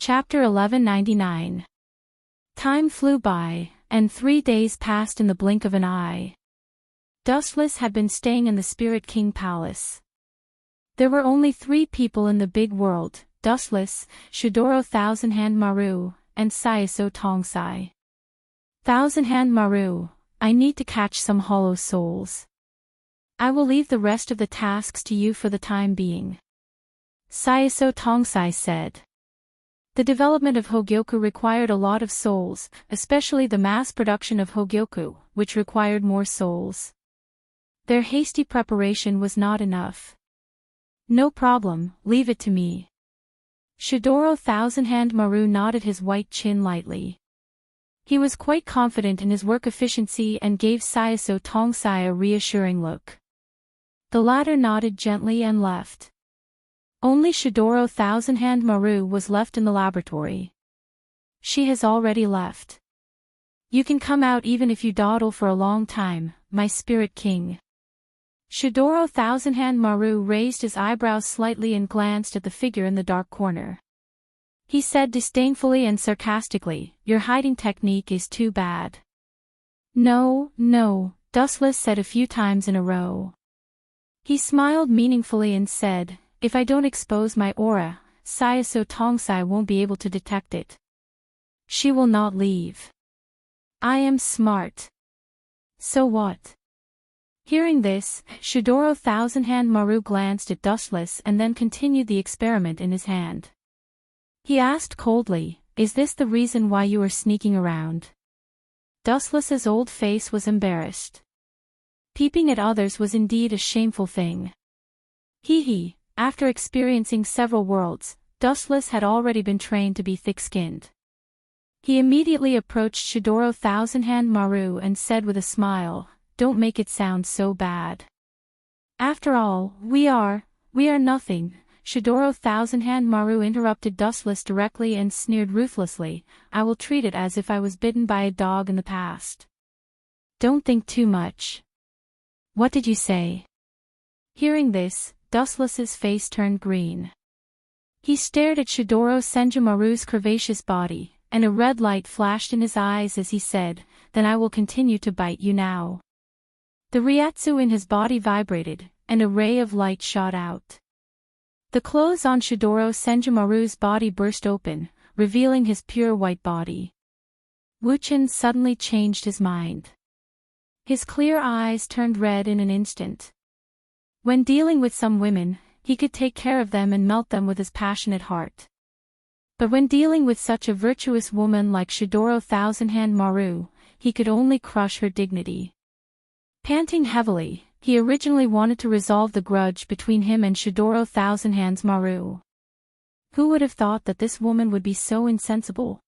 Chapter 1199. Time flew by, and 3 days passed in the blink of an eye. Dustless had been staying in the Spirit King Palace. There were only 3 people in the big world: Dustless, Shidoro Thousand Hand Maru, and Saiso Tongsai. Thousand Hand Maru, I need to catch some hollow souls. I will leave the rest of the tasks to you for the time being. Saiso Tongsai said. The development of Hogyoku required a lot of souls, especially the mass production of Hogyoku, which required more souls. Their hasty preparation was not enough. No problem, leave it to me. Shidoro Thousand Hand Maru nodded his white chin lightly. He was quite confident in his work efficiency and gave Saiso Tongsai a reassuring look. The latter nodded gently and left. Only Shidoro Thousand Hand Maru was left in the laboratory. She has already left. You can come out even if you dawdle for a long time, my Spirit King. Shidoro Thousand Hand Maru raised his eyebrows slightly and glanced at the figure in the dark corner. He said disdainfully and sarcastically, "Your hiding technique is too bad." No, Dustless said a few times in a row. He smiled meaningfully and said, "If I don't expose my aura, Saiso Tongsai won't be able to detect it. She will not leave. I am smart. So what?" Hearing this, Shidoro Thousand Hand Maru glanced at Dustless and then continued the experiment in his hand. He asked coldly, "Is this the reason why you are sneaking around?" Dustless's old face was embarrassed. Peeping at others was indeed a shameful thing. He. After experiencing several worlds, Dustless had already been trained to be thick-skinned. He immediately approached Shidoro Thousand Hand Maru and said with a smile, "Don't make it sound so bad. After all, we are nothing." Shidoro Thousand Hand Maru interrupted Dustless directly and sneered ruthlessly, "I will treat it as if I was bitten by a dog in the past. Don't think too much." "What did you say?" Hearing this, Dustless's face turned green. He stared at Shidoro Senjumaru's curvaceous body, and a red light flashed in his eyes as he said, "Then I will continue to bite you now." The Ryatsu in his body vibrated, and a ray of light shot out. The clothes on Shidoro Senjumaru's body burst open, revealing his pure white body. Wuchen suddenly changed his mind. His clear eyes turned red in an instant. When dealing with some women, he could take care of them and melt them with his passionate heart. But when dealing with such a virtuous woman like Shidoro Thousand Hand Maru, he could only crush her dignity. Panting heavily, he originally wanted to resolve the grudge between him and Shidoro Thousand Hands Maru. Who would have thought that this woman would be so insensible?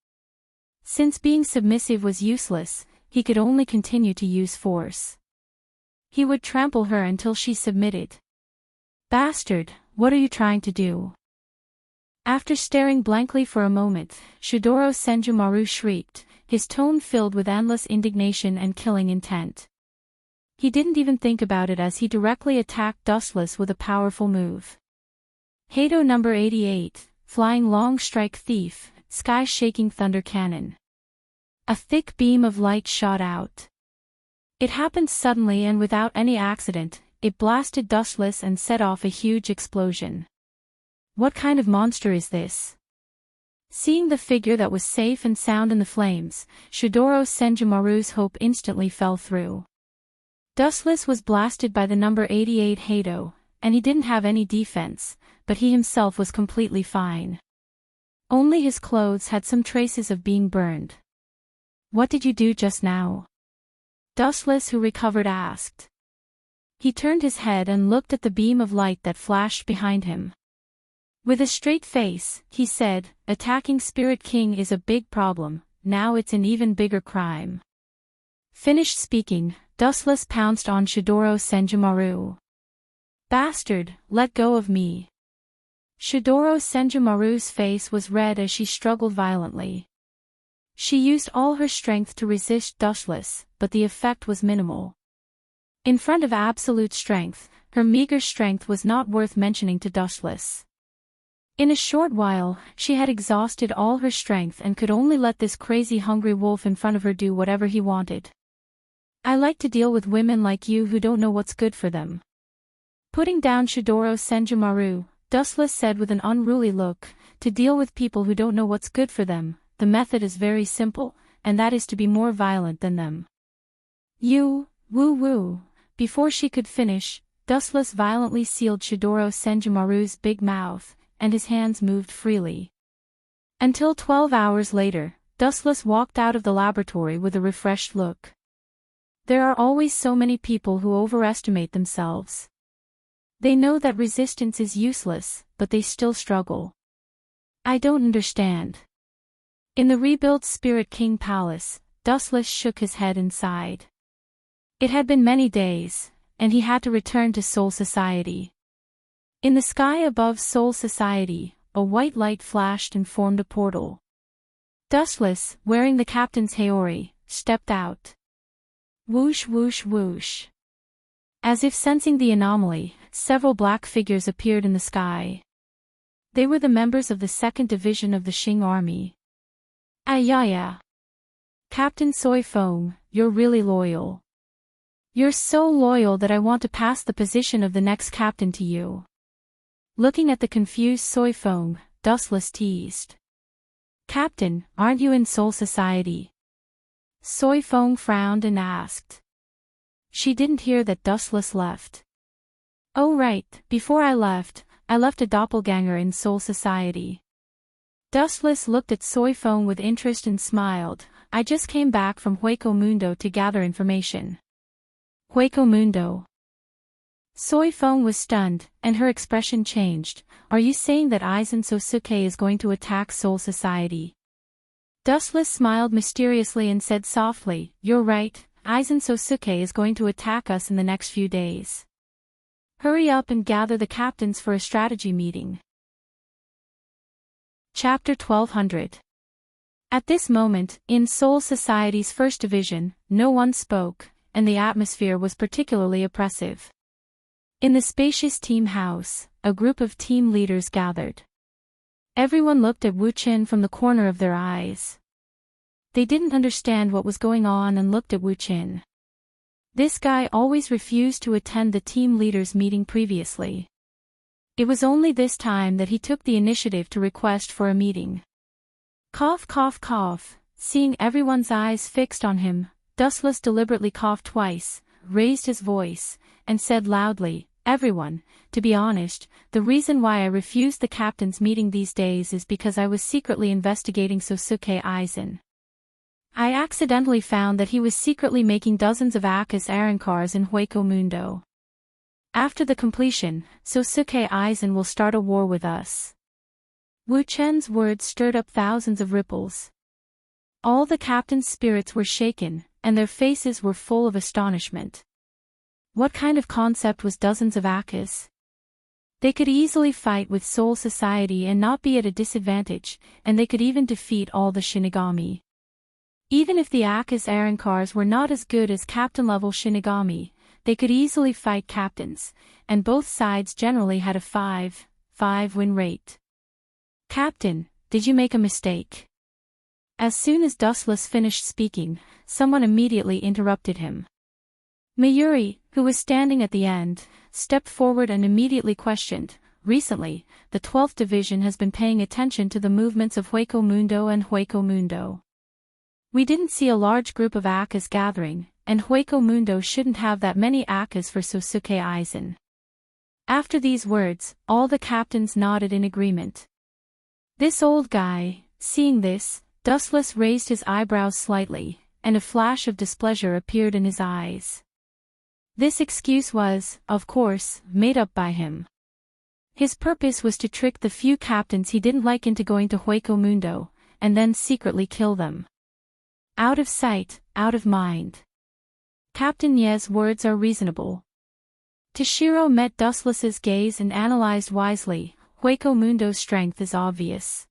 Since being submissive was useless, he could only continue to use force. He would trample her until she submitted. "Bastard, what are you trying to do?" After staring blankly for a moment, Shidoro Senjumaru shrieked, his tone filled with endless indignation and killing intent. He didn't even think about it as he directly attacked Dustless with a powerful move. Heido number 88, Flying Long Strike Thief, Sky-Shaking Thunder Cannon. A thick beam of light shot out. It happened suddenly and without any accident. It blasted Dustless and set off a huge explosion. What kind of monster is this? Seeing the figure that was safe and sound in the flames, Shidoro Senjumaru's hope instantly fell through. Dustless was blasted by the number 88 Heido, and he didn't have any defense, but he himself was completely fine. Only his clothes had some traces of being burned. "What did you do just now?" Dustless, who recovered, asked. He turned his head and looked at the beam of light that flashed behind him. With a straight face, he said, "Attacking Spirit King is a big problem, now it's an even bigger crime." Finished speaking, Dustless pounced on Shidoro Senjumaru. "Bastard, let go of me." Shidoro Senjumaru's face was red as she struggled violently. She used all her strength to resist Dustless, but the effect was minimal. In front of absolute strength, her meager strength was not worth mentioning to Dustless. In a short while, she had exhausted all her strength and could only let this crazy hungry wolf in front of her do whatever he wanted. I like to deal with women like you who don't know what's good for them. Putting down Shidoro Senjumaru, Dustless said with an unruly look, to deal with people who don't know what's good for them, the method is very simple, and that is to be more violent than them. You, woo-woo. Before she could finish, Dustless violently sealed Shidoro Senjumaru's big mouth, and his hands moved freely. Until 12 hours later, Dustless walked out of the laboratory with a refreshed look. There are always so many people who overestimate themselves. They know that resistance is useless, but they still struggle. I don't understand. In the rebuilt Spirit King Palace, Dustless shook his head and sighed. It had been many days, and he had to return to Soul Society. In the sky above Soul Society, a white light flashed and formed a portal. Dustless, wearing the captain's haori, stepped out. Whoosh whoosh whoosh. As if sensing the anomaly, several black figures appeared in the sky. They were the members of the 2nd Division of the Xing Army. Ayaya. Captain Soy Fong, you're really loyal. You're so loyal that I want to pass the position of the next captain to you. Looking at the confused Soy Fong, Dustless teased. Captain, aren't you in Soul Society? Soy Fong frowned and asked. She didn't hear that Dustless left. Oh right, before I left a doppelganger in Soul Society. Dustless looked at Soy Fong with interest and smiled. I just came back from Hueco Mundo to gather information. Hueco Mundo. Soy Fong was stunned, and her expression changed. Are you saying that Aizen Sosuke is going to attack Soul Society? Dustless smiled mysteriously and said softly, You're right, Aizen Sosuke is going to attack us in the next few days. Hurry up and gather the captains for a strategy meeting. Chapter 1200. At this moment, in Soul Society's 1st Division, no one spoke, and the atmosphere was particularly oppressive. In the spacious team house, a group of team leaders gathered. Everyone looked at Wu Qin from the corner of their eyes. They didn't understand what was going on and looked at Wu Qin. This guy always refused to attend the team leaders' meeting previously. It was only this time that he took the initiative to request for a meeting. Cough cough cough, seeing everyone's eyes fixed on him, Dustless deliberately coughed twice, raised his voice, and said loudly, Everyone, to be honest, the reason why I refused the captain's meeting these days is because I was secretly investigating Sosuke Aizen. I accidentally found that he was secretly making dozens of Akis Arancars in Hueco Mundo. After the completion, Sosuke Aizen will start a war with us. Wu Chen's words stirred up thousands of ripples. All the captain's spirits were shaken, and their faces were full of astonishment. What kind of concept was dozens of Akis? They could easily fight with Soul Society and not be at a disadvantage, and they could even defeat all the Shinigami. Even if the Akis Arancars were not as good as captain-level Shinigami, they could easily fight captains, and both sides generally had a 5-5 win rate. Captain, did you make a mistake? As soon as Dustless finished speaking, someone immediately interrupted him. Mayuri, who was standing at the end, stepped forward and immediately questioned. Recently, the 12th Division has been paying attention to the movements of Hueco Mundo and Hueco Mundo. We didn't see a large group of Akis gathering, and Hueco Mundo shouldn't have that many Akis for Sosuke Aizen. After these words, all the captains nodded in agreement. This old guy, seeing this, Dustless raised his eyebrows slightly, and a flash of displeasure appeared in his eyes. This excuse was, of course, made up by him. His purpose was to trick the few captains he didn't like into going to Hueco Mundo, and then secretly kill them. Out of sight, out of mind. Captain Ye's words are reasonable. Toshiro met Dustless's gaze and analyzed wisely. Hueco Mundo's strength is obvious.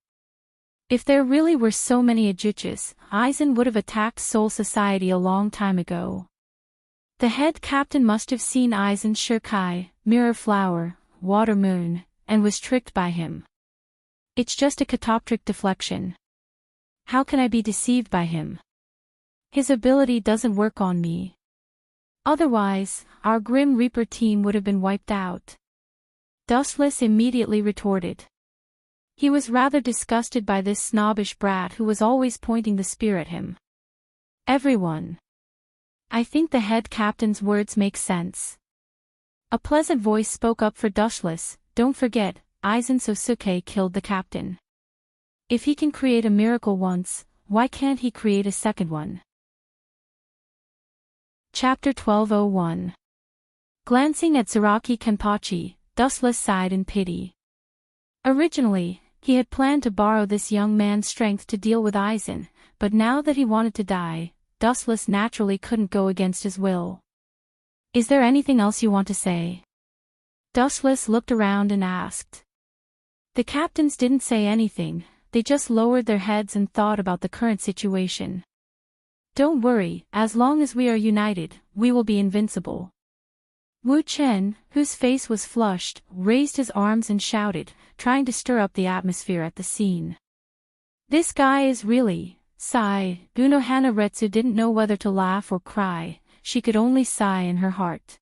If there really were so many Ajuchas, Aizen would have attacked Soul Society a long time ago. The head captain must have seen Aizen's Shirkai, Mirror Flower, Water Moon, and was tricked by him. It's just a catoptric deflection. How can I be deceived by him? His ability doesn't work on me. Otherwise, our Grim Reaper team would have been wiped out. Dustless immediately retorted. He was rather disgusted by this snobbish brat who was always pointing the spear at him. Everyone. I think the head captain's words make sense. A pleasant voice spoke up for Dustless. Don't forget, Aizen Sosuke killed the captain. If he can create a miracle once, why can't he create a second one? Chapter 1201. Glancing at Zaraki Kenpachi, Dustless sighed in pity. Originally, he had planned to borrow this young man's strength to deal with Aizen, but now that he wanted to die, Dustless naturally couldn't go against his will. Is there anything else you want to say? Dustless looked around and asked. The captains didn't say anything, they just lowered their heads and thought about the current situation. Don't worry, as long as we are united, we will be invincible. Wu Chen, whose face was flushed, raised his arms and shouted, trying to stir up the atmosphere at the scene. This guy is really, sigh. Unohana Retsu didn't know whether to laugh or cry, she could only sigh in her heart.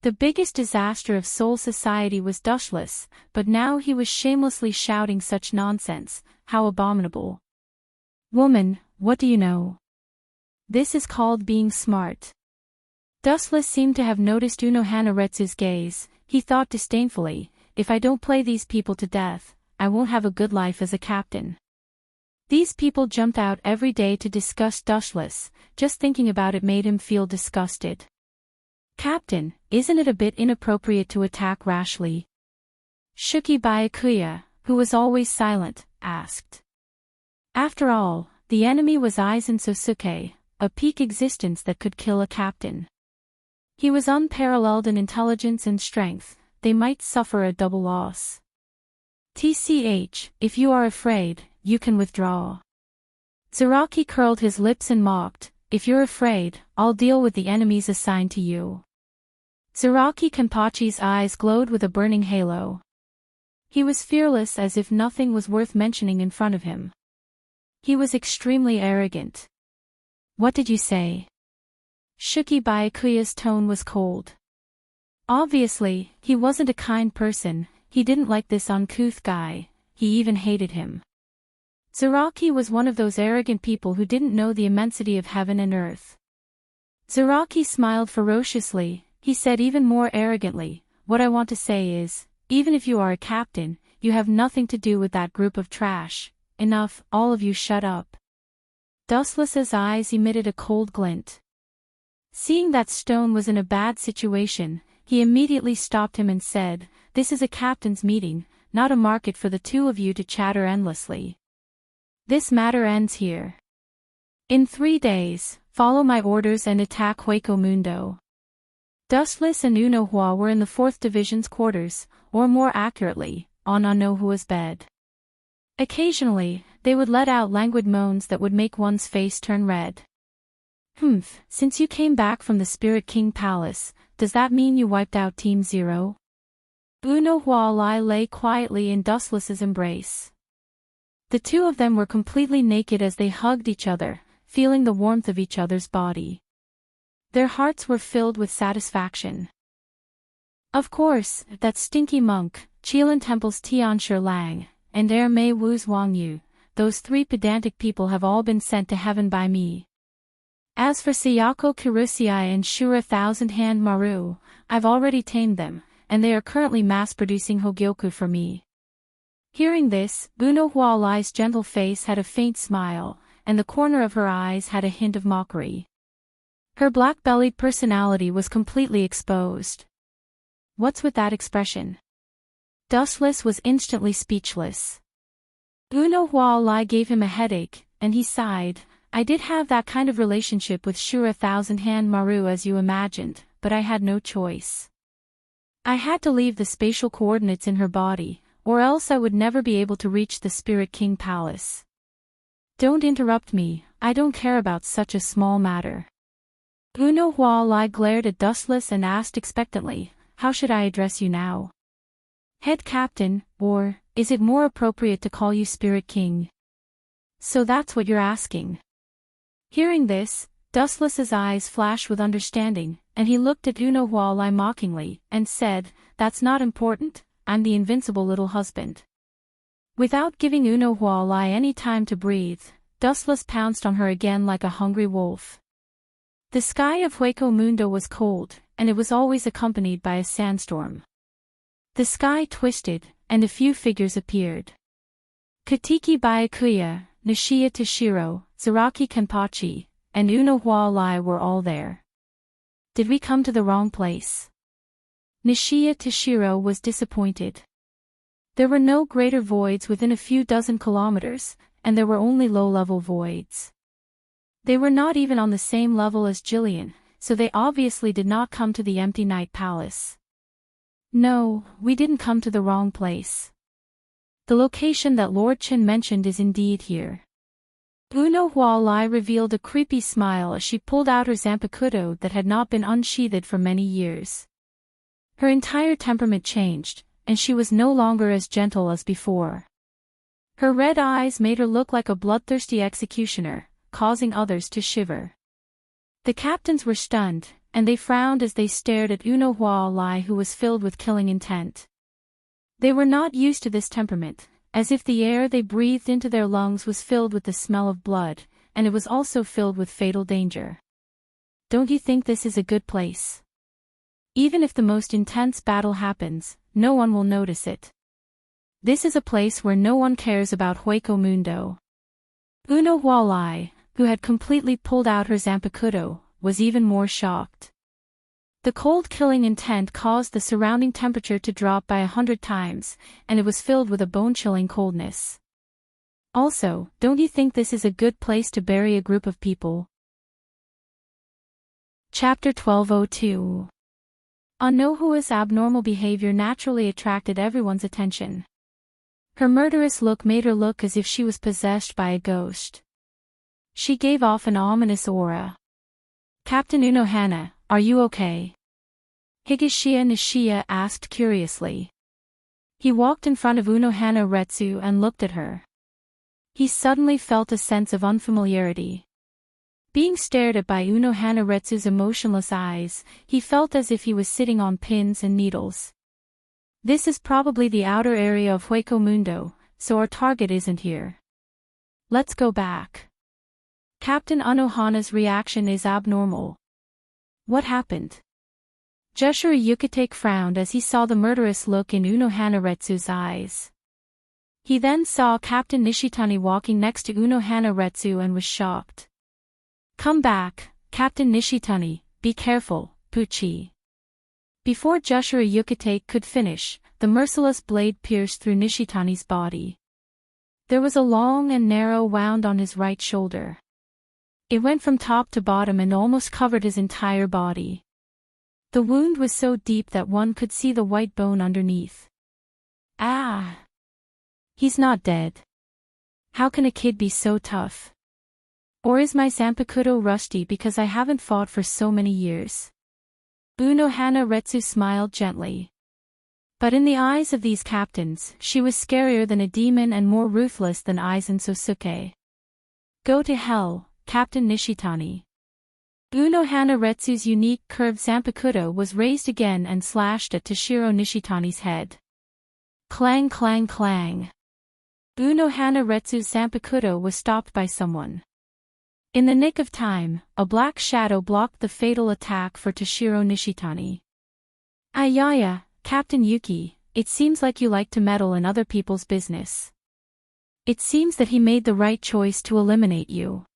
The biggest disaster of Soul Society was Dustless, but now he was shamelessly shouting such nonsense, how abominable. Woman, what do you know? This is called being smart. Dustless seemed to have noticed Unohana Retsu's gaze. He thought disdainfully, if I don't play these people to death, I won't have a good life as a captain. These people jumped out every day to discuss Dustless, just thinking about it made him feel disgusted. Captain, isn't it a bit inappropriate to attack rashly? Shuki Byakuya, who was always silent, asked. After all, the enemy was Aizen Sosuke, a peak existence that could kill a captain. He was unparalleled in intelligence and strength, they might suffer a double loss. TCH, if you are afraid, you can withdraw. Zaraki curled his lips and mocked, if you're afraid, I'll deal with the enemies assigned to you. Zaraki Kenpachi's eyes glowed with a burning halo. He was fearless as if nothing was worth mentioning in front of him. He was extremely arrogant. What did you say? Shuki Byakuya's tone was cold. Obviously, he wasn't a kind person, he didn't like this uncouth guy, he even hated him. Zaraki was one of those arrogant people who didn't know the immensity of heaven and earth. Zaraki smiled ferociously, he said even more arrogantly, what I want to say is, even if you are a captain, you have nothing to do with that group of trash. Enough, all of you shut up. Dustless's eyes emitted a cold glint. Seeing that Stone was in a bad situation, he immediately stopped him and said, this is a captain's meeting, not a market for the two of you to chatter endlessly. This matter ends here. In 3 days, follow my orders and attack Hueco Mundo. Dustless and Unohua were in the 4th Division's quarters, or more accurately, on Unohua's bed. Occasionally, they would let out languid moans that would make one's face turn red. Since you came back from the Spirit King Palace, does that mean you wiped out Team Zero? Unohua lay quietly in Dustless's embrace. The two of them were completely naked as they hugged each other, feeling the warmth of each other's body. Their hearts were filled with satisfaction. Of course, that stinky monk, Qilin Temple's Tianshi Lang, and Air Mei Wu's Wang Yu, those 3 pedantic people have all been sent to heaven by me. As for Sayako Kirusei and Shura Thousand Hand Maru, I've already tamed them, and they are currently mass-producing Hogyoku for me. Hearing this, Unohua's gentle face had a faint smile, and the corner of her eyes had a hint of mockery. Her black-bellied personality was completely exposed. What's with that expression? Dustless was instantly speechless. Unohua gave him a headache, and he sighed. I did have that kind of relationship with Shura Thousand Hand Maru as you imagined, but I had no choice. I had to leave the spatial coordinates in her body, or else I would never be able to reach the Spirit King Palace. Don't interrupt me, I don't care about such a small matter. Unohua glared at Dustless and asked expectantly, how should I address you now? Head captain, or, is it more appropriate to call you Spirit King? So that's what you're asking. Hearing this, Dustless's eyes flashed with understanding, and he looked at Uno Hualai mockingly, and said, "That's not important, I'm the invincible little husband." Without giving Uno Hualai any time to breathe, Dustless pounced on her again like a hungry wolf. The sky of Hueco Mundo was cold, and it was always accompanied by a sandstorm. The sky twisted, and a few figures appeared. Katiki Byakuya, Nishiya Toshiro, Zaraki Kenpachi, and Uno Hualai were all there. Did we come to the wrong place? Nishiya Toshiro was disappointed. There were no greater voids within a few dozen kilometers, and there were only low-level voids. They were not even on the same level as Jillian, so they obviously did not come to the empty night palace. No, we didn't come to the wrong place. The location that Lord Chin mentioned is indeed here. Uno Hualai revealed a creepy smile as she pulled out her zanpakuto that had not been unsheathed for many years. Her entire temperament changed, and she was no longer as gentle as before. Her red eyes made her look like a bloodthirsty executioner, causing others to shiver. The captains were stunned, and they frowned as they stared at Uno Hualai, who was filled with killing intent. They were not used to this temperament, as if the air they breathed into their lungs was filled with the smell of blood, and it was also filled with fatal danger. Don't you think this is a good place? Even if the most intense battle happens, no one will notice it. This is a place where no one cares about Hueco Mundo. Uno Hualai, who had completely pulled out her zanpakuto, was even more shocked. The cold killing intent caused the surrounding temperature to drop by 100 times, and it was filled with a bone-chilling coldness. Also, don't you think this is a good place to bury a group of people? Chapter 1202. Anohua's abnormal behavior naturally attracted everyone's attention. Her murderous look made her look as if she was possessed by a ghost. She gave off an ominous aura. "Captain Unohana, are you okay?" Higashiya Nishiya asked curiously. He walked in front of Unohana Retsu and looked at her. He suddenly felt a sense of unfamiliarity. Being stared at by Unohana Retsu's emotionless eyes, he felt as if he was sitting on pins and needles. This is probably the outer area of Hueco Mundo, so our target isn't here. Let's go back. Captain Unohana's reaction is abnormal. What happened? Joshua Yukitake frowned as he saw the murderous look in Unohana Retsu's eyes. He then saw Captain Nishitani walking next to Unohana Retsu and was shocked. "Come back, Captain Nishitani, be careful, Puchi." Before Joshua Yukitake could finish, the merciless blade pierced through Nishitani's body. There was a long and narrow wound on his right shoulder. It went from top to bottom and almost covered his entire body. The wound was so deep that one could see the white bone underneath. Ah! He's not dead. How can a kid be so tough? Or is my zanpakuto rusty because I haven't fought for so many years? Unohana Retsu smiled gently. But in the eyes of these captains, she was scarier than a demon and more ruthless than Aizen Sosuke. "Go to hell, Captain Nishitani." Unohana Retsu's unique curved zanpakuto was raised again and slashed at Toshiro Nishitani's head. Clang clang clang. Unohana Retsu's zanpakuto was stopped by someone. In the nick of time, a black shadow blocked the fatal attack for Toshiro Nishitani. "Ayaya, Captain Yuki, it seems like you like to meddle in other people's business. It seems that he made the right choice to eliminate you."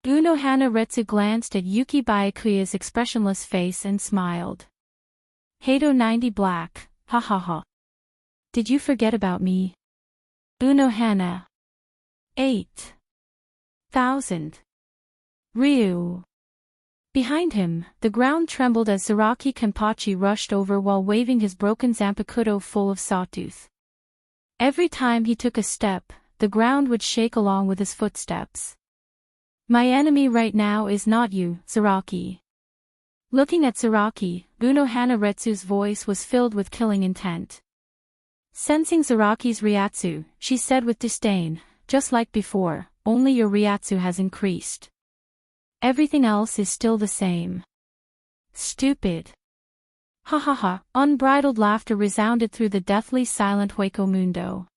Unohana Retsu glanced at Yuki Byakuya's expressionless face and smiled. "Hado 90 Black, ha ha ha. Did you forget about me?" Unohana. 8,000. Ryu. Behind him, the ground trembled as Zaraki Kenpachi rushed over while waving his broken zanpakuto full of sawtooth. Every time he took a step, the ground would shake along with his footsteps. "My enemy right now is not you, Zaraki." Looking at Zaraki, Unohana Retsu's voice was filled with killing intent. Sensing Zaraki's Ryatsu, she said with disdain, "Just like before, only your Ryatsu has increased. Everything else is still the same." "Stupid." Ha ha ha, unbridled laughter resounded through the deathly silent Hueco Mundo.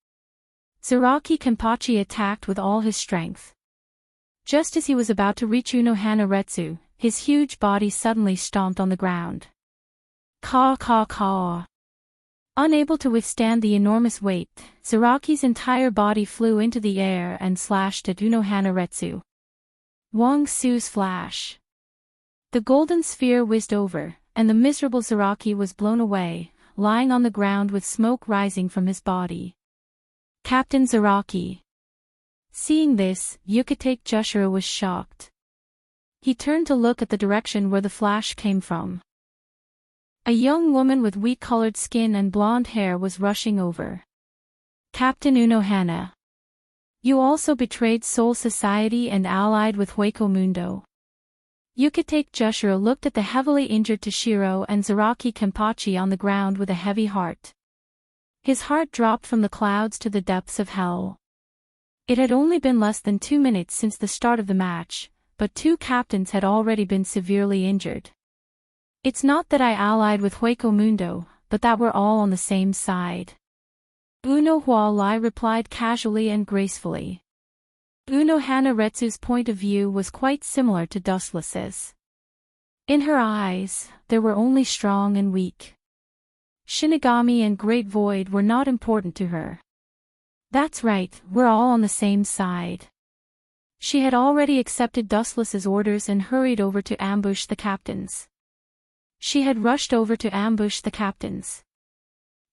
Zaraki Kenpachi attacked with all his strength. Just as he was about to reach Unohana Retsu, his huge body suddenly stomped on the ground. Caw caw caw. Unable to withstand the enormous weight, Zaraki's entire body flew into the air and slashed at Unohana Retsu. Wang Su's flash. The golden sphere whizzed over, and the miserable Zaraki was blown away, lying on the ground with smoke rising from his body. Captain Zaraki. Seeing this, Yukitake Jushiro was shocked. He turned to look at the direction where the flash came from. A young woman with wheat-colored skin and blonde hair was rushing over. "Captain Unohana. You also betrayed Soul Society and allied with Hueco Mundo." Yukitake Jushiro looked at the heavily injured Toshiro and Zaraki Kenpachi on the ground with a heavy heart. His heart dropped from the clouds to the depths of hell. It had only been less than 2 minutes since the start of the match, but 2 captains had already been severely injured. "It's not that I allied with Hueco Mundo, but that we're all on the same side." Uno Hualai replied casually and gracefully. Unohana Retsu's point of view was quite similar to Dustless's. In her eyes, there were only strong and weak. Shinigami and Great Void were not important to her. "That's right, we're all on the same side." She had already accepted Dustless's orders and hurried over to ambush the captains. She had rushed over to ambush the captains.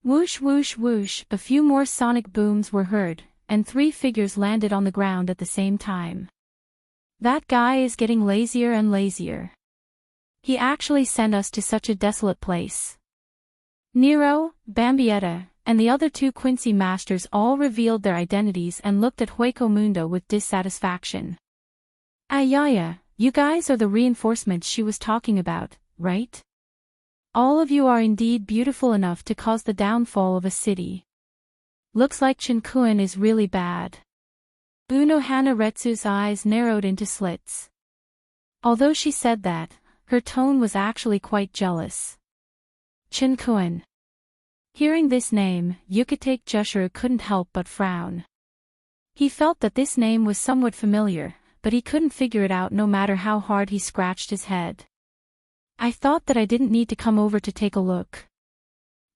Whoosh whoosh whoosh, a few more sonic booms were heard, and 3 figures landed on the ground at the same time. "That guy is getting lazier and lazier. He actually sent us to such a desolate place." Nero, Bambietta, and the other 2 Quincy masters all revealed their identities and looked at Hueco Mundo with dissatisfaction. "Ayaya, you guys are the reinforcements she was talking about, right? All of you are indeed beautiful enough to cause the downfall of a city. Looks like Chinkuen is really bad." Unohana Retsu's eyes narrowed into slits. Although she said that, her tone was actually quite jealous. Chinkuen. Hearing this name, Yukitake Jushiro couldn't help but frown. He felt that this name was somewhat familiar, but he couldn't figure it out no matter how hard he scratched his head. "I thought that I didn't need to come over to take a look.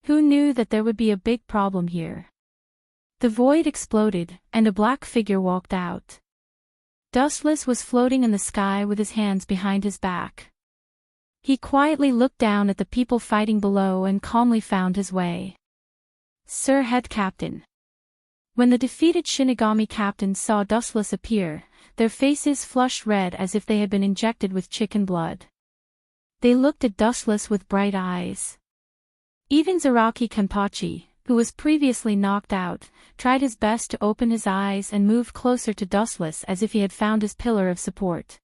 Who knew that there would be a big problem here?" The void exploded, and a black figure walked out. Dustless was floating in the sky with his hands behind his back. He quietly looked down at the people fighting below and calmly found his way. "Sir Head Captain." When the defeated Shinigami captains saw Dustless appear, their faces flushed red as if they had been injected with chicken blood. They looked at Dustless with bright eyes. Even Zaraki Kenpachi, who was previously knocked out, tried his best to open his eyes and moved closer to Dustless as if he had found his pillar of support.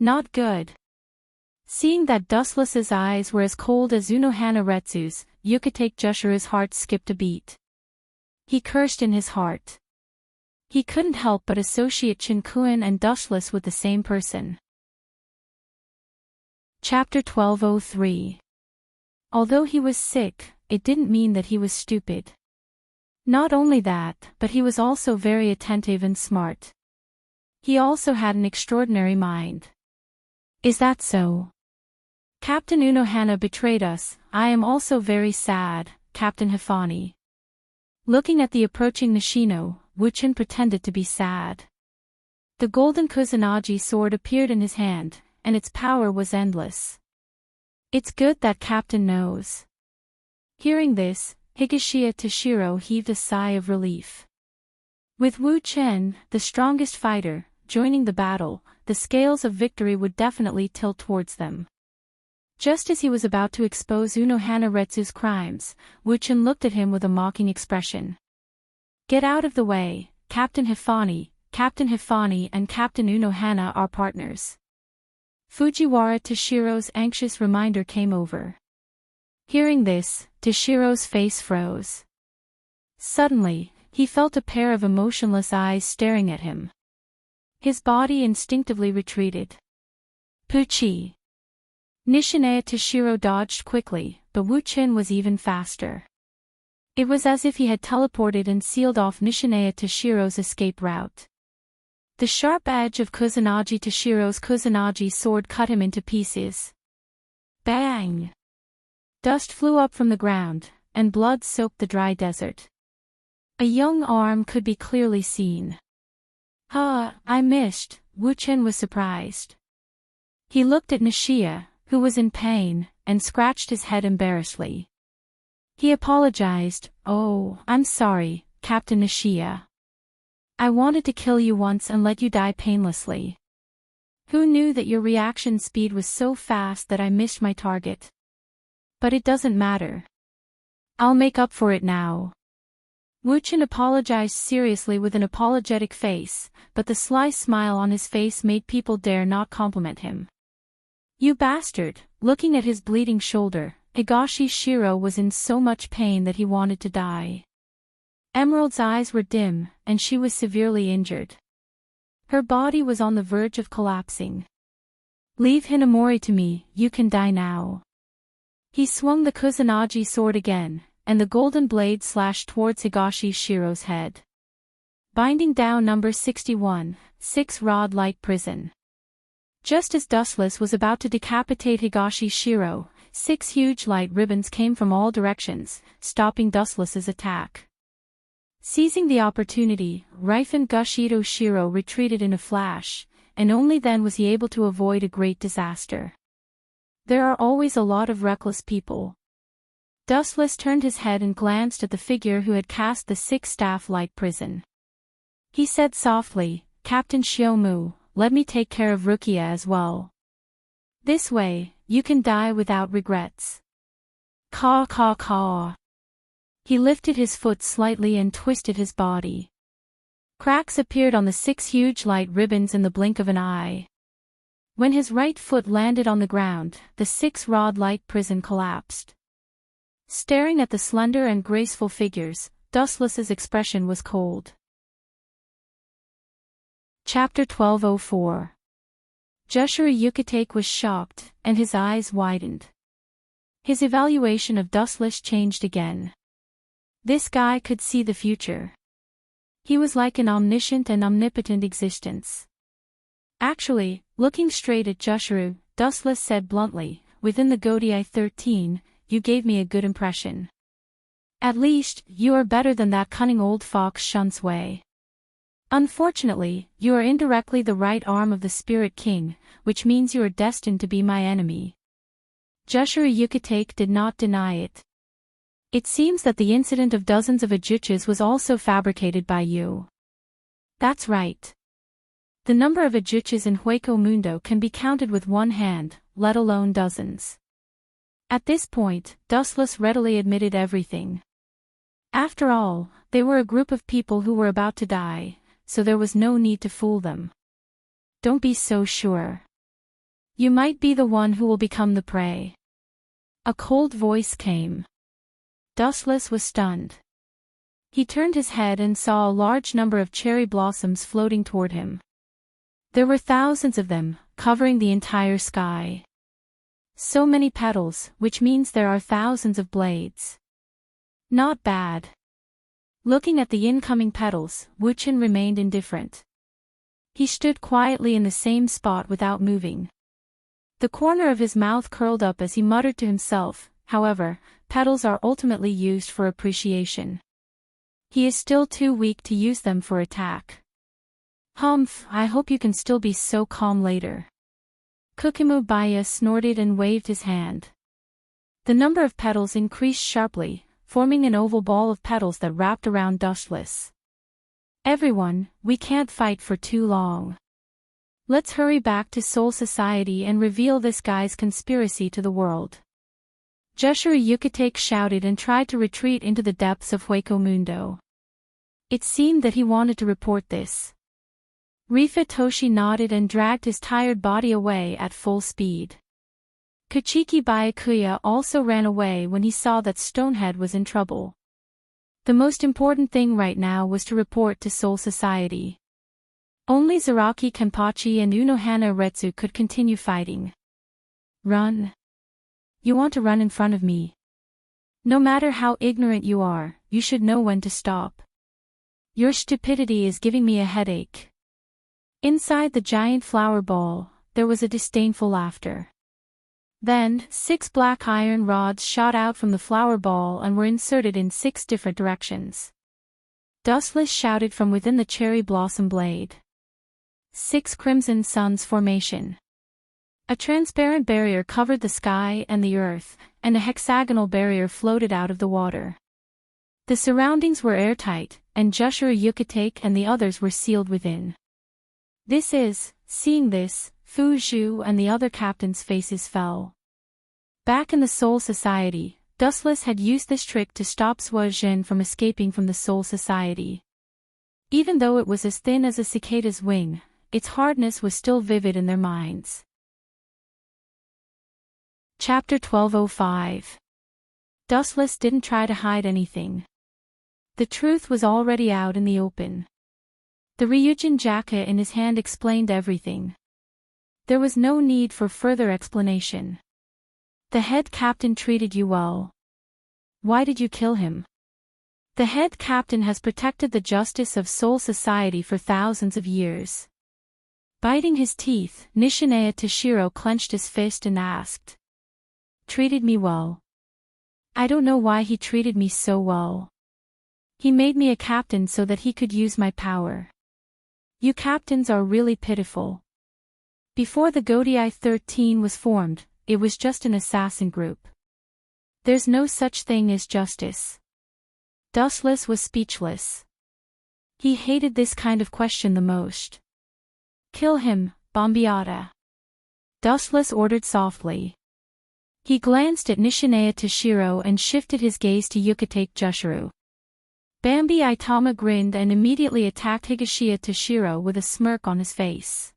Not good. Seeing that Dustless's eyes were as cold as Unohana Retsu's, Yukitake Jushiro's heart skipped a beat. He cursed in his heart. He couldn't help but associate Chinkuen and Dustless with the same person. Chapter 1203. Although he was sick, it didn't mean that he was stupid. Not only that, but he was also very attentive and smart. He also had an extraordinary mind. "Is that so? Captain Unohana betrayed us. I am also very sad, Captain Hifani." Looking at the approaching Nishino, Wuchen pretended to be sad. The golden Kusanagi sword appeared in his hand, and its power was endless. "It's good that Captain knows." Hearing this, Higashiya Toshiro heaved a sigh of relief. With Wu Chen, the strongest fighter, joining the battle, the scales of victory would definitely tilt towards them. Just as he was about to expose Unohana Retsu's crimes, Wu Chen looked at him with a mocking expression. "Get out of the way, Captain Hifani. Captain Hifani and Captain Unohana are partners." Fujiwara Toshiro's anxious reminder came over. Hearing this, Toshiro's face froze. Suddenly, he felt a pair of emotionless eyes staring at him. His body instinctively retreated. Puchi! Nishinae Toshiro dodged quickly, but Wu Qin was even faster. It was as if he had teleported and sealed off Nishinae Toshiro's escape route. The sharp edge of Kusanagi Toshiro's Kusanagi sword cut him into pieces. Bang! Dust flew up from the ground, and blood soaked the dry desert. A young arm could be clearly seen. I missed, Wu Qin was surprised. He looked at Nishia, who was in pain, and scratched his head embarrassedly. He apologized. "Oh, I'm sorry, Captain Nishia. I wanted to kill you once and let you die painlessly. Who knew that your reaction speed was so fast that I missed my target? But it doesn't matter. I'll make up for it now." Wu Qin apologized seriously with an apologetic face, but the sly smile on his face made people dare not compliment him. "You bastard!" Looking at his bleeding shoulder, Higashi Shiro was in so much pain that he wanted to die. Emerald's eyes were dim, and she was severely injured. Her body was on the verge of collapsing. "Leave Hinamori to me, you can die now." He swung the Kusanagi sword again, and the golden blade slashed towards Higashi Shiro's head. Binding down number 61, 6-rod light prison. Just as Dustless was about to decapitate Higashi Shiro, 6 huge light ribbons came from all directions, stopping Dustless's attack. Seizing the opportunity, Rifen Gushido Shiro retreated in a flash, and only then was he able to avoid a great disaster. There are always a lot of reckless people. Dustless turned his head and glanced at the figure who had cast the 6-staff light prison. He said softly, "Captain Shiomu, let me take care of Rukia as well. This way, you can die without regrets." Caw caw caw. He lifted his foot slightly and twisted his body. Cracks appeared on the 6 huge light ribbons in the blink of an eye. When his right foot landed on the ground, the 6-rod light prison collapsed. Staring at the slender and graceful figures, Dustless's expression was cold. Chapter 1204. Jushiro Yukitake was shocked, and his eyes widened. His evaluation of Dustless changed again. This guy could see the future. He was like an omniscient and omnipotent existence. Actually, looking straight at Jushiro, Dustless said bluntly, "Within the Godii 13, you gave me a good impression. At least, you are better than that cunning old fox Shunsui. Unfortunately, you are indirectly the right arm of the Spirit King, which means you are destined to be my enemy." Jushiro Yukitake did not deny it. "It seems that the incident of dozens of Ajuchas was also fabricated by you." "That's right. The number of Ajuchas in Hueco Mundo can be counted with one hand, let alone dozens." At this point, Dustless readily admitted everything. After all, they were a group of people who were about to die, so there was no need to fool them. "Don't be so sure. You might be the one who will become the prey." A cold voice came. Dustless was stunned. He turned his head and saw a large number of cherry blossoms floating toward him. There were thousands of them, covering the entire sky. So many petals, which means there are thousands of blades. Not bad. Looking at the incoming petals, Wu Qin remained indifferent. He stood quietly in the same spot without moving. The corner of his mouth curled up as he muttered to himself, "However, petals are ultimately used for appreciation. He is still too weak to use them for attack." "Humph, I hope you can still be so calm later." Kukimu Baya snorted and waved his hand. The number of petals increased sharply, forming an oval ball of petals that wrapped around Dustless. "Everyone, we can't fight for too long. Let's hurry back to Soul Society and reveal this guy's conspiracy to the world." Jushiro Yukitake shouted and tried to retreat into the depths of Hueco Mundo. It seemed that he wanted to report this. Rifa Toshi nodded and dragged his tired body away at full speed. Kuchiki Byakuya also ran away when he saw that Stonehead was in trouble. The most important thing right now was to report to Soul Society. Only Zaraki Kenpachi and Unohana Retsu could continue fighting. Run. You want to run in front of me. No matter how ignorant you are, you should know when to stop. Your stupidity is giving me a headache. Inside the giant flower ball, there was a disdainful laughter. Then, 6 black iron rods shot out from the flower ball and were inserted in 6 different directions. Dustless shouted from within the cherry blossom blade. 6 crimson suns formation. A transparent barrier covered the sky and the earth, and a hexagonal barrier floated out of the water. The surroundings were airtight, and Jushiro Yucatake and the others were sealed within. Seeing this, Fuzhu and the other captains' faces fell. Back in the Soul Society, Dustless had used this trick to stop Suozhen from escaping from the Soul Society. Even though it was as thin as a cicada's wing, its hardness was still vivid in their minds. Chapter 1205. Dustless didn't try to hide anything. The truth was already out in the open. The Ryujin jacket in his hand explained everything. There was no need for further explanation. The head captain treated you well. Why did you kill him? The head captain has protected the justice of Soul Society for thousands of years. Biting his teeth, Nishineya Toshiro clenched his fist and asked. Treated me well. I don't know why he treated me so well. He made me a captain so that he could use my power. You captains are really pitiful. Before the Godii 13 was formed, it was just an assassin group. There's no such thing as justice. Dustless was speechless. He hated this kind of question the most. Kill him, Bombiata. Dustless ordered softly. He glanced at Nishineya Toshiro and shifted his gaze to Yucatake Jushiro. Bambi Itama grinned and immediately attacked Higashiya Toshiro with a smirk on his face.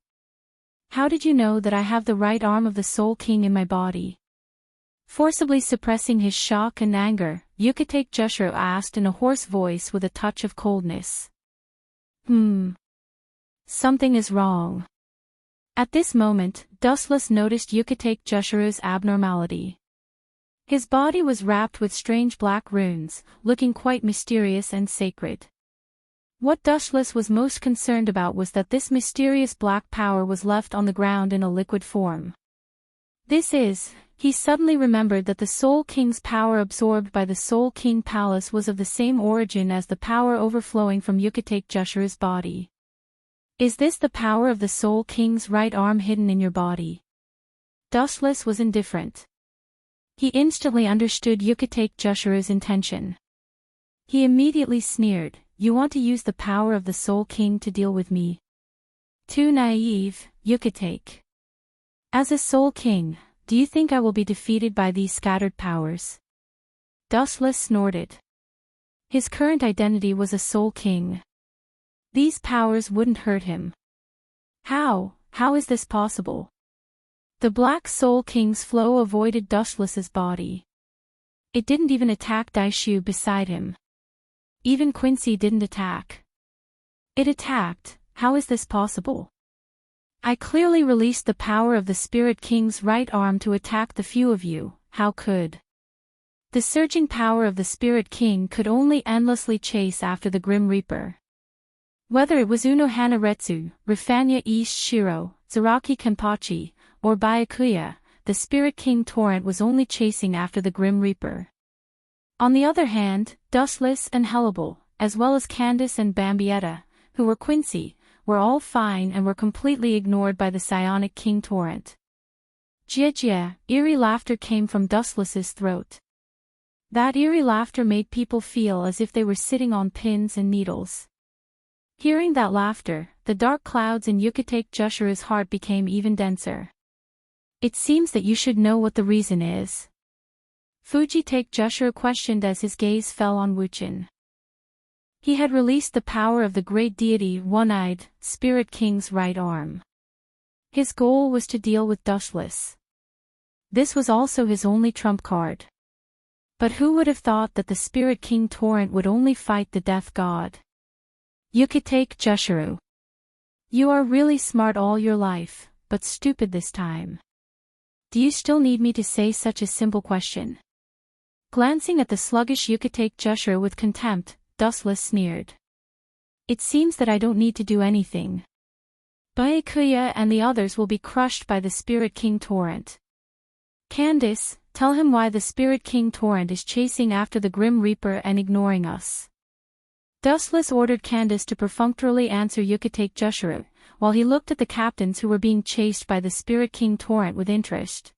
How did you know that I have the right arm of the Soul King in my body? Forcibly suppressing his shock and anger, Yucatake Jushiro asked in a hoarse voice with a touch of coldness. Something is wrong. At this moment, Dustless noticed Yucatake Jushiro's abnormality. His body was wrapped with strange black runes, looking quite mysterious and sacred. What Dustless was most concerned about was that this mysterious black power was left on the ground in a liquid form. He suddenly remembered that the Soul King's power absorbed by the Soul King Palace was of the same origin as the power overflowing from Yucatake Jushiro's body. Is this the power of the Soul King's right arm hidden in your body? Dustless was indifferent. He instantly understood Yucatake Jushiro's intention. He immediately sneered, You want to use the power of the Soul King to deal with me? Too naive, Yucatake. As a Soul King, do you think I will be defeated by these scattered powers? Dustless snorted. His current identity was a Soul King. These powers wouldn't hurt him. How is this possible? The Black Soul King's flow avoided Dustless's body. It didn't even attack Daishu beside him. Even Quincy didn't attack. It attacked. How is this possible? I clearly released the power of the Spirit King's right arm to attack the few of you. How could? The surging power of the Spirit King could only endlessly chase after the Grim Reaper. Whether it was Unohana Retsu, Rifanya East Shiro, Zaraki Kenpachi, or Byakuya, the Spirit King Torrent was only chasing after the Grim Reaper. On the other hand, Dustless and Hellable, as well as Candace and Bambietta, who were Quincy, were all fine and were completely ignored by the Psionic King Torrent. Jia, eerie laughter came from Dustless's throat. That eerie laughter made people feel as if they were sitting on pins and needles. Hearing that laughter, the dark clouds in Yucatake Jushiro's heart became even denser. It seems that you should know what the reason is. Fujitake Jushiro questioned as his gaze fell on Wuchin. He had released the power of the great deity One-Eyed, Spirit King's right arm. His goal was to deal with Dustless. This was also his only trump card. But who would have thought that the Spirit King Torrent would only fight the Death God? Yukitake Jushiro. You are really smart all your life, but stupid this time. Do you still need me to say such a simple question? Glancing at the sluggish Yukitake Jushiro with contempt, Dustless sneered. It seems that I don't need to do anything. Byakuya and the others will be crushed by the Spirit King Torrent. Candace, tell him why the Spirit King Torrent is chasing after the Grim Reaper and ignoring us. Dustless ordered Candace to perfunctorily answer Yukitake Jushiro, while he looked at the captains who were being chased by the Spirit King Torrent with interest.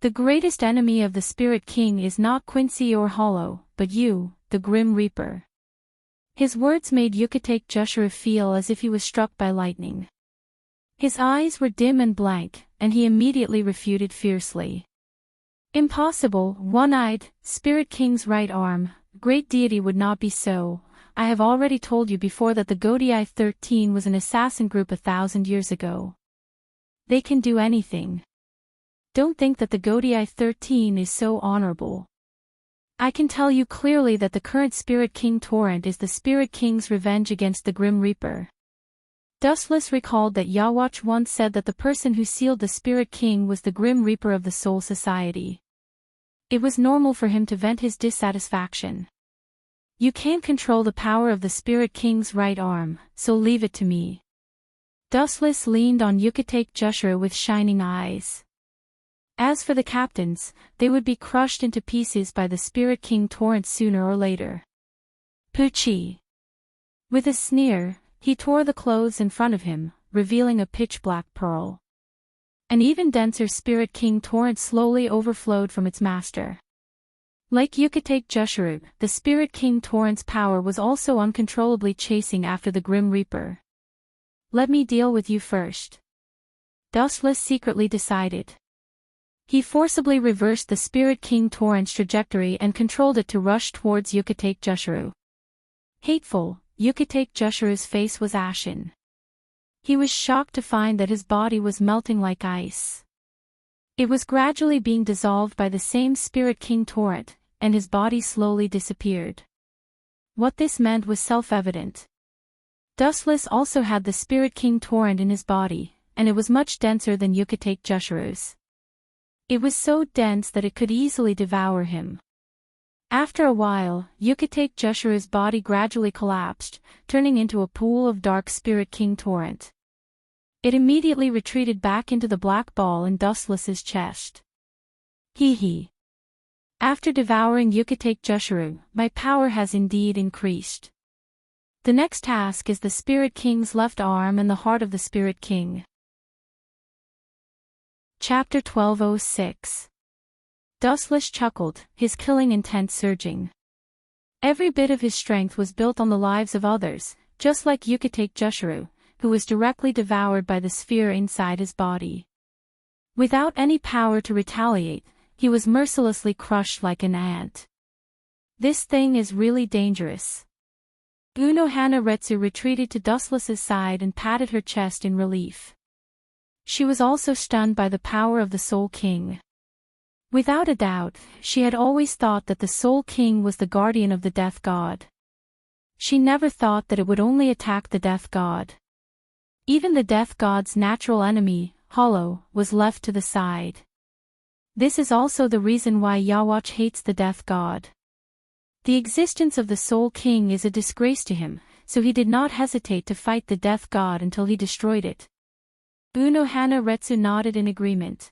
The greatest enemy of the Spirit King is not Quincy or Hollow, but you, the Grim Reaper. His words made Yukitake Jushiro feel as if he was struck by lightning. His eyes were dim and blank, and he immediately refuted fiercely. Impossible, one-eyed, Spirit King's right arm, great deity would not be so. I have already told you before that the Godii 13 was an assassin group 1,000 years ago. They can do anything. Don't think that the Godii 13 is so honorable. I can tell you clearly that the current Spirit King Torrent is the Spirit King's revenge against the Grim Reaper. Dustless recalled that Yawatch once said that the person who sealed the Spirit King was the Grim Reaper of the Soul Society. It was normal for him to vent his dissatisfaction. You can't control the power of the Spirit King's right arm, so leave it to me. Dustless leaned on Yukitake Jushiro with shining eyes. As for the captains, they would be crushed into pieces by the Spirit King Torrent sooner or later. Poochie. With a sneer, he tore the clothes in front of him, revealing a pitch-black pearl. An even denser Spirit King Torrent slowly overflowed from its master. Like Yukitake Jushiro, the Spirit King Torrent's power was also uncontrollably chasing after the Grim Reaper. Let me deal with you first. Dustless secretly decided. He forcibly reversed the Spirit King Torrent's trajectory and controlled it to rush towards Yukitake Jushiro. Hateful, Yukitake Jushiro's face was ashen. He was shocked to find that his body was melting like ice. It was gradually being dissolved by the same Spirit King Torrent, and his body slowly disappeared. What this meant was self-evident. Dustless also had the Spirit King Torrent in his body, and it was much denser than Yukitake Jushiro's. It was so dense that it could easily devour him. After a while, Yukitake Jushiro's body gradually collapsed, turning into a pool of dark Spirit King Torrent. It immediately retreated back into the black ball in Dustless's chest. Hee hee. After devouring Yukitake Jushiro, my power has indeed increased. The next task is the Spirit King's left arm and the heart of the Spirit King. Chapter 1206. Dustless chuckled, his killing intent surging. Every bit of his strength was built on the lives of others, just like Yukitake Jushiro, who was directly devoured by the sphere inside his body. Without any power to retaliate, he was mercilessly crushed like an ant. This thing is really dangerous. Unohana Retsu retreated to Dustless's side and patted her chest in relief. She was also stunned by the power of the Soul King. Without a doubt, she had always thought that the Soul King was the guardian of the Death God. She never thought that it would only attack the Death God. Even the Death God's natural enemy, Hollow, was left to the side. This is also the reason why Yawatch hates the Death God. The existence of the Soul King is a disgrace to him, so he did not hesitate to fight the Death God until he destroyed it. Unohana Retsu nodded in agreement.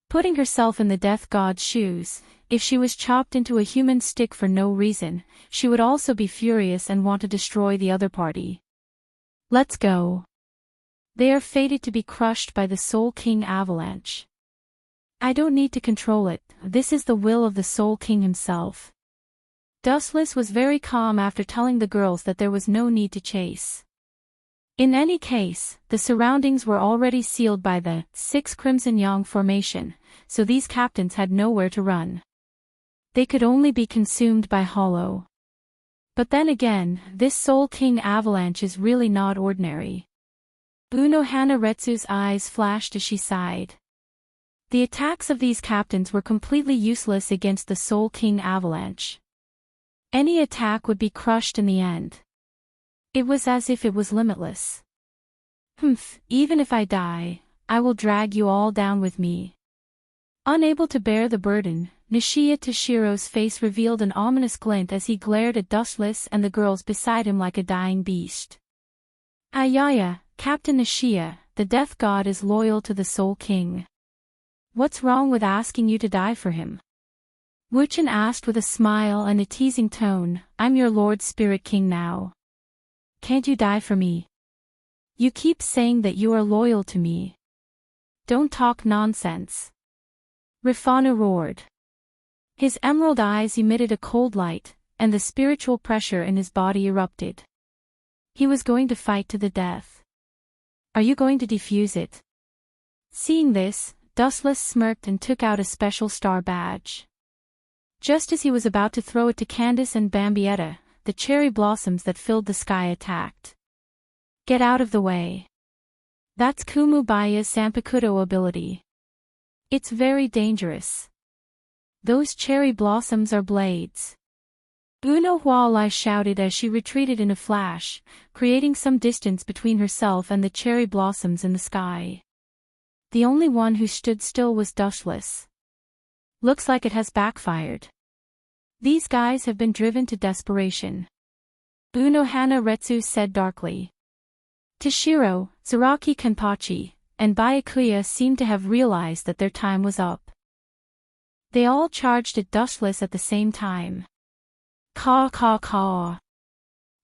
Putting herself in the Death God's shoes, if she was chopped into a human stick for no reason, she would also be furious and want to destroy the other party. Let's go. They are fated to be crushed by the Soul King avalanche. I don't need to control it, this is the will of the Soul King himself. Dustless was very calm after telling the girls that there was no need to chase. In any case, the surroundings were already sealed by the 6 Crimson Yang formation, so these captains had nowhere to run. They could only be consumed by Hollow. But then again, this Soul King avalanche is really not ordinary. Unohana Retsu's eyes flashed as she sighed. The attacks of these captains were completely useless against the Soul King avalanche. Any attack would be crushed in the end. It was as if it was limitless. Even if I die, I will drag you all down with me. Unable to bear the burden, Nishiya Toshiro's face revealed an ominous glint as he glared at Dustless and the girls beside him like a dying beast. Ayaya, Captain Nishiya, the death god is loyal to the Soul King. What's wrong with asking you to die for him? Wuchen asked with a smile and a teasing tone. I'm your Lord Spirit King now. Can't you die for me? You keep saying that you are loyal to me. Don't talk nonsense. Rifana roared. His emerald eyes emitted a cold light, and the spiritual pressure in his body erupted. He was going to fight to the death. Are you going to defuse it? Seeing this, Dustless smirked and took out a special star badge. Just as he was about to throw it to Candace and Bambietta, the cherry blossoms that filled the sky attacked. Get out of the way. That's Kumubaya's Sanpakuto ability. It's very dangerous. Those cherry blossoms are blades. Uno Hualai shouted as she retreated in a flash, creating some distance between herself and the cherry blossoms in the sky. The only one who stood still was Dustless. Looks like it has backfired. These guys have been driven to desperation. Unohana Retsu said darkly. Toshiro, Zaraki Kenpachi, and Byakuya seemed to have realized that their time was up. They all charged at Dustless at the same time. Caw caw caw.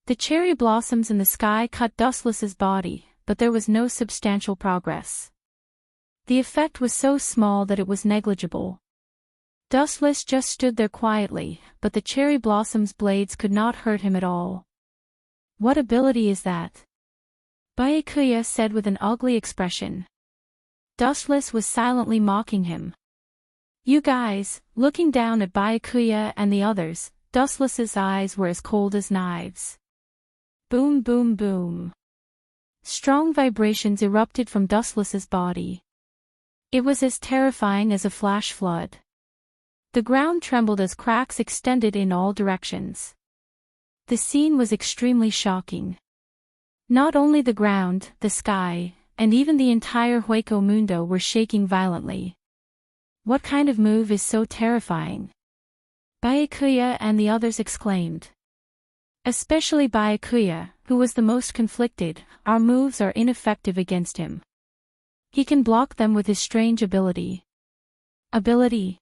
The cherry blossoms in the sky cut Dustless's body, but there was no substantial progress. The effect was so small that it was negligible. Dustless just stood there quietly, but the cherry blossom's blades could not hurt him at all. What ability is that? Byakuya said with an ugly expression. Dustless was silently mocking him. You guys, looking down at Byakuya and the others, Dustless's eyes were as cold as knives. Boom boom boom. Strong vibrations erupted from Dustless's body. It was as terrifying as a flash flood. The ground trembled as cracks extended in all directions. The scene was extremely shocking. Not only the ground, the sky, and even the entire Hueco Mundo were shaking violently. What kind of move is so terrifying? Byakuya and the others exclaimed. Especially Byakuya, who was the most conflicted. Our moves are ineffective against him. He can block them with his strange ability. Ability?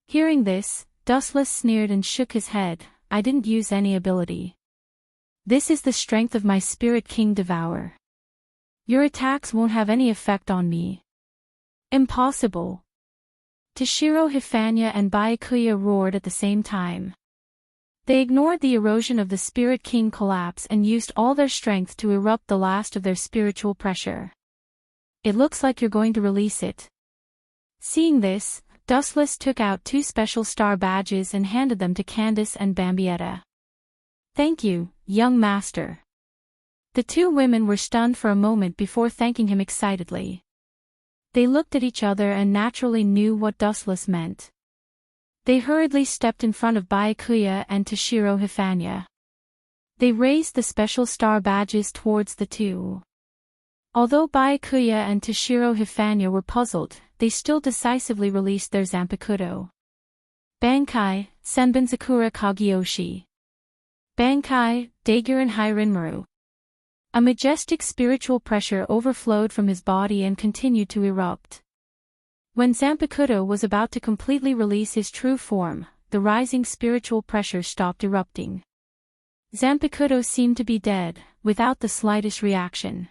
Hearing this, Dustless sneered and shook his head. I didn't use any ability. This is the strength of my Spirit King Devour. Your attacks won't have any effect on me. Impossible. Toshiro Hifanya and Byakuya roared at the same time. They ignored the erosion of the Spirit King collapse and used all their strength to erupt the last of their spiritual pressure. It looks like you're going to release it. Seeing this, Dustless took out 2 special star badges and handed them to Candace and Bambietta. Thank you, young master. The 2 women were stunned for a moment before thanking him excitedly. They looked at each other and naturally knew what Dustless meant. They hurriedly stepped in front of Byakuya and Toshiro Hifanya. They raised the special star badges towards the 2. Although Byakuya and Toshiro Hifanya were puzzled, they still decisively released their Zanpakuto. Bankai, Senbenzakura Kagyoshi. Bankai, Daiguren Hirinmaru. A majestic spiritual pressure overflowed from his body and continued to erupt. When Zanpakuto was about to completely release his true form, the rising spiritual pressure stopped erupting. Zanpakuto seemed to be dead, without the slightest reaction.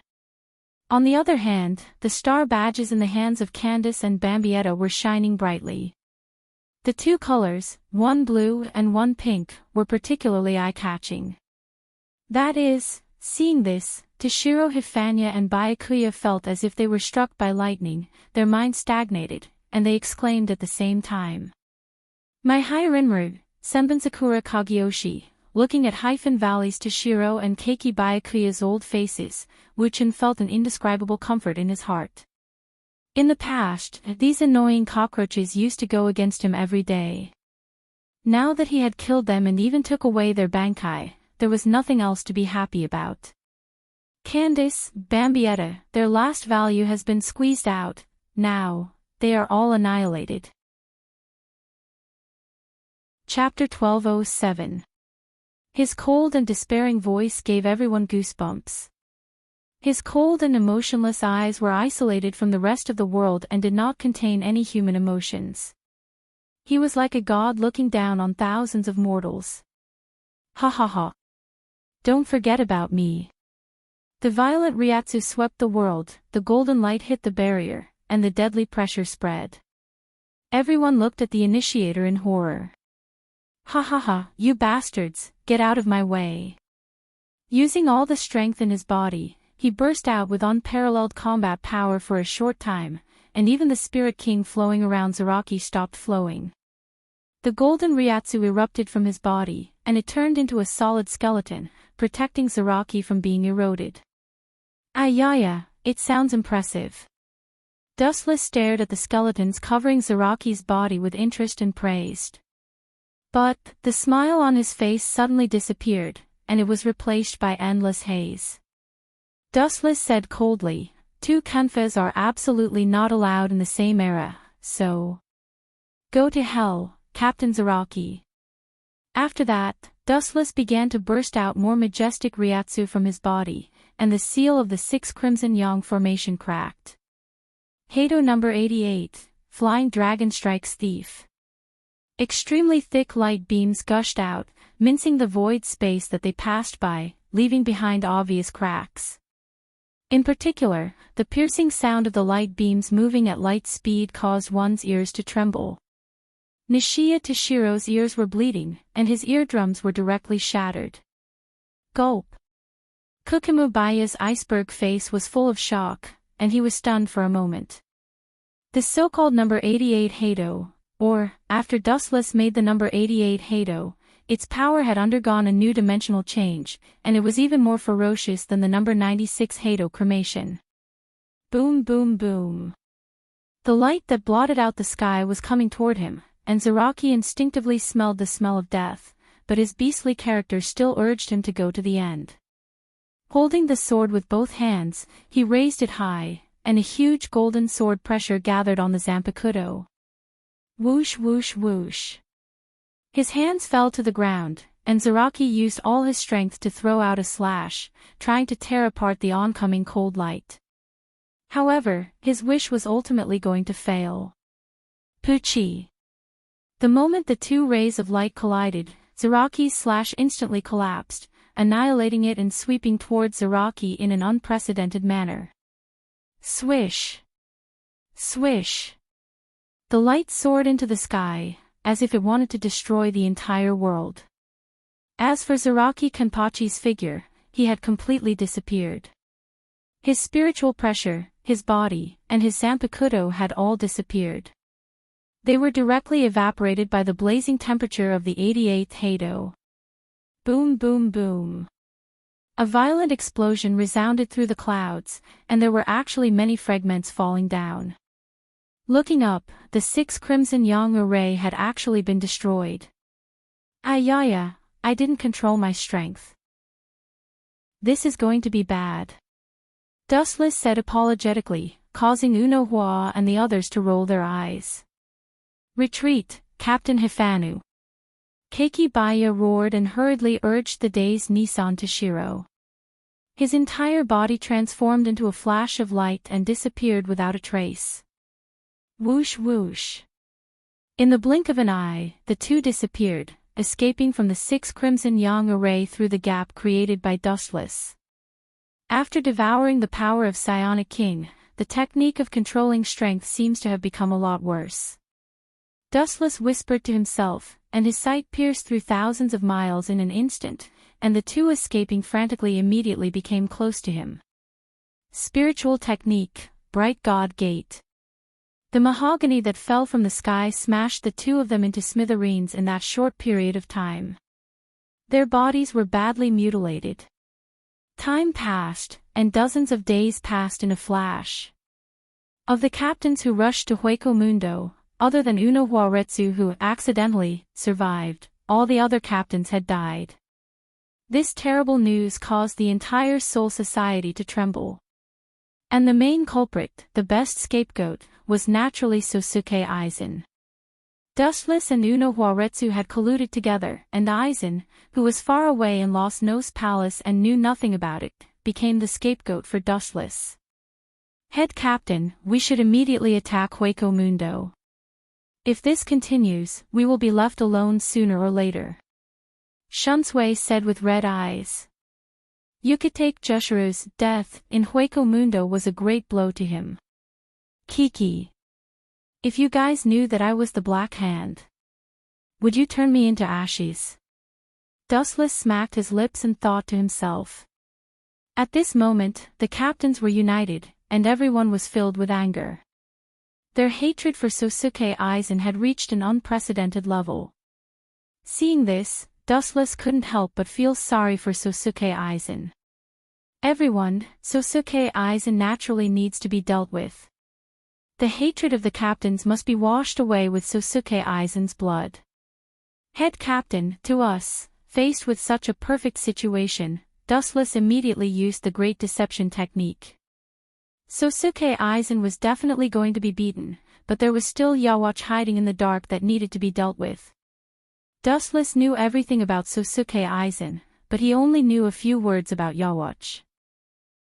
On the other hand, the star badges in the hands of Candace and Bambietta were shining brightly. The 2 colors, one blue and one pink, were particularly eye-catching. That is, seeing this, Toshiro Hifanya and Byakuya felt as if they were struck by lightning, their minds stagnated, and they exclaimed at the same time. My Hirinmaru, Senbenzakura Kagyoshi. Looking at Valley's Toshiro and Keiki Byakuya's old faces, Wuchen felt an indescribable comfort in his heart. In the past, these annoying cockroaches used to go against him every day. Now that he had killed them and even took away their bankai, there was nothing else to be happy about. Candice, Bambietta, their last value has been squeezed out. Now, they are all annihilated. Chapter 1207. His cold and despairing voice gave everyone goosebumps. His cold and emotionless eyes were isolated from the rest of the world and did not contain any human emotions. He was like a god looking down on thousands of mortals. Ha ha ha. Don't forget about me. The violent Ryatsu swept the world, the golden light hit the barrier, and the deadly pressure spread. Everyone looked at the initiator in horror. Ha ha ha, you bastards, get out of my way. Using all the strength in his body, he burst out with unparalleled combat power for a short time, and even the Spirit King flowing around Zaraki stopped flowing. The golden Ryatsu erupted from his body, and it turned into a solid skeleton, protecting Zaraki from being eroded. Ayaya, it sounds impressive. Dustless stared at the skeletons covering Zaraki's body with interest and praised. But, the smile on his face suddenly disappeared, and it was replaced by endless haze. Dustless said coldly, 2 kanfas are absolutely not allowed in the same era, so... Go to hell, Captain Zaraki. After that, Dustless began to burst out more majestic Ryatsu from his body, and the seal of the 6 Crimson Yang formation cracked. Hado number 88, Flying Dragon Strikes Thief. Extremely thick light beams gushed out, mincing the void space that they passed by, leaving behind obvious cracks. In particular, the piercing sound of the light beams moving at light speed caused one's ears to tremble. Nishiya Toshiro's ears were bleeding, and his eardrums were directly shattered. Gulp. Kukimubaya's iceberg face was full of shock, and he was stunned for a moment. The so-called number 88 Hado, or, after Dustless made the number 88 Hado, its power had undergone a new dimensional change, and it was even more ferocious than the number 96 Hado cremation. Boom boom boom. The light that blotted out the sky was coming toward him, and Zaraki instinctively smelled the smell of death, but his beastly character still urged him to go to the end. Holding the sword with both hands, he raised it high, and a huge golden sword pressure gathered on the Zanpakuto. Whoosh whoosh whoosh. His hands fell to the ground, and Zaraki used all his strength to throw out a slash, trying to tear apart the oncoming cold light. However, his wish was ultimately going to fail. Puchi. The moment the 2 rays of light collided, Zaraki's slash instantly collapsed, annihilating it and sweeping towards Zaraki in an unprecedented manner. Swish. Swish. The light soared into the sky, as if it wanted to destroy the entire world. As for Zaraki Kenpachi's figure, he had completely disappeared. His spiritual pressure, his body, and his Zanpakuto had all disappeared. They were directly evaporated by the blazing temperature of the 88th Hado. Boom boom boom. A violent explosion resounded through the clouds, and there were actually many fragments falling down. Looking up, the 6 Crimson Yang array had actually been destroyed. Ayaya, I didn't control my strength. This is going to be bad. Dustless said apologetically, causing Unohua and the others to roll their eyes. Retreat, Captain Hifanu. Keiki Baya roared and hurriedly urged the dazed Nisan Toshiro. His entire body transformed into a flash of light and disappeared without a trace. Whoosh whoosh. In the blink of an eye, the 2 disappeared, escaping from the 6 Crimson Yang array through the gap created by Dustless. After devouring the power of Psionic King, the technique of controlling strength seems to have become a lot worse. Dustless whispered to himself, and his sight pierced through thousands of miles in an instant, and the 2 escaping frantically immediately became close to him. Spiritual technique, Bright God Gate. The mahogany that fell from the sky smashed the 2 of them into smithereens in that short period of time. Their bodies were badly mutilated. Time passed, and dozens of days passed in a flash. Of the captains who rushed to Hueco Mundo, other than Uno Huaretsu who accidentally survived, all the other captains had died. This terrible news caused the entire Soul Society to tremble. And the main culprit, the best scapegoat, was naturally Sosuke Aizen. Dustless and Uno Huaretsu had colluded together, and Aizen, who was far away in Lost Nose Palace and knew nothing about it, became the scapegoat for Dustless. Head Captain, we should immediately attack Hueco Mundo. If this continues, we will be left alone sooner or later. Shunsui said with red eyes. Yukitake Jushiro's death in Hueco Mundo was a great blow to him. Kiki. If you guys knew that I was the Black Hand, would you turn me into ashes? Dustless smacked his lips and thought to himself. At this moment, the captains were united, and everyone was filled with anger. Their hatred for Sosuke Aizen had reached an unprecedented level. Seeing this, Dustless couldn't help but feel sorry for Sosuke Aizen. Everyone, Sosuke Aizen naturally needs to be dealt with. The hatred of the captains must be washed away with Sosuke Aizen's blood. Head Captain, to us, faced with such a perfect situation, Dustless immediately used the Great Deception technique. Sosuke Aizen was definitely going to be beaten, but there was still Yawatch hiding in the dark that needed to be dealt with. Dustless knew everything about Sosuke Aizen, but he only knew a few words about Yawatch.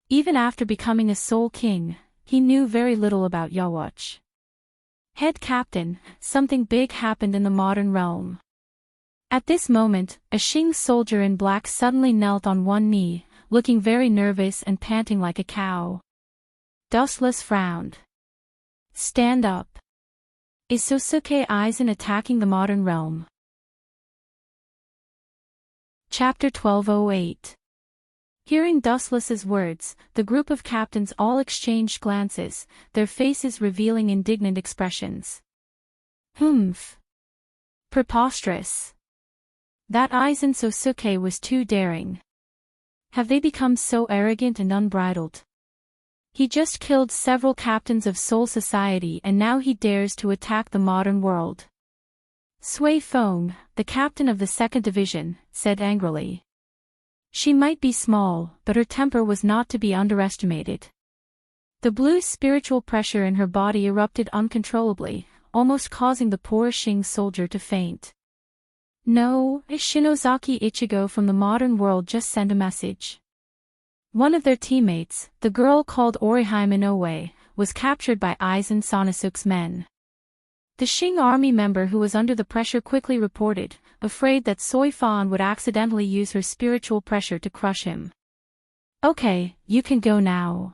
Even after becoming a Soul King, he knew very little about Yawatch. Head Captain, something big happened in the modern realm. At this moment, a Xing soldier in black suddenly knelt on one knee, looking very nervous and panting like a cow. Dustless frowned. Stand up. Is Sosuke Aizen attacking the modern realm? Chapter 1208. Hearing Dustless's words, the group of captains all exchanged glances, their faces revealing indignant expressions. Humph. Preposterous. That Aizen Sosuke was too daring. Have they become so arrogant and unbridled? He just killed several captains of Soul Society and now he dares to attack the modern world. Sui Feng, the captain of the 2nd Division, said angrily. She might be small, but her temper was not to be underestimated. The blue spiritual pressure in her body erupted uncontrollably, almost causing the poor Xing soldier to faint. No, Shinozaki Ichigo from the modern world just sent a message. One of their teammates, the girl called Orihime Inoue, was captured by Aizen Sanosuke's men. The Xing army member who was under the pressure quickly reported, afraid that Soi Fan would accidentally use her spiritual pressure to crush him. Okay, you can go now.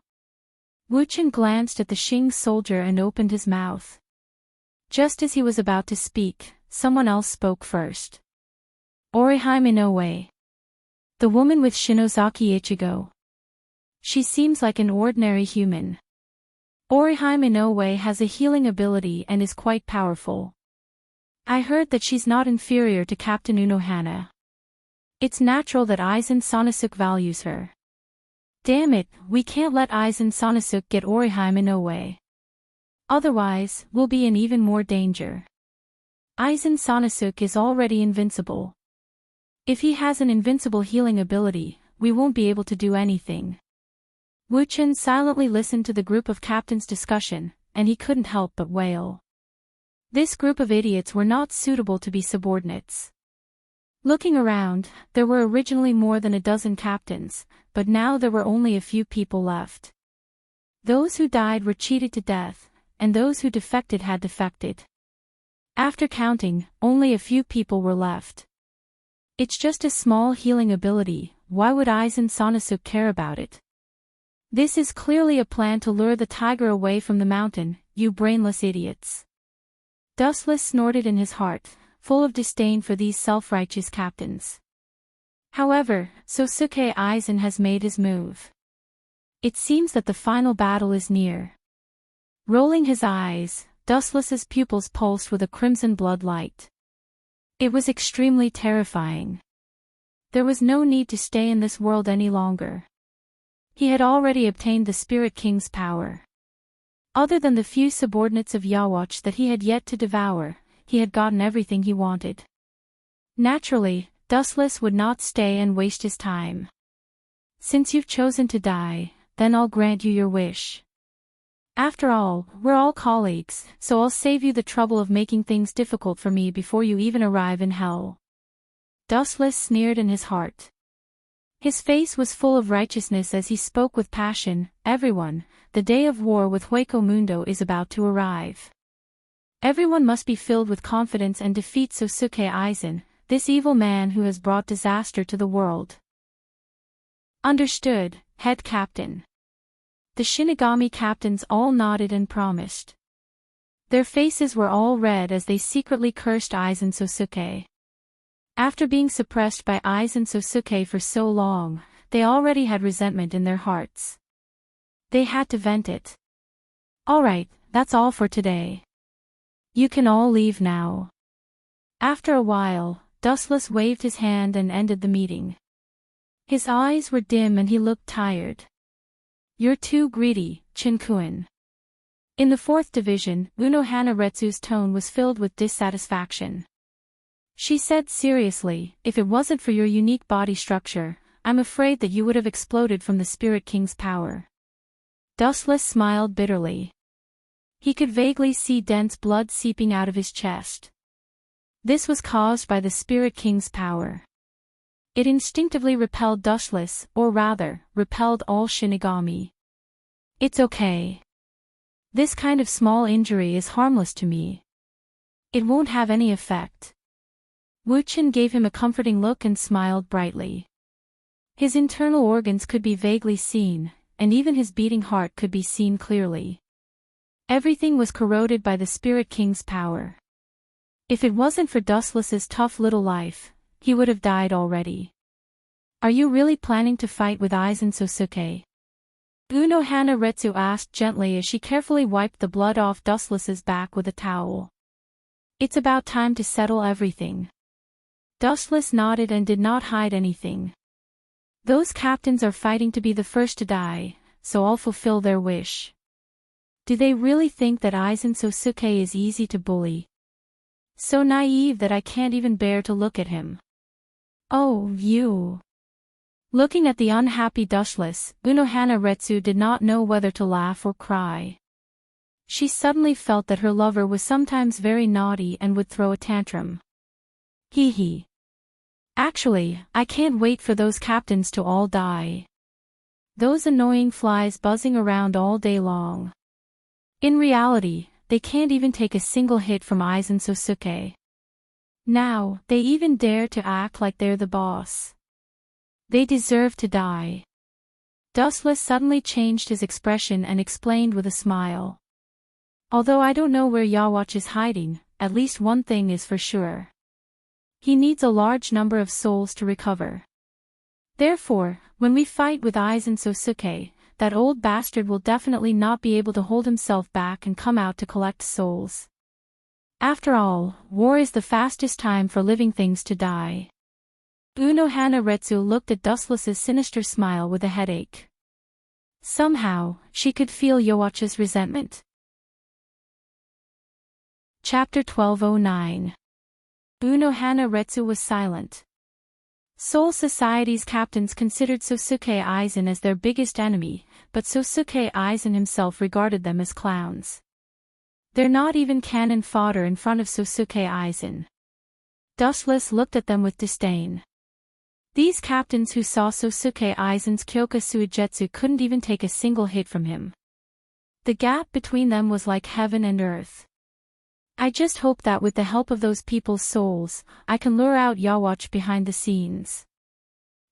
Wu Chen glanced at the Xing soldier and opened his mouth. Just as he was about to speak, someone else spoke first. Orihime Inoue. The woman with Shinozaki Ichigo. She seems like an ordinary human. Orihime Inoue has a healing ability and is quite powerful. I heard that she's not inferior to Captain Unohana. It's natural that Aizen Sanosuke values her. Damn it, we can't let Aizen Sanosuke get Orihime Inoue. Otherwise, we'll be in even more danger. Aizen Sanosuke is already invincible. If he has an invincible healing ability, we won't be able to do anything. Wu Chen silently listened to the group of captains' discussion, and he couldn't help but wail. This group of idiots were not suitable to be subordinates. Looking around, there were originally more than a dozen captains, but now there were only a few people left. Those who died were cheated to death, and those who defected had defected. After counting, only a few people were left. It's just a small healing ability, why would Aizen Sanosuke care about it? This is clearly a plan to lure the tiger away from the mountain, you brainless idiots. Dustless snorted in his heart, full of disdain for these self-righteous captains. However, Sosuke Aizen has made his move. It seems that the final battle is near. Rolling his eyes, Dustless's pupils pulsed with a crimson blood light. It was extremely terrifying. There was no need to stay in this world any longer. He had already obtained the Spirit King's power. Other than the few subordinates of Yawatch that he had yet to devour, he had gotten everything he wanted. Naturally, Dustless would not stay and waste his time. Since you've chosen to die, then I'll grant you your wish. After all, we're all colleagues, so I'll save you the trouble of making things difficult for me before you even arrive in hell. Dustless sneered in his heart. His face was full of righteousness as he spoke with passion. Everyone, the day of war with Hueco Mundo is about to arrive. Everyone must be filled with confidence and defeat Sosuke Aizen, this evil man who has brought disaster to the world. Understood, head captain. The Shinigami captains all nodded and promised. Their faces were all red as they secretly cursed Aizen Sosuke. After being suppressed by Aizen Sosuke for so long, they already had resentment in their hearts. They had to vent it. Alright, that's all for today. You can all leave now. After a while, Dustless waved his hand and ended the meeting. His eyes were dim and he looked tired. You're too greedy, Chinkuen. In the 4th division, Unohana Retsu's tone was filled with dissatisfaction. She said seriously, if it wasn't for your unique body structure, I'm afraid that you would have exploded from the Spirit King's power. Dustless smiled bitterly. He could vaguely see dense blood seeping out of his chest. This was caused by the Spirit King's power. It instinctively repelled Dustless, or rather, repelled all Shinigami. It's okay. This kind of small injury is harmless to me. It won't have any effect. Wuchen gave him a comforting look and smiled brightly. His internal organs could be vaguely seen, and even his beating heart could be seen clearly. Everything was corroded by the Spirit King's power. If it wasn't for Dustless's tough little life, he would have died already. Are you really planning to fight with Aizen Sosuke? Unohana Retsu asked gently as she carefully wiped the blood off Dustless's back with a towel. It's about time to settle everything. Dustless nodded and did not hide anything. Those captains are fighting to be the first to die, so I'll fulfill their wish. Do they really think that Aizen Sosuke is easy to bully? So naive that I can't even bear to look at him. Oh, you. Looking at the unhappy Dustless, Unohana Retsu did not know whether to laugh or cry. She suddenly felt that her lover was sometimes very naughty and would throw a tantrum. Hee hee. Actually, I can't wait for those captains to all die. Those annoying flies buzzing around all day long. In reality, they can't even take a single hit from Aizen Sosuke. Now, they even dare to act like they're the boss. They deserve to die. Dustless suddenly changed his expression and explained with a smile. Although I don't know where Yawatch is hiding, at least one thing is for sure. He needs a large number of souls to recover. Therefore, when we fight with Aizen Sosuke, that old bastard will definitely not be able to hold himself back and come out to collect souls. After all, war is the fastest time for living things to die. Unohana Retsu looked at Dustless's sinister smile with a headache. Somehow, she could feel Yawatch's resentment. Chapter 1209. Unohana Retsu was silent. Soul Society's captains considered Sosuke Aizen as their biggest enemy, but Sosuke Aizen himself regarded them as clowns. They're not even cannon fodder in front of Sosuke Aizen. Dustless looked at them with disdain. These captains who saw Sosuke Aizen's Kyoka Suigetsu couldn't even take a single hit from him. The gap between them was like heaven and earth. I just hope that with the help of those people's souls, I can lure out Yawatch behind the scenes.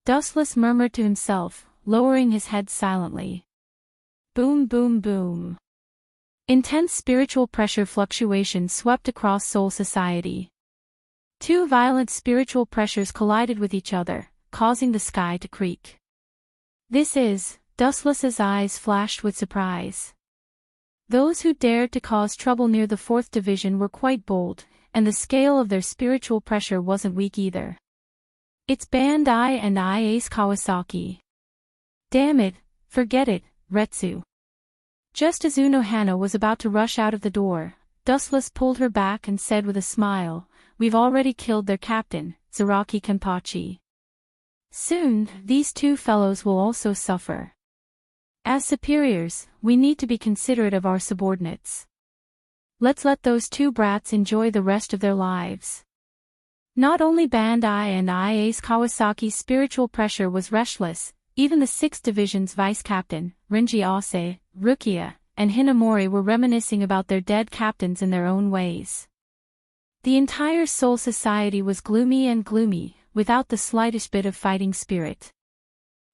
Dustless murmured to himself, lowering his head silently. Boom boom boom. Intense spiritual pressure fluctuations swept across Soul Society. Two violent spiritual pressures collided with each other, causing the sky to creak. Dustless's eyes flashed with surprise. Those who dared to cause trouble near the 4th division were quite bold, and the scale of their spiritual pressure wasn't weak either. It's Bandai and Ace Kawasaki. Damn it, forget it, Retsu. Just as Unohana was about to rush out of the door, Dustless pulled her back and said with a smile, "We've already killed their captain, Zaraki Kenpachi. Soon, these two fellows will also suffer. As superiors, we need to be considerate of our subordinates. Let's let those two brats enjoy the rest of their lives." Not only Bandai and IA's Kawasaki's spiritual pressure was restless, even the 6th Division's vice-captain, Rinji Ase, Rukia, and Hinamori were reminiscing about their dead captains in their own ways. The entire Soul Society was gloomy, without the slightest bit of fighting spirit.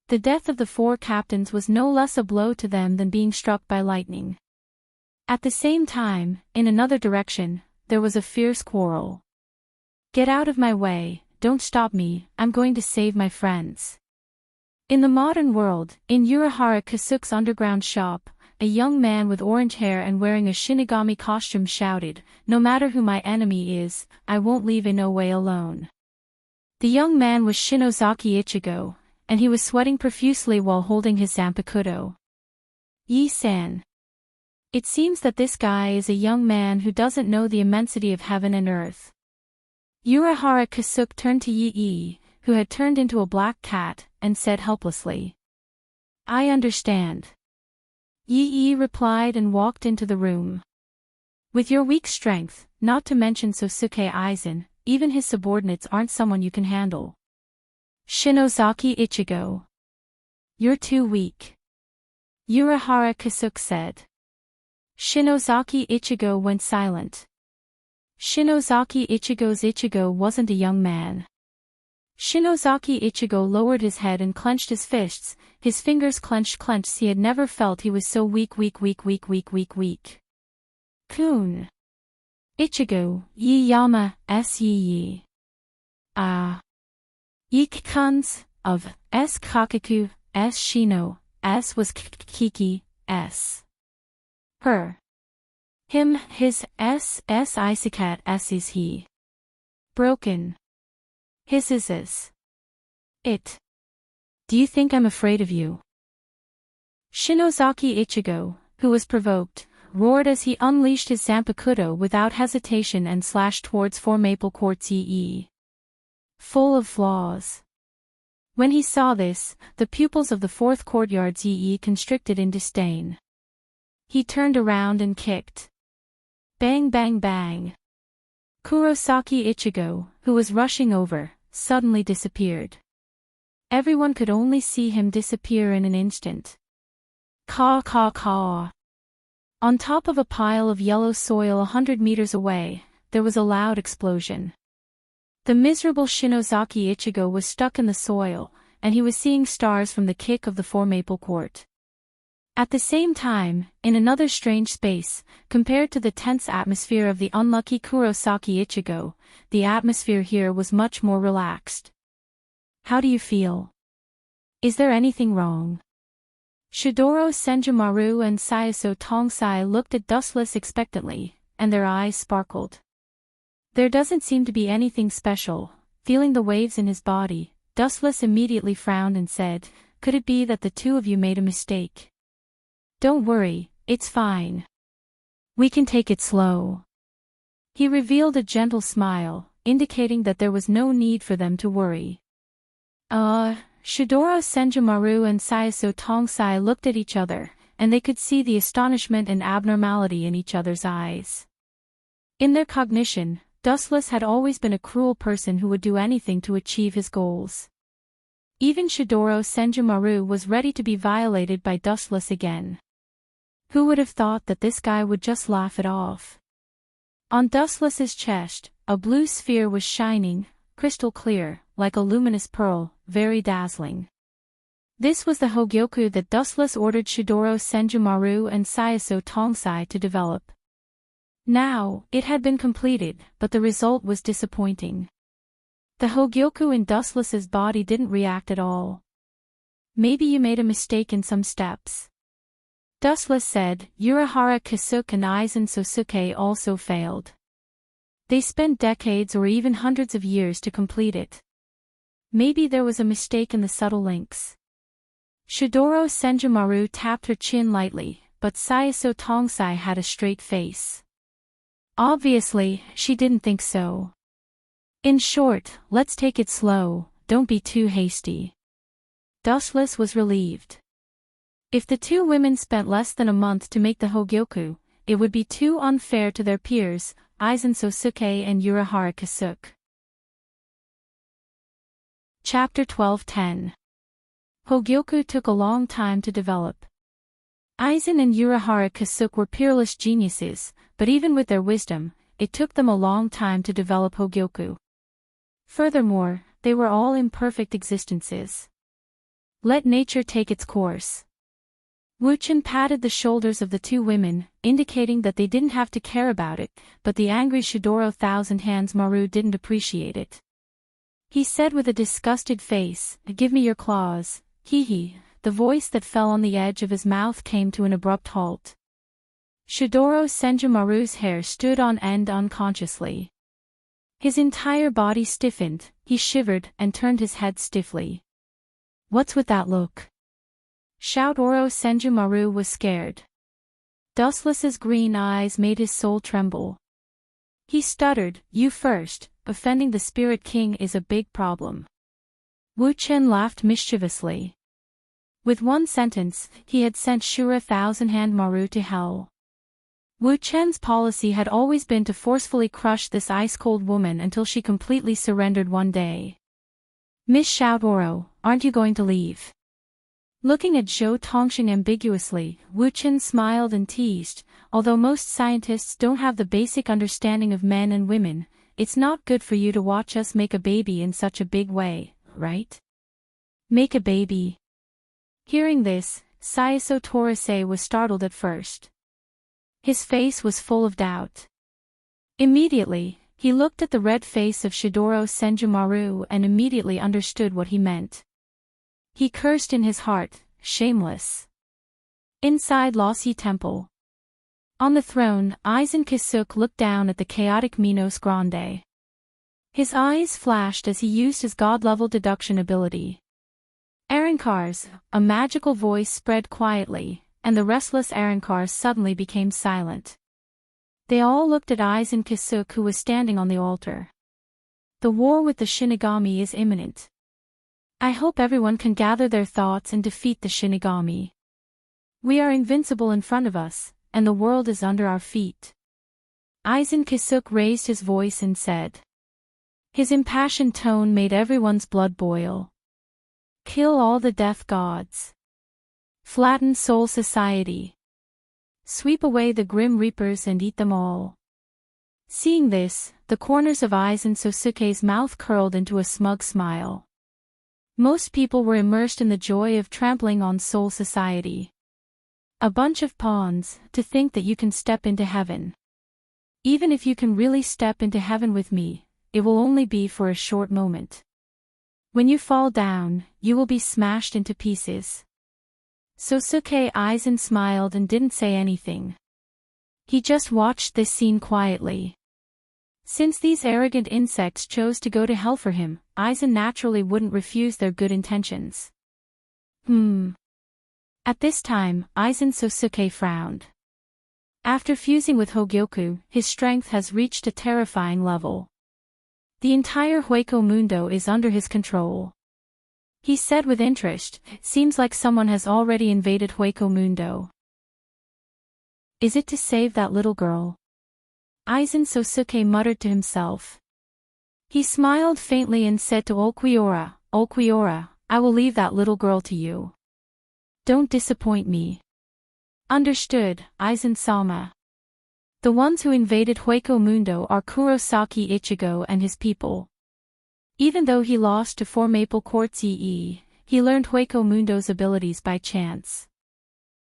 The death of the 4 captains was no less a blow to them than being struck by lightning. At the same time, in another direction, there was a fierce quarrel. "Get out of my way, don't stop me, I'm going to save my friends." In the modern world, in Urahara Kasuke's underground shop, a young man with orange hair and wearing a Shinigami costume shouted, "No matter who my enemy is, I won't leave Inoue alone." The young man was Shinozaki Ichigo, and he was sweating profusely while holding his zanpakuto. "Yi-san. It seems that this guy is a young man who doesn't know the immensity of heaven and earth." Urahara Kasuke turned to Yi, who had turned into a black cat, and said helplessly, "I understand." Yi replied and walked into the room. "With your weak strength, not to mention Sosuke Aizen, even his subordinates aren't someone you can handle." Shinozaki Ichigo. "You're too weak," Urahara Kasuke said. Shinozaki Ichigo went silent. Shinozaki Ichigo's Ichigo wasn't a young man. Shinozaki Ichigo lowered his head and clenched his fists, his fingers clenched. He had never felt he was so weak. "Kun. Ichigo, yi yama, s yi. Ah. Yikikans, of, s kakaku, s shino, s was kiki, s. Her. Him, his, s isikat, s is he. Broken. His is it. Do you think I'm afraid of you?" Shinozaki Ichigo, who was provoked, roared as he unleashed his zanpakuto without hesitation and slashed towards 4 Maple Court's Yi. Full of flaws. When he saw this, the pupils of the 4th Courtyard's Yi constricted in disdain. He turned around and kicked. Bang bang bang. Kurosaki Ichigo, who was rushing over, suddenly disappeared. Everyone could only see him disappear in an instant. Caw caw caw. On top of a pile of yellow soil 100 meters away, there was a loud explosion. The miserable Shinozaki Ichigo was stuck in the soil, and he was seeing stars from the kick of the 4 Maple Court. At the same time, in another strange space, compared to the tense atmosphere of the unlucky Kurosaki Ichigo, the atmosphere here was much more relaxed. "How do you feel? Is there anything wrong?" Shidoro Senjumaru and Sayaso Tongsai looked at Dustless expectantly, and their eyes sparkled. "There doesn't seem to be anything special." Feeling the waves in his body, Dustless immediately frowned and said, "Could it be that the two of you made a mistake?" "Don't worry, it's fine. We can take it slow." He revealed a gentle smile, indicating that there was no need for them to worry. Shidoro Senjumaru and Sayaso Tongsai looked at each other, and they could see the astonishment and abnormality in each other's eyes. In their cognition, Dustless had always been a cruel person who would do anything to achieve his goals. Even Shidoro Senjumaru was ready to be violated by Dustless again. Who would have thought that this guy would just laugh it off? On Dustless's chest, a blue sphere was shining, crystal clear, like a luminous pearl, very dazzling. This was the Hogyoku that Dustless ordered Shidoro Senjumaru and Sayaso Tongsai to develop. Now, it had been completed, but the result was disappointing. The Hogyoku in Dustless's body didn't react at all. "Maybe you made a mistake in some steps," Dustless said. Urahara Kasuke and Aizen Sosuke also failed. They spent decades or even hundreds of years to complete it. Maybe there was a mistake in the subtle links. Shidoro Senjumaru tapped her chin lightly, but Sayaso Tongsai had a straight face. Obviously, she didn't think so. In short, let's take it slow, don't be too hasty. Dustless was relieved. If the two women spent less than a month to make the Hogyoku, it would be too unfair to their peers, Aizen Sosuke and Urahara Kasuke. Chapter 12:10. Hogyoku took a long time to develop. Aizen and Urahara Kasuke were peerless geniuses, but even with their wisdom, it took them a long time to develop Hogyoku. Furthermore, they were all imperfect existences. Let nature take its course. Wuchen patted the shoulders of the two women, indicating that they didn't have to care about it, but the angry Shidoro Thousand Hands Maru didn't appreciate it. He said with a disgusted face, "Give me your claws, hee." The voice that fell on the edge of his mouth came to an abrupt halt. Shidoro Senjumaru's hair stood on end unconsciously. His entire body stiffened, he shivered and turned his head stiffly. "What's with that look?" Shoutoro Senjumaru was scared. Dustless's green eyes made his soul tremble. He stuttered, "You first, offending the Spirit King is a big problem." Wuchen laughed mischievously. With one sentence, he had sent Shura Thousand Hand Maru to hell. Wuchen's policy had always been to forcefully crush this ice-cold woman until she completely surrendered one day. "Miss Shoutoro, aren't you going to leave?" Looking at Zhou Tongxing ambiguously, Wuchen smiled and teased, "Although most scientists don't have the basic understanding of men and women, it's not good for you to watch us make a baby in such a big way, right?" "Make a baby?" Hearing this, Sayaso Torisei was startled at first. His face was full of doubt. Immediately, he looked at the red face of Shidoro Senjumaru and immediately understood what he meant. He cursed in his heart, shameless. Inside Lossy Temple. On the throne, Aizen Kisuke looked down at the chaotic Minos Grande. His eyes flashed as he used his god-level deduction ability. Arankars, a magical voice spread quietly, and the restless Arankars suddenly became silent. They all looked at Aizen Kisuke, who was standing on the altar. "The war with the Shinigami is imminent. I hope everyone can gather their thoughts and defeat the Shinigami. We are invincible in front of us, and the world is under our feet." Aizen Kisuke raised his voice and said. His impassioned tone made everyone's blood boil. "Kill all the death gods. Flatten Soul Society. Sweep away the Grim Reapers and eat them all." Seeing this, the corners of Aizen Sosuke's mouth curled into a smug smile. Most people were immersed in the joy of trampling on Soul Society. A bunch of pawns, to think that you can step into heaven. Even if you can really step into heaven with me, it will only be for a short moment. When you fall down, you will be smashed into pieces. Sosuke Aizen smiled and didn't say anything. He just watched this scene quietly. Since these arrogant insects chose to go to hell for him, Aizen naturally wouldn't refuse their good intentions. At this time, Aizen Sosuke frowned. After fusing with Hogyoku, his strength has reached a terrifying level. The entire Hueco Mundo is under his control. He said with interest, "Seems like someone has already invaded Hueco Mundo. Is it to save that little girl?" Aizen Sosuke muttered to himself. He smiled faintly and said to Ulquiorra, "Ulquiorra, I will leave that little girl to you. Don't disappoint me." "Understood, Aizen-sama." The ones who invaded Hueco Mundo are Kurosaki Ichigo and his people. Even though he lost to 4 Maple Quartz EE, he learned Hueco Mundo's abilities by chance.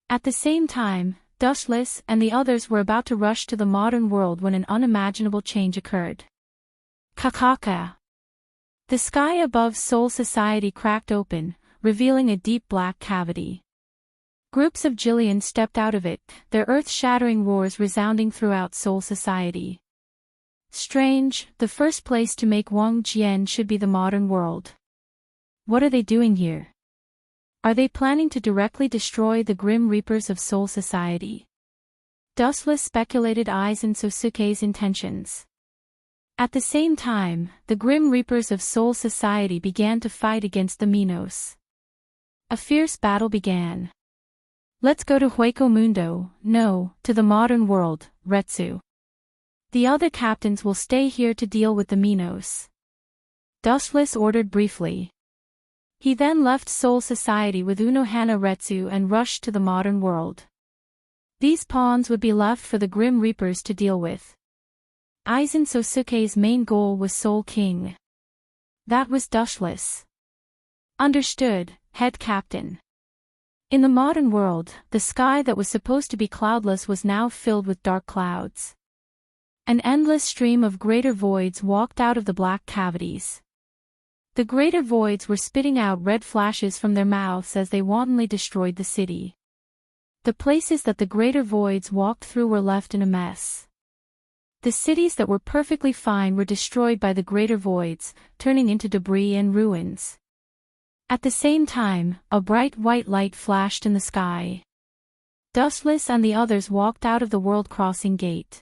At the same time, Dustless and the others were about to rush to the modern world when an unimaginable change occurred. Kakaka! The sky above Soul Society cracked open, revealing a deep black cavity. Groups of Jillians stepped out of it, their earth-shattering roars resounding throughout Soul Society. Strange, the first place to make Wang Jian should be the modern world. What are they doing here? Are they planning to directly destroy the Grim Reapers of Soul Society? Dustless speculated Aizen Sosuke's intentions. At the same time, the Grim Reapers of Soul Society began to fight against the Minos. A fierce battle began. Let's go to Hueco Mundo, no, to the modern world, Retsu. The other captains will stay here to deal with the Minos. Dustless ordered briefly. He then left Soul Society with Unohana Retsu and rushed to the modern world. These pawns would be left for the Grim Reapers to deal with. Aizen Sosuke's main goal was Soul King. That was Dustless. Understood, head captain. In the modern world, the sky that was supposed to be cloudless was now filled with dark clouds. An endless stream of greater voids walked out of the black cavities. The greater voids were spitting out red flashes from their mouths as they wantonly destroyed the city. The places that the greater voids walked through were left in a mess. The cities that were perfectly fine were destroyed by the greater voids, turning into debris and ruins. At the same time, a bright white light flashed in the sky. Dustless and the others walked out of the world-crossing gate.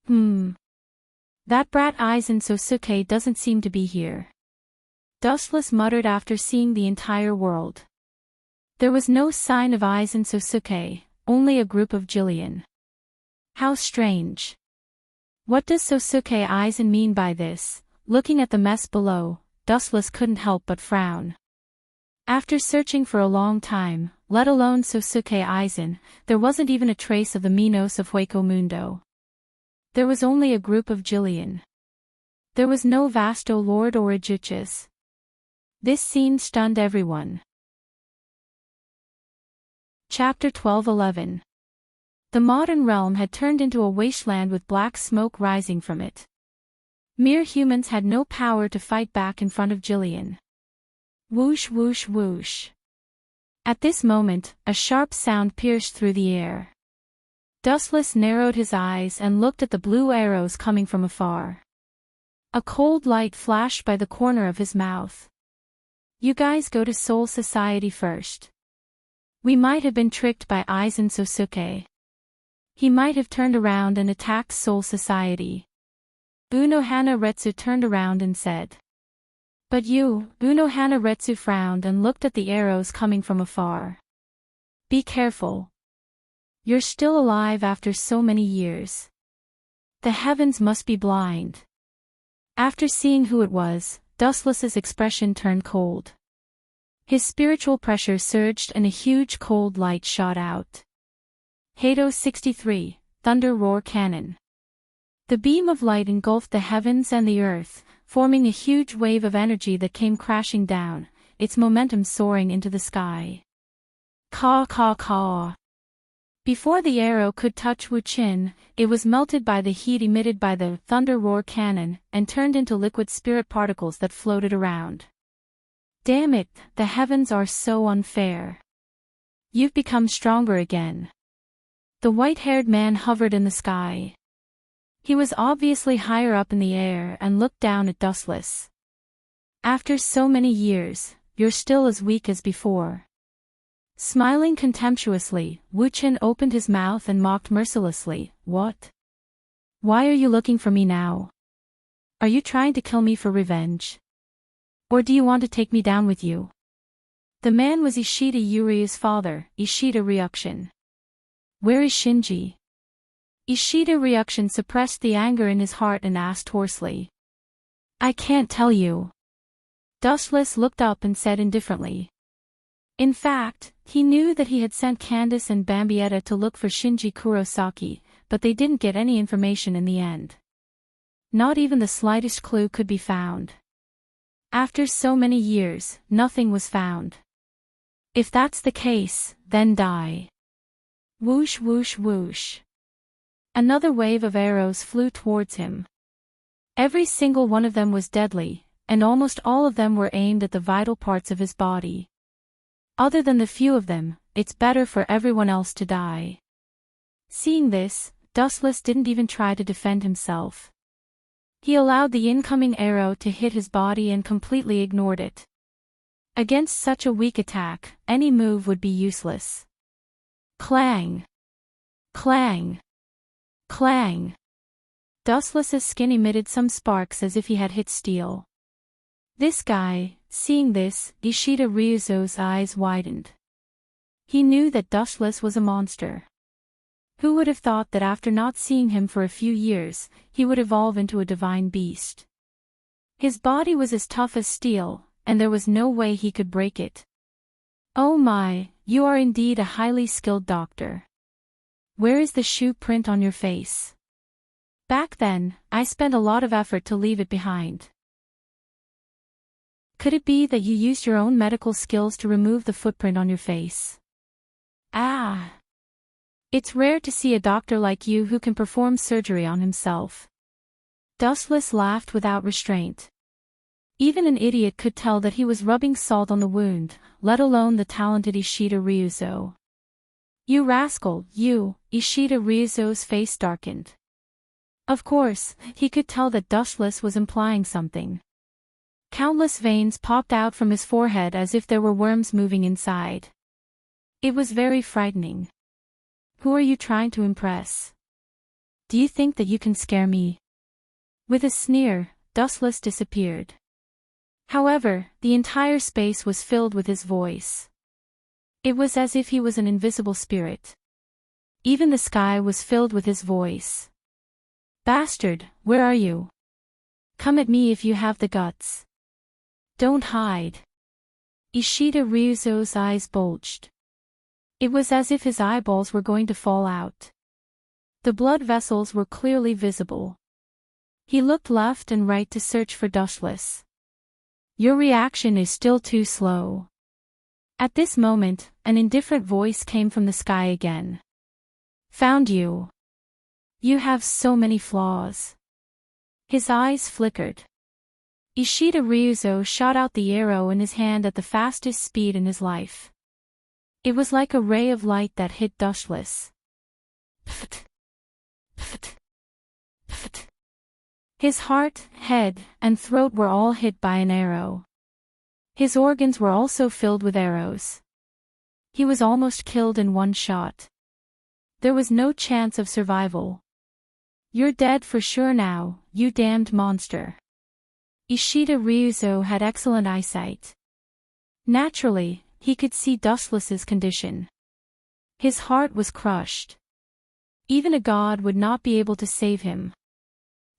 That brat Aizen Sosuke doesn't seem to be here. Dustless muttered after seeing the entire world. There was no sign of Aizen Sosuke, only a group of Jillian. How strange. What does Sosuke Aizen mean by this? Looking at the mess below, Dustless couldn't help but frown. After searching for a long time, let alone Sosuke Aizen, there wasn't even a trace of the Minos of Hueco Mundo. There was only a group of Jillian. There was no Vasto Lord or Ajuchas. This scene stunned everyone. Chapter 12:11. The modern realm had turned into a wasteland with black smoke rising from it. Mere humans had no power to fight back in front of Jillian. Whoosh whoosh whoosh. At this moment, a sharp sound pierced through the air. Dustless narrowed his eyes and looked at the blue arrows coming from afar. A cold light flashed by the corner of his mouth. You guys go to Soul Society first. We might have been tricked by Aizen Sosuke. He might have turned around and attacked Soul Society. Unohana Retsu turned around and said. But you, Unohana Retsu frowned and looked at the arrows coming from afar. Be careful. You're still alive after so many years. The heavens must be blind. After seeing who it was, Dustless's expression turned cold. His spiritual pressure surged and a huge cold light shot out. Hato 63, Thunder Roar Cannon. The beam of light engulfed the heavens and the earth, forming a huge wave of energy that came crashing down, its momentum soaring into the sky. Caw caw caw. Before the arrow could touch Wu Qin, it was melted by the heat emitted by the Thunder Roar Cannon and turned into liquid spirit particles that floated around. Damn it, the heavens are so unfair. You've become stronger again. The white-haired man hovered in the sky. He was obviously higher up in the air and looked down at Dustless. After so many years, you're still as weak as before. Smiling contemptuously, Wu Qin opened his mouth and mocked mercilessly. What? Why are you looking for me now? Are you trying to kill me for revenge? Or do you want to take me down with you? The man was Ishida Yuryu's father, Ishida Ryukshin. Where is Shinji? Ishida Ryukshin suppressed the anger in his heart and asked hoarsely. I can't tell you. Dustless looked up and said indifferently. In fact, he knew that he had sent Candace and Bambietta to look for Shinji Kurosaki, but they didn't get any information in the end. Not even the slightest clue could be found. After so many years, nothing was found. If that's the case, then die. Whoosh whoosh whoosh. Another wave of arrows flew towards him. Every single one of them was deadly, and almost all of them were aimed at the vital parts of his body. Other than the few of them, it's better for everyone else to die. Seeing this, Dustless didn't even try to defend himself. He allowed the incoming arrow to hit his body and completely ignored it. Against such a weak attack, any move would be useless. Clang! Clang! Clang! Dustless's skin emitted some sparks as if he had hit steel. This guy, seeing this, Ishida Ryuzo's eyes widened. He knew that Dustless was a monster. Who would have thought that after not seeing him for a few years, he would evolve into a divine beast? His body was as tough as steel, and there was no way he could break it. Oh my, you are indeed a highly skilled doctor. Where is the shoe print on your face? Back then, I spent a lot of effort to leave it behind. Could it be that you used your own medical skills to remove the footprint on your face? Ah! It's rare to see a doctor like you who can perform surgery on himself. Dustless laughed without restraint. Even an idiot could tell that he was rubbing salt on the wound, let alone the talented Ishida Ryuzo. You rascal, you! Ishida Ryuzo's face darkened. Of course, he could tell that Dustless was implying something. Countless veins popped out from his forehead as if there were worms moving inside. It was very frightening. Who are you trying to impress? Do you think that you can scare me? With a sneer, Dustless disappeared. However, the entire space was filled with his voice. It was as if he was an invisible spirit. Even the sky was filled with his voice. Bastard, where are you? Come at me if you have the guts. Don't hide. Ishida Ryuzo's eyes bulged. It was as if his eyeballs were going to fall out. The blood vessels were clearly visible. He looked left and right to search for Dustless. Your reaction is still too slow. At this moment, an indifferent voice came from the sky again. Found you. You have so many flaws. His eyes flickered. Ishida Ryuzo shot out the arrow in his hand at the fastest speed in his life. It was like a ray of light that hit Dustless. Pft. Pft. Pft. His heart, head, and throat were all hit by an arrow. His organs were also filled with arrows. He was almost killed in one shot. There was no chance of survival. You're dead for sure now, you damned monster. Ishida Ryuzo had excellent eyesight. Naturally, he could see Dustless's condition. His heart was crushed. Even a god would not be able to save him.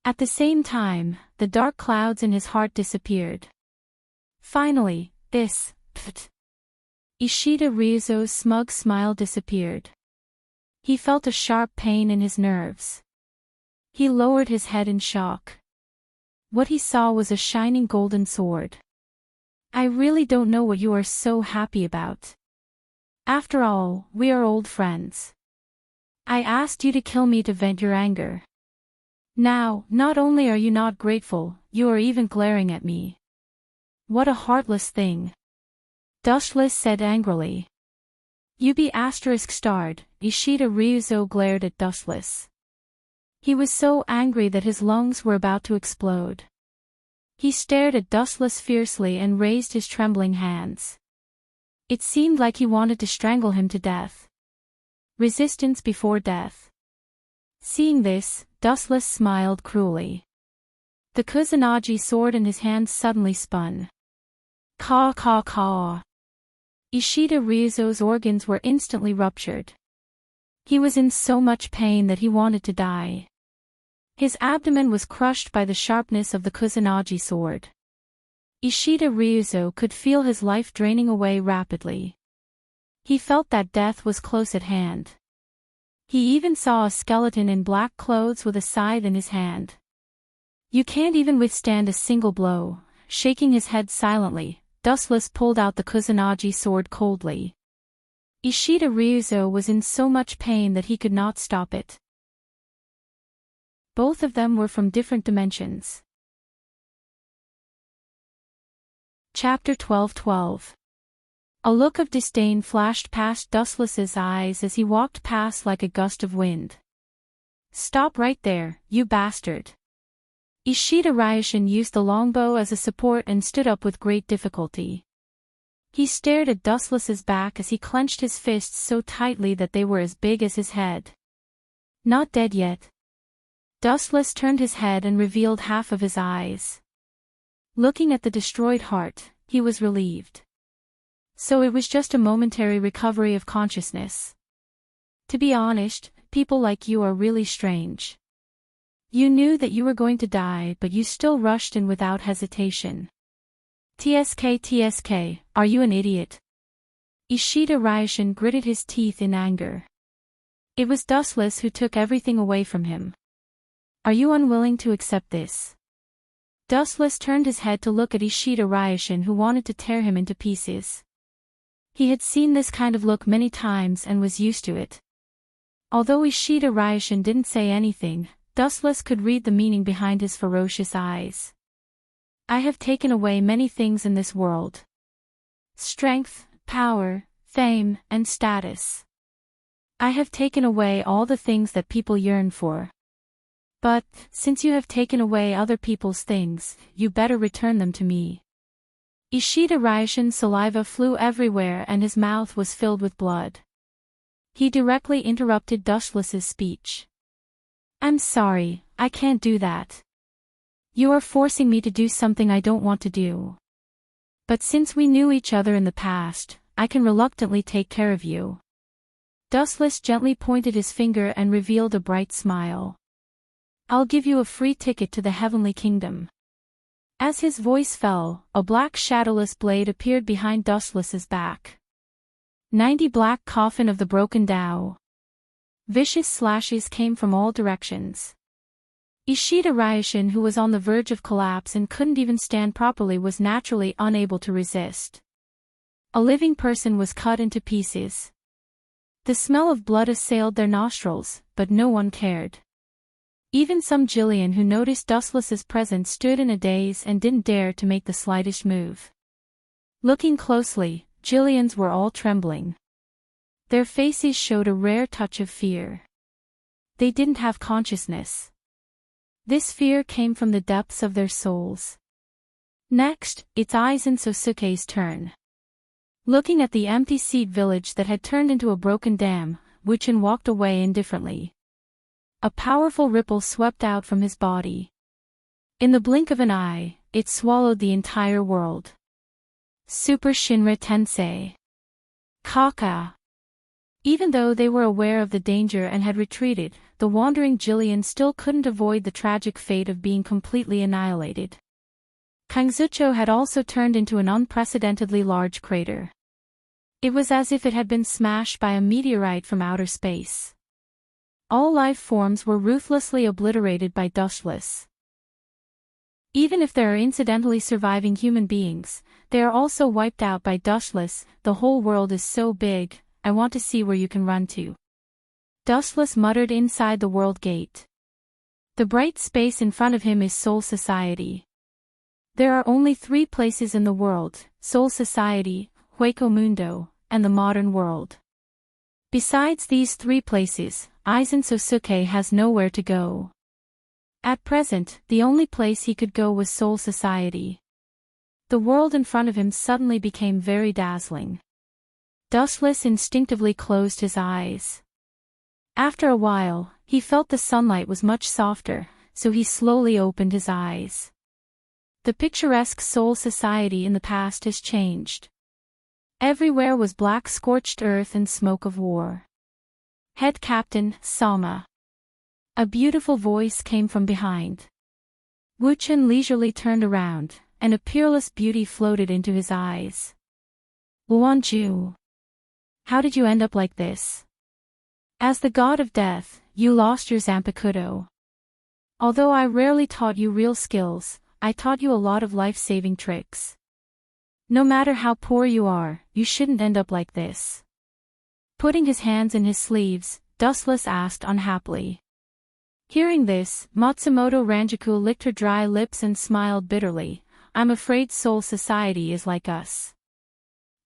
At the same time, the dark clouds in his heart disappeared. Finally, pft. Ishida Ryuzo's smug smile disappeared. He felt a sharp pain in his nerves. He lowered his head in shock. What he saw was a shining golden sword. I really don't know what you are so happy about. After all, we are old friends. I asked you to kill me to vent your anger. Now, not only are you not grateful, you are even glaring at me. What a heartless thing. Dustless said angrily. You be ****, Ishida Ryuzo glared at Dustless. He was so angry that his lungs were about to explode. He stared at Dustless fiercely and raised his trembling hands. It seemed like he wanted to strangle him to death. Resistance before death. Seeing this, Dustless smiled cruelly. The Kusanagi sword in his hand suddenly spun. Caw caw caw. Ishida Ryuzo's organs were instantly ruptured. He was in so much pain that he wanted to die. His abdomen was crushed by the sharpness of the Kusanagi sword. Ishida Ryuzo could feel his life draining away rapidly. He felt that death was close at hand. He even saw a skeleton in black clothes with a scythe in his hand. You can't even withstand a single blow. Shaking his head silently, Dustless pulled out the Kusanagi sword coldly. Ishida Ryuzo was in so much pain that he could not stop it. Both of them were from different dimensions. Chapter 12:12. A look of disdain flashed past Dustless's eyes as he walked past like a gust of wind. Stop right there, you bastard. Ishida Ryushin used the longbow as a support and stood up with great difficulty. He stared at Dustless's back as he clenched his fists so tightly that they were as big as his head. Not dead yet. Dustless turned his head and revealed half of his eyes. Looking at the destroyed heart, he was relieved. So it was just a momentary recovery of consciousness. To be honest, people like you are really strange. You knew that you were going to die, but you still rushed in without hesitation. TSK, are you an idiot? Ishida Ryushin gritted his teeth in anger. It was Dustless who took everything away from him. Are you unwilling to accept this? Dustless turned his head to look at Ishida Ryushin, who wanted to tear him into pieces. He had seen this kind of look many times and was used to it. Although Ishida Ryushin didn't say anything, Dustless could read the meaning behind his ferocious eyes. I have taken away many things in this world. Strength, power, fame, and status. I have taken away all the things that people yearn for. But, since you have taken away other people's things, you better return them to me. Ishida Ryushin's saliva flew everywhere and his mouth was filled with blood. He directly interrupted Dustless's speech. I'm sorry, I can't do that. You are forcing me to do something I don't want to do. But since we knew each other in the past, I can reluctantly take care of you. Dustless gently pointed his finger and revealed a bright smile. I'll give you a free ticket to the heavenly kingdom. As his voice fell, a black shadowless blade appeared behind Dustless's back. 90 black coffin of the broken Tao. Vicious slashes came from all directions. Ishida Ryushin, who was on the verge of collapse and couldn't even stand properly, was naturally unable to resist. A living person was cut into pieces. The smell of blood assailed their nostrils, but no one cared. Even some Jillian who noticed Dustless's presence stood in a daze and didn't dare to make the slightest move. Looking closely, Jillians were all trembling. Their faces showed a rare touch of fear. They didn't have consciousness. This fear came from the depths of their souls. Next, it's Aizen Sosuke's turn. Looking at the empty seed village that had turned into a broken dam, Wuchen walked away indifferently. A powerful ripple swept out from his body. In the blink of an eye, it swallowed the entire world. Super Shinra Tensei. Kaka. Even though they were aware of the danger and had retreated, the wandering Jillian still couldn't avoid the tragic fate of being completely annihilated. Kangzucho had also turned into an unprecedentedly large crater. It was as if it had been smashed by a meteorite from outer space. All life forms were ruthlessly obliterated by Dustless. Even if there are incidentally surviving human beings, they are also wiped out by Dustless. The whole world is so big, I want to see where you can run to. Dustless muttered inside the world gate. The bright space in front of him is Soul Society. There are only 3 places in the world: Soul Society, Hueco Mundo, and the modern world. Besides these 3 places, Aizen Sosuke has nowhere to go. At present, the only place he could go was Soul Society. The world in front of him suddenly became very dazzling. Dustless instinctively closed his eyes. After a while, he felt the sunlight was much softer, so he slowly opened his eyes. The picturesque Soul Society in the past has changed. Everywhere was black scorched earth and smoke of war. Head Captain, Sama. A beautiful voice came from behind. Wuchen leisurely turned around, and a peerless beauty floated into his eyes. Luanju. How did you end up like this? As the god of death, you lost your Zanpakuto. Although I rarely taught you real skills, I taught you a lot of life-saving tricks. No matter how poor you are, you shouldn't end up like this. Putting his hands in his sleeves, Dustless asked unhappily. Hearing this, Matsumoto Ranjaku licked her dry lips and smiled bitterly. I'm afraid Soul Society is like us.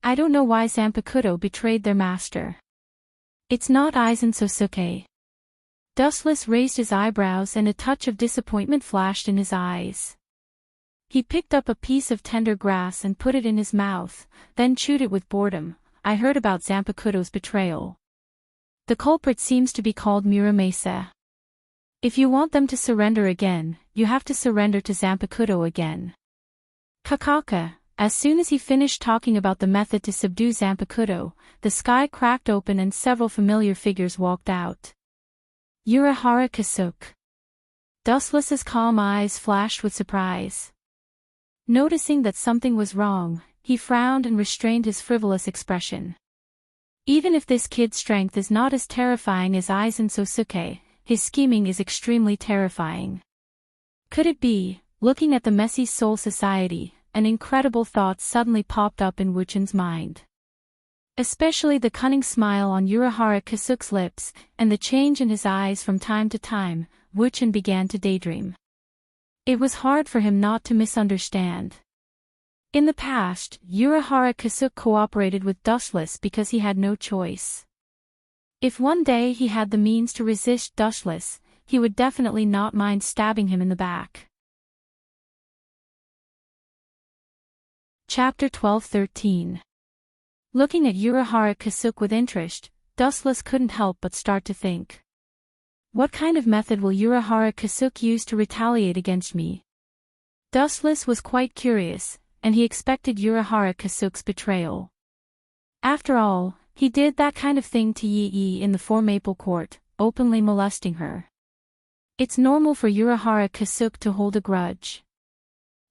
I don't know why Zanpakuto betrayed their master. It's not Aizen Sosuke. Dustless raised his eyebrows and a touch of disappointment flashed in his eyes. He picked up a piece of tender grass and put it in his mouth, then chewed it with boredom. I heard about Zanpakuto's betrayal. The culprit seems to be called Muramasa. If you want them to surrender again, you have to surrender to Zanpakuto again. Kakaka. As soon as he finished talking about the method to subdue Zanpakuto, the sky cracked open and several familiar figures walked out. Urahara Kasuke. Dustless's calm eyes flashed with surprise. Noticing that something was wrong, he frowned and restrained his frivolous expression. Even if this kid's strength is not as terrifying as Aizen Sosuke, his scheming is extremely terrifying. Could it be, looking at the messy soul society, an incredible thought suddenly popped up in Wuchen's mind. Especially the cunning smile on Urahara Kasuke's lips, and the change in his eyes from time to time, Wuchen began to daydream. It was hard for him not to misunderstand. In the past, Urahara Kasuke cooperated with Dustless because he had no choice. If one day he had the means to resist Dustless, he would definitely not mind stabbing him in the back. Chapter 12-13. Looking at Urahara Kasuke with interest, Dustless couldn't help but start to think. What kind of method will Urahara Kasuke use to retaliate against me? Dustless was quite curious, and he expected Urahara Kasuke's betrayal. After all, he did that kind of thing to Yi in the Four Maple Court, openly molesting her. It's normal for Urahara Kasuke to hold a grudge.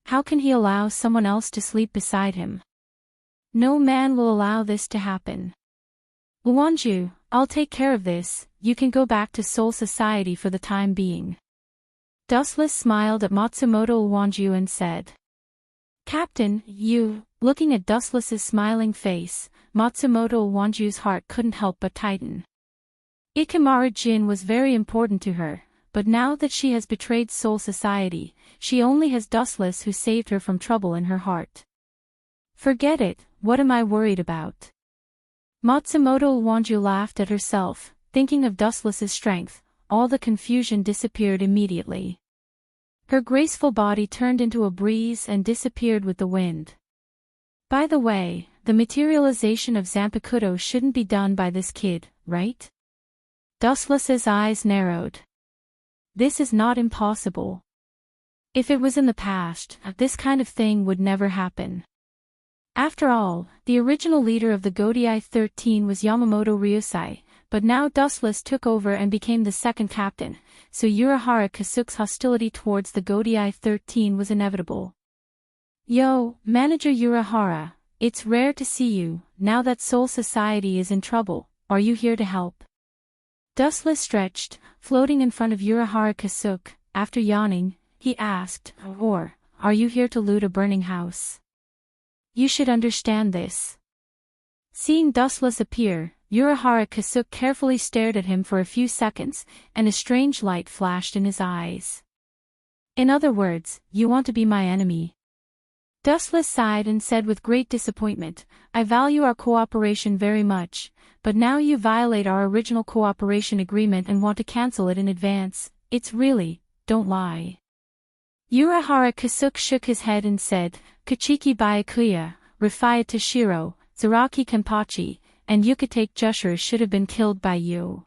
How can he allow someone else to sleep beside him? No man will allow this to happen. Uwanju, I'll take care of this, you can go back to Soul Society for the time being. Dustless smiled at Matsumoto Uwanju and said. Captain, looking at Dustless's smiling face, Matsumoto Uwanju's heart couldn't help but tighten. Ikemara Jin was very important to her, but now that she has betrayed Soul Society, she only has Dustless who saved her from trouble in her heart. Forget it, what am I worried about? Matsumoto Uwanju laughed at herself, thinking of Dustless's strength, all the confusion disappeared immediately. Her graceful body turned into a breeze and disappeared with the wind. By the way, the materialization of Zanpakuto shouldn't be done by this kid, right? Dustless's eyes narrowed. This is not impossible. If it was in the past, this kind of thing would never happen. After all, the original leader of the Godai 13 was Yamamoto Ryusai, but now Dustless took over and became the second captain, so Urahara Kasuke's hostility towards the Godai 13 was inevitable. Yo, Manager Urahara, it's rare to see you, now that Soul Society is in trouble, are you here to help? Dustless stretched, floating in front of Urahara Kasuke. After yawning, he asked, or, are you here to loot a burning house? You should understand this. Seeing Dustless appear, Urahara Kasuke carefully stared at him for a few seconds, and a strange light flashed in his eyes. In other words, you want to be my enemy. Dustless sighed and said with great disappointment, I value our cooperation very much, but now you violate our original cooperation agreement and want to cancel it in advance. It's really, don't lie. Urahara Kasuke shook his head and said, Kachiki Byakuya, Rafaya Toshiro, Zaraki Kenpachi, and Yukatake Jushers should have been killed by you.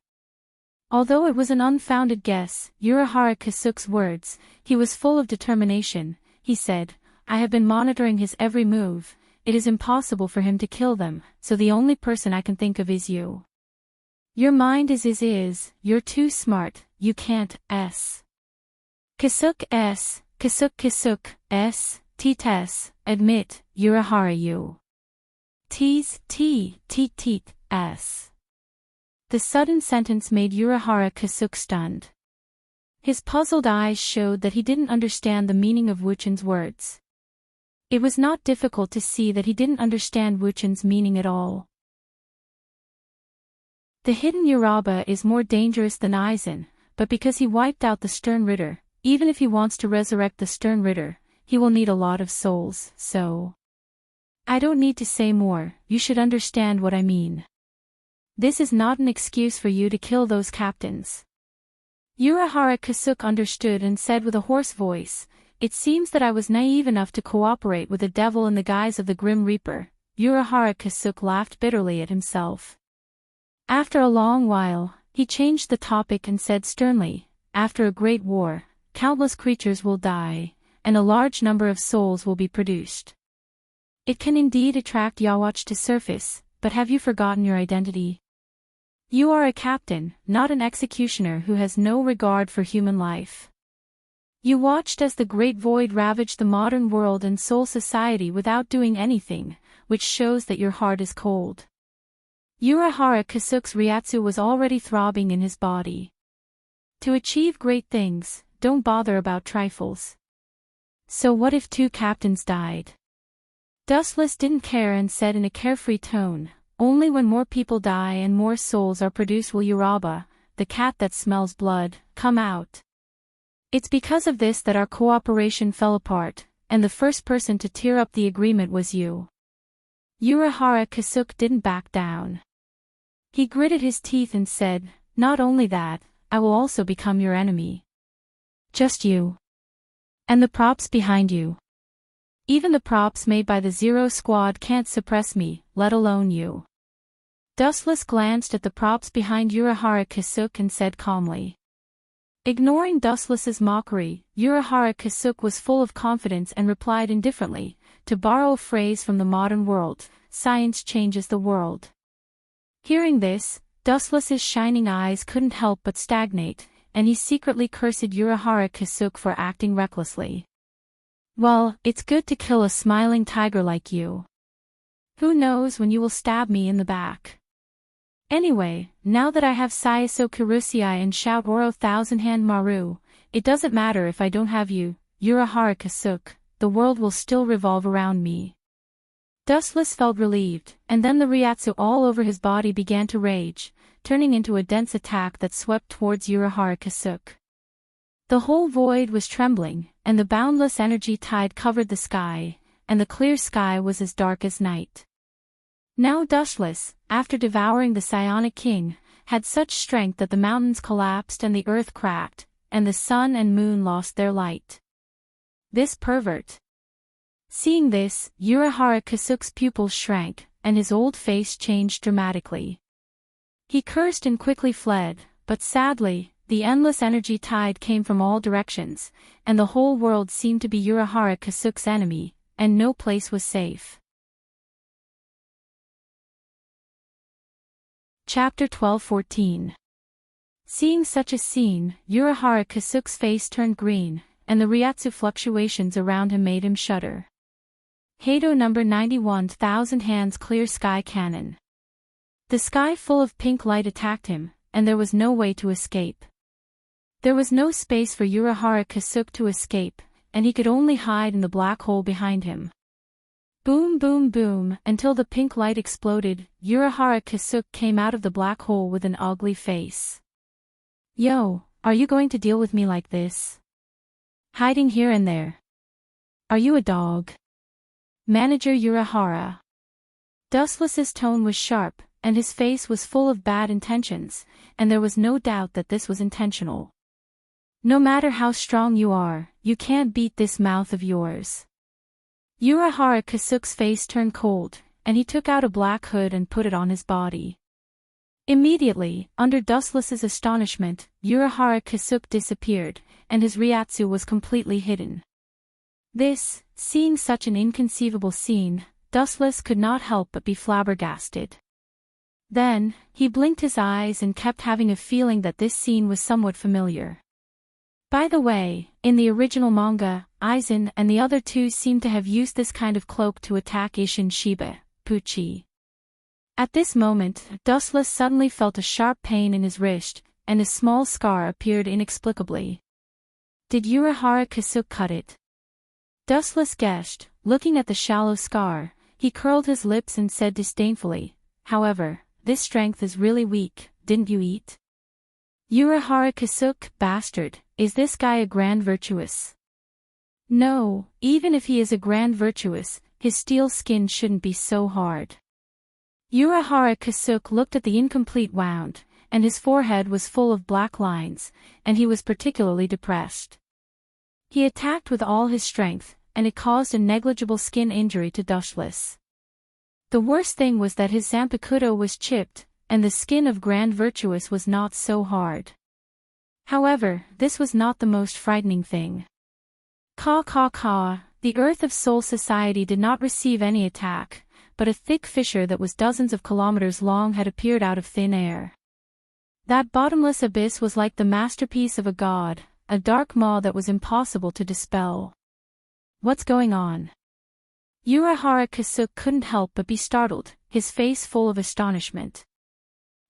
Although it was an unfounded guess, Urahara Kasuke's words, he was full of determination. He said, I have been monitoring his every move. It is impossible for him to kill them, so the only person I can think of is you. Your mind is, you're too smart, you can't, Kasuke T-tes, admit, Urahara you. Tease, s. The sudden sentence made Urahara Kasuke stunned. His puzzled eyes showed that he didn't understand the meaning of Wuchen's words. It was not difficult to see that he didn't understand Wuchen's meaning at all. The hidden Uraba is more dangerous than Aizen, but because he wiped out the Stern Ritter, even if he wants to resurrect the Stern Ritter, he will need a lot of souls, so... I don't need to say more, you should understand what I mean. This is not an excuse for you to kill those captains. Urahara Kasuke understood and said with a hoarse voice, it seems that I was naive enough to cooperate with the devil in the guise of the Grim Reaper. Urahara Kasuk laughed bitterly at himself. After a long while, he changed the topic and said sternly, "After a great war, countless creatures will die, and a large number of souls will be produced. It can indeed attract Yawatch to surface, but have you forgotten your identity? You are a captain, not an executioner who has no regard for human life. You watched as the great void ravaged the modern world and soul society without doing anything, which shows that your heart is cold." Urahara Kasuk's Ryatsu was already throbbing in his body. To achieve great things, don't bother about trifles. So what if 2 captains died? Dustless didn't care and said in a carefree tone, "Only when more people die and more souls are produced will Uraba, the cat that smells blood, come out. It's because of this that our cooperation fell apart, and the first person to tear up the agreement was you." Urahara Kasuk didn't back down. He gritted his teeth and said, "Not only that, I will also become your enemy. Just you. And the props behind you. Even the props made by the Zero Squad can't suppress me, let alone you." Dustless glanced at the props behind Urahara Kasuk and said calmly. Ignoring Dustless's mockery, Urahara Kasuk was full of confidence and replied indifferently, to borrow a phrase from the modern world, "Science changes the world." Hearing this, Dustless's shining eyes couldn't help but stagnate, and he secretly cursed Urahara Kasuk for acting recklessly. "Well, it's good to kill a smiling tiger like you. Who knows when you will stab me in the back. Anyway, now that I have Saiso Kirusei and shout Oro Thousand-Hand Maru, it doesn't matter if I don't have you, Urahara Kasuk, the world will still revolve around me." Dustless felt relieved, and then the Ryatsu all over his body began to rage, turning into a dense attack that swept towards Urahara Kasuk. The whole void was trembling, and the boundless energy tide covered the sky, and the clear sky was as dark as night. Now Dustless, after devouring the Psionic King, had such strength that the mountains collapsed and the earth cracked, and the sun and moon lost their light. This pervert. Seeing this, Urahara Kasuk's pupils shrank, and his old face changed dramatically. He cursed and quickly fled, but sadly, the endless energy tide came from all directions, and the whole world seemed to be Urahara Kasuk's enemy, and no place was safe. Chapter 12-14. Seeing such a scene, Urahara Kasuk's face turned green, and the Ryatsu fluctuations around him made him shudder. Heido number 91 Thousand Hands Clear Sky Cannon. The sky full of pink light attacked him, and there was no way to escape. There was no space for Urahara Kasuk to escape, and he could only hide in the black hole behind him. Boom boom boom, until the pink light exploded, Urahara Kasuk came out of the black hole with an ugly face. "Yo, are you going to deal with me like this? Hiding here and there? Are you a dog? Manager Urahara." Dustless's tone was sharp, and his face was full of bad intentions, and there was no doubt that this was intentional. "No matter how strong you are, you can't beat this mouth of yours." Urahara Kasuk's face turned cold, and he took out a black hood and put it on his body. Immediately, under Dustless's astonishment, Urahara Kasuk disappeared, and his Ryatsu was completely hidden. Seeing such an inconceivable scene, Dustless could not help but be flabbergasted. Then, he blinked his eyes and kept having a feeling that this scene was somewhat familiar. By the way, in the original manga, Aizen and the other two seem to have used this kind of cloak to attack Ishin Shiba, Pucci. At this moment, Dustless suddenly felt a sharp pain in his wrist, and a small scar appeared inexplicably. Did Urahara Kasuk cut it? Dustless guessed. Looking at the shallow scar, he curled his lips and said disdainfully, "However, this strength is really weak, didn't you eat?" Urahara Kasuk, bastard, is this guy a grand virtuous? No, even if he is a grand virtuous, his steel skin shouldn't be so hard. Urahara Kasuk looked at the incomplete wound, and his forehead was full of black lines, and he was particularly depressed. He attacked with all his strength, and it caused a negligible skin injury to Dustless. The worst thing was that his Zanpakuto was chipped, and the skin of Grand Virtuous was not so hard. However, this was not the most frightening thing. The Earth of Soul Society did not receive any attack, but a thick fissure that was dozens of kilometers long had appeared out of thin air. That bottomless abyss was like the masterpiece of a god, a dark maw that was impossible to dispel. What's going on? Urahara Kasuk couldn't help but be startled, his face full of astonishment.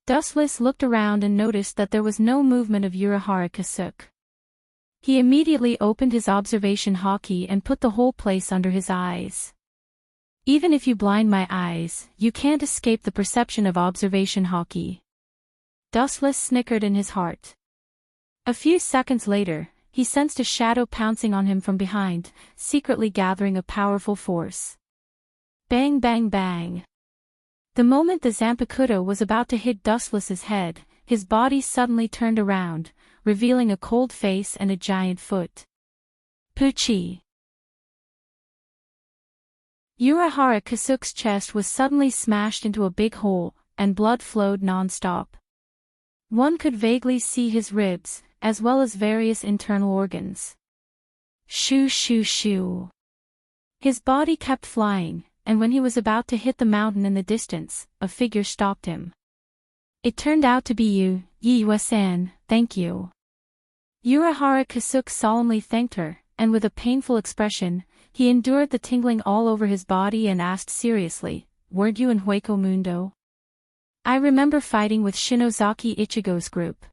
Dustless looked around and noticed that there was no movement of Urahara Kasuk. He immediately opened his observation hockey and put the whole place under his eyes. Even if you blind my eyes, you can't escape the perception of observation hockey. Dustless snickered in his heart. A few seconds later, he sensed a shadow pouncing on him from behind, secretly gathering a powerful force. Bang bang bang. The moment the Zanpakuto was about to hit Dustless's head, his body suddenly turned around, revealing a cold face and a giant foot. Poochie! Urahara Kasuk's chest was suddenly smashed into a big hole, and blood flowed non-stop. One could vaguely see his ribs, as well as various internal organs. Shoo shoo shoo. His body kept flying, and when he was about to hit the mountain in the distance, a figure stopped him. It turned out to be you, Yiyue-san, thank you. Urahara Kasuk solemnly thanked her, and with a painful expression, he endured the tingling all over his body and asked seriously, weren't you in Hueco Mundo? I remember fighting with Shinozaki Ichigo's group.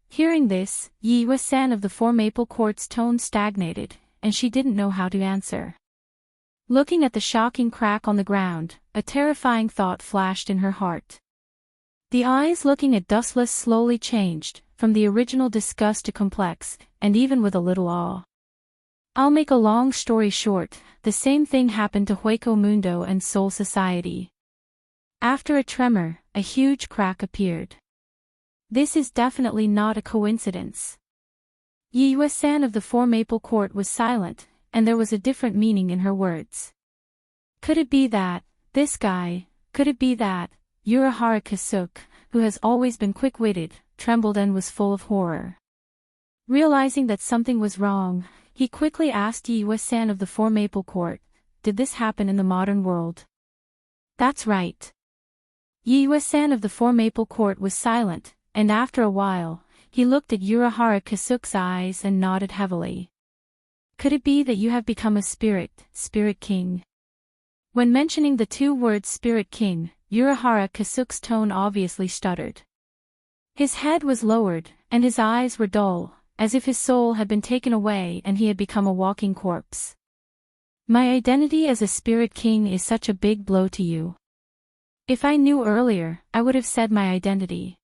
Hearing this, Yiyue-san of the Four Maple Court's tone stagnated, and she didn't know how to answer. Looking at the shocking crack on the ground, a terrifying thought flashed in her heart. The eyes looking at Dustless slowly changed, from the original disgust to complex, and even with a little awe. I'll make a long story short, the same thing happened to Hueco Mundo and Soul Society. After a tremor, a huge crack appeared. This is definitely not a coincidence. Yiyue-san of the Four Maple Court was silent, and there was a different meaning in her words. Could it be that, this guy, could it be that, Urahara Kasuk, who has always been quick-witted, trembled and was full of horror. Realizing that something was wrong, he quickly asked Yiyue-san of the Four Maple Court, did this happen in the modern world? That's right. Yiyue-san of the Four Maple Court was silent, and after a while, he looked at Urahara Kasuk's eyes and nodded heavily. Could it be that you have become a spirit king? When mentioning the two words spirit king, Urahara Kasuk's tone obviously stuttered. His head was lowered, and his eyes were dull, as if his soul had been taken away and he had become a walking corpse. My identity as a spirit king is such a big blow to you. If I knew earlier, I would have said my identity.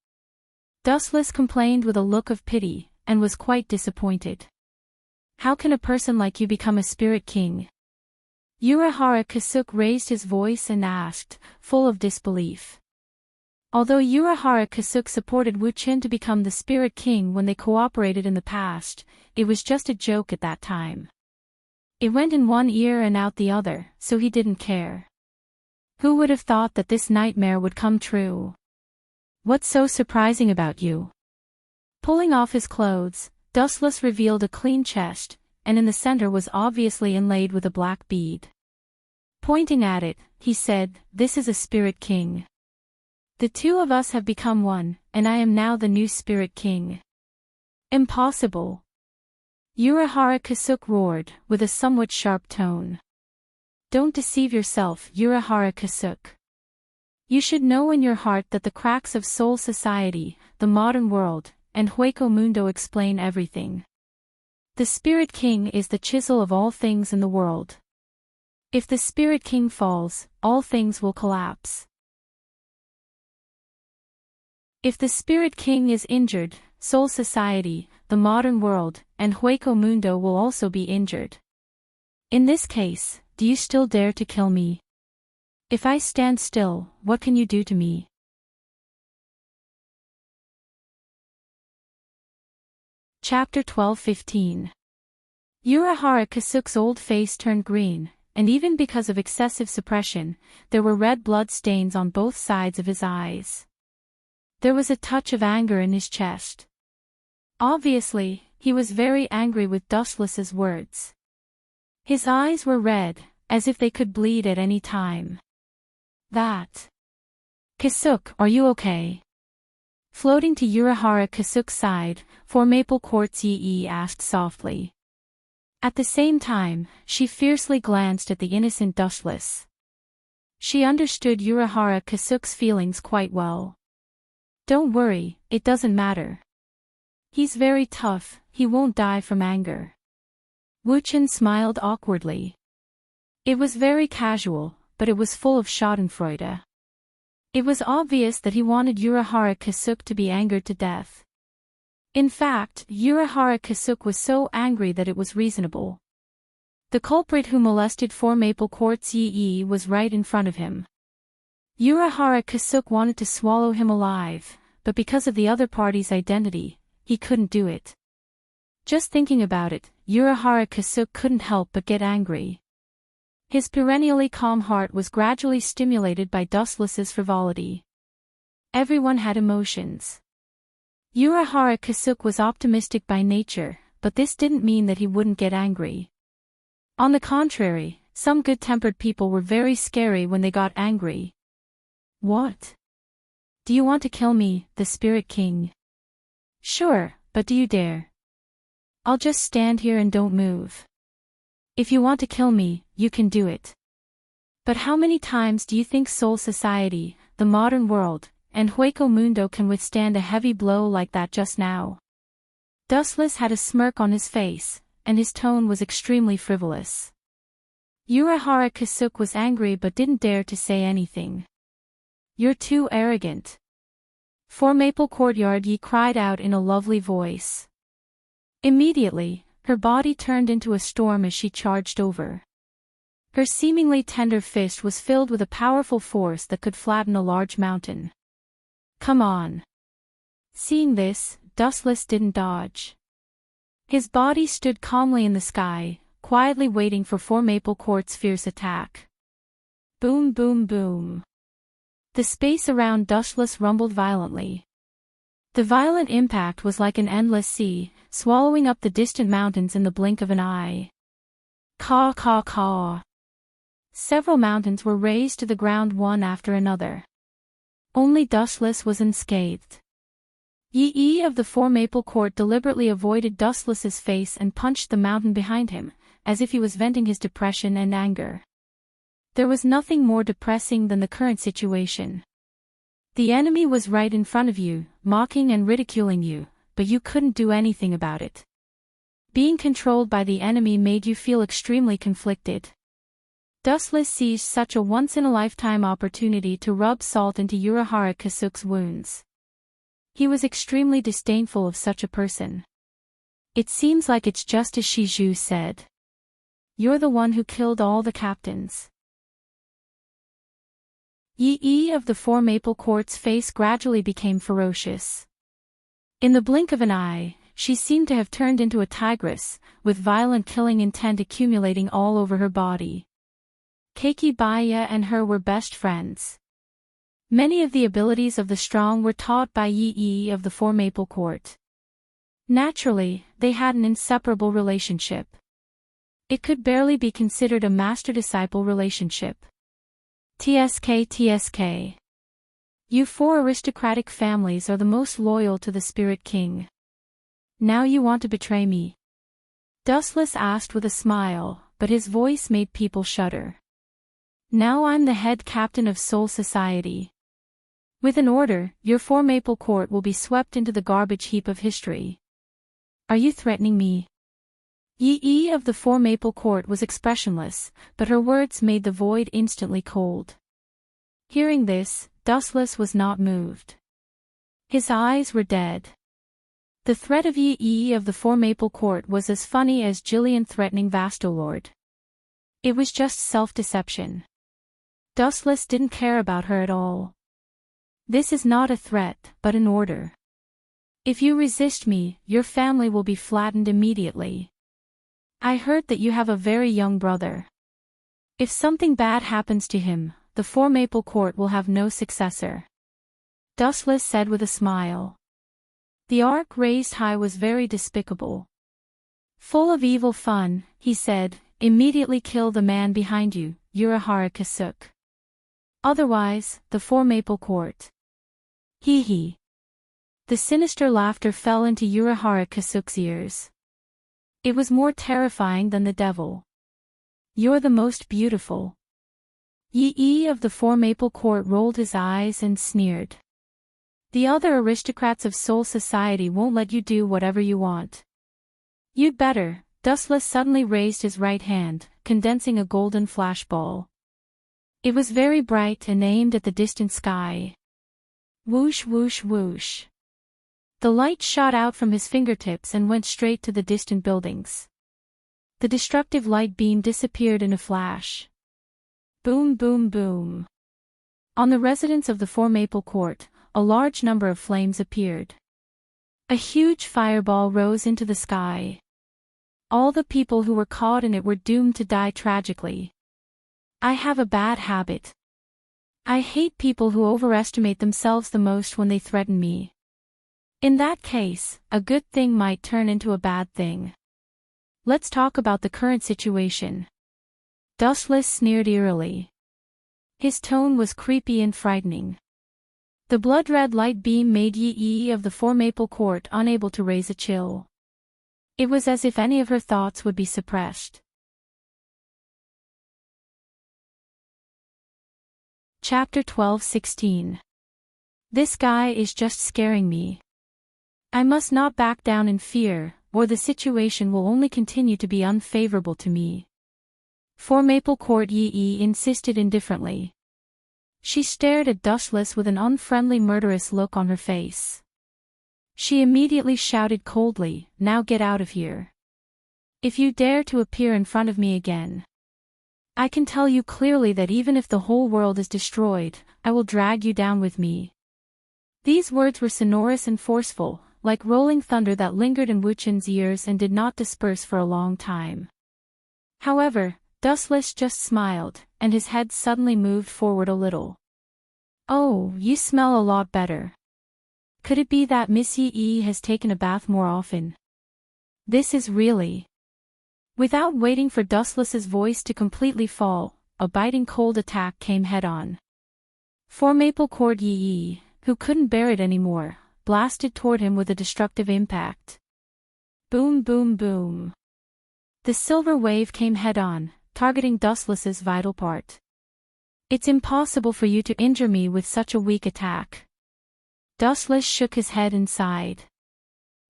Dustless complained with a look of pity, and was quite disappointed. How can a person like you become a spirit king? Urahara Kasuk raised his voice and asked, full of disbelief. Although Urahara Kasuk supported Wu Qin to become the spirit king when they cooperated in the past, it was just a joke at that time. It went in one ear and out the other, so he didn't care. Who would have thought that this nightmare would come true? What's so surprising about you? Pulling off his clothes, Dustless revealed a clean chest, and in the center was obviously inlaid with a black bead. Pointing at it, he said, this is a spirit king. The two of us have become one, and I am now the new spirit king. Impossible. Urahara Kasuk roared, with a somewhat sharp tone. Don't deceive yourself, Urahara Kasuk. You should know in your heart that the cracks of Soul Society, the modern world, and Hueco Mundo explain everything. The Spirit King is the chisel of all things in the world. If the Spirit King falls, all things will collapse. If the Spirit King is injured, Soul Society, the modern world, and Hueco Mundo will also be injured. In this case, do you still dare to kill me? If I stand still, what can you do to me? Chapter 12-15 Urahara Kasuk's old face turned green, and even because of excessive suppression, there were red blood stains on both sides of his eyes. There was a touch of anger in his chest. Obviously, he was very angry with Dustless's words. His eyes were red, as if they could bleed at any time. Kasuk, are you okay? Floating to Urahara Kasuk's side, for Maple Quartz Yi asked softly. At the same time, she fiercely glanced at the innocent Dustless. She understood Urahara Kasuk's feelings quite well. Don't worry, it doesn't matter. He's very tough, he won't die from anger. Wuchen smiled awkwardly. It was very casual, but it was full of schadenfreude. It was obvious that he wanted Urahara Kasuk to be angered to death. In fact, Urahara Kasuk was so angry that it was reasonable. The culprit who molested 4 Maple Quartz Yi was right in front of him. Urahara Kasuk wanted to swallow him alive, but because of the other party's identity, he couldn't do it. Just thinking about it, Urahara Kasuk couldn't help but get angry. His perennially calm heart was gradually stimulated by Dustless's frivolity. Everyone had emotions. Urahara Kasuk was optimistic by nature, but this didn't mean that he wouldn't get angry. On the contrary, some good-tempered people were very scary when they got angry. What? Do you want to kill me, the Spirit King? Sure, but do you dare? I'll just stand here and don't move. If you want to kill me, you can do it. But how many times do you think Soul Society, the modern world, and Hueco Mundo can withstand a heavy blow like that just now? Dustless had a smirk on his face, and his tone was extremely frivolous. Urahara Kasuk was angry but didn't dare to say anything. You're too arrogant. For Maple Courtyard Yi cried out in a lovely voice. Immediately, her body turned into a storm as she charged over. Her seemingly tender fist was filled with a powerful force that could flatten a large mountain. Come on. Seeing this, Dustless didn't dodge. His body stood calmly in the sky, quietly waiting for 4 Maple Quartz's fierce attack. Boom boom boom. The space around Dustless rumbled violently. The violent impact was like an endless sea, swallowing up the distant mountains in the blink of an eye. Caw caw caw. Several mountains were razed to the ground one after another. Only Dustless was unscathed. Yi of the 4 Maple Court deliberately avoided Dustless's face and punched the mountain behind him, as if he was venting his depression and anger. There was nothing more depressing than the current situation. The enemy was right in front of you, mocking and ridiculing you, but you couldn't do anything about it. Being controlled by the enemy made you feel extremely conflicted. Dustless seized such a once-in-a-lifetime opportunity to rub salt into Urahara Kasuk's wounds. He was extremely disdainful of such a person. It seems like it's just as Shiju said. You're the one who killed all the captains. Yi of the 4 Maple Court's face gradually became ferocious. In the blink of an eye, she seemed to have turned into a tigress, with violent killing intent accumulating all over her body. Keiki Baya and her were best friends. Many of the abilities of the strong were taught by Yi of the 4 Maple Court. Naturally, they had an inseparable relationship. It could barely be considered a master-disciple relationship. TSK. You 4 aristocratic families are the most loyal to the Spirit King. Now you want to betray me? Dustless asked with a smile, but his voice made people shudder. Now I'm the head captain of Soul Society. With an order, your 4 Maple Court will be swept into the garbage heap of history. Are you threatening me? Yi of the 4 Maple Court was expressionless, but her words made the void instantly cold. Hearing this, Dustless was not moved. His eyes were dead. The threat of Yi of the 4 Maple Court was as funny as Jillian threatening Vastolord. It was just self-deception. Dustless didn't care about her at all. This is not a threat, but an order. If you resist me, your family will be flattened immediately. I heard that you have a very young brother. If something bad happens to him, the Four Maple Court will have no successor. Dustless said with a smile. The arc raised high was very despicable. Full of evil fun, he said, immediately kill the man behind you, Urahara Kasuk. Otherwise, the Four Maple Court. Hee hee. The sinister laughter fell into Urahara Kasuk's ears. It was more terrifying than the devil. You're the most beautiful. Yi of the Four Maple Court rolled his eyes and sneered. The other aristocrats of Soul Society won't let you do whatever you want. You'd better. Dustless suddenly raised his right hand, condensing a golden flashball. It was very bright and aimed at the distant sky. Whoosh whoosh whoosh. The light shot out from his fingertips and went straight to the distant buildings. The destructive light beam disappeared in a flash. Boom boom boom. On the residents of the Four Maple Court, a large number of flames appeared. A huge fireball rose into the sky. All the people who were caught in it were doomed to die tragically. I have a bad habit. I hate people who overestimate themselves the most when they threaten me. In that case, a good thing might turn into a bad thing. Let's talk about the current situation. Dustless sneered eerily. His tone was creepy and frightening. The blood-red light beam made Yi of the Four Maple Court unable to raise a chill. It was as if any of her thoughts would be suppressed. Chapter 12:16. This guy is just scaring me. I must not back down in fear, or the situation will only continue to be unfavorable to me. Four Maple Court Yi insisted indifferently. She stared at Dustless with an unfriendly murderous look on her face. She immediately shouted coldly, "Now get out of here. If you dare to appear in front of me again, I can tell you clearly that even if the whole world is destroyed, I will drag you down with me." These words were sonorous and forceful, like rolling thunder that lingered in Wuchen's ears and did not disperse for a long time. However, Dustless just smiled, and his head suddenly moved forward a little. "Oh, you smell a lot better. Could it be that Miss Yi has taken a bath more often? This is really..." Without waiting for Dustless's voice to completely fall, a biting cold attack came head-on. Four Maple Court Yi, who couldn't bear it anymore, blasted toward him with a destructive impact. Boom boom boom. The silver wave came head-on, targeting Dustless's vital part. "It's impossible for you to injure me with such a weak attack." Dustless shook his head and sighed.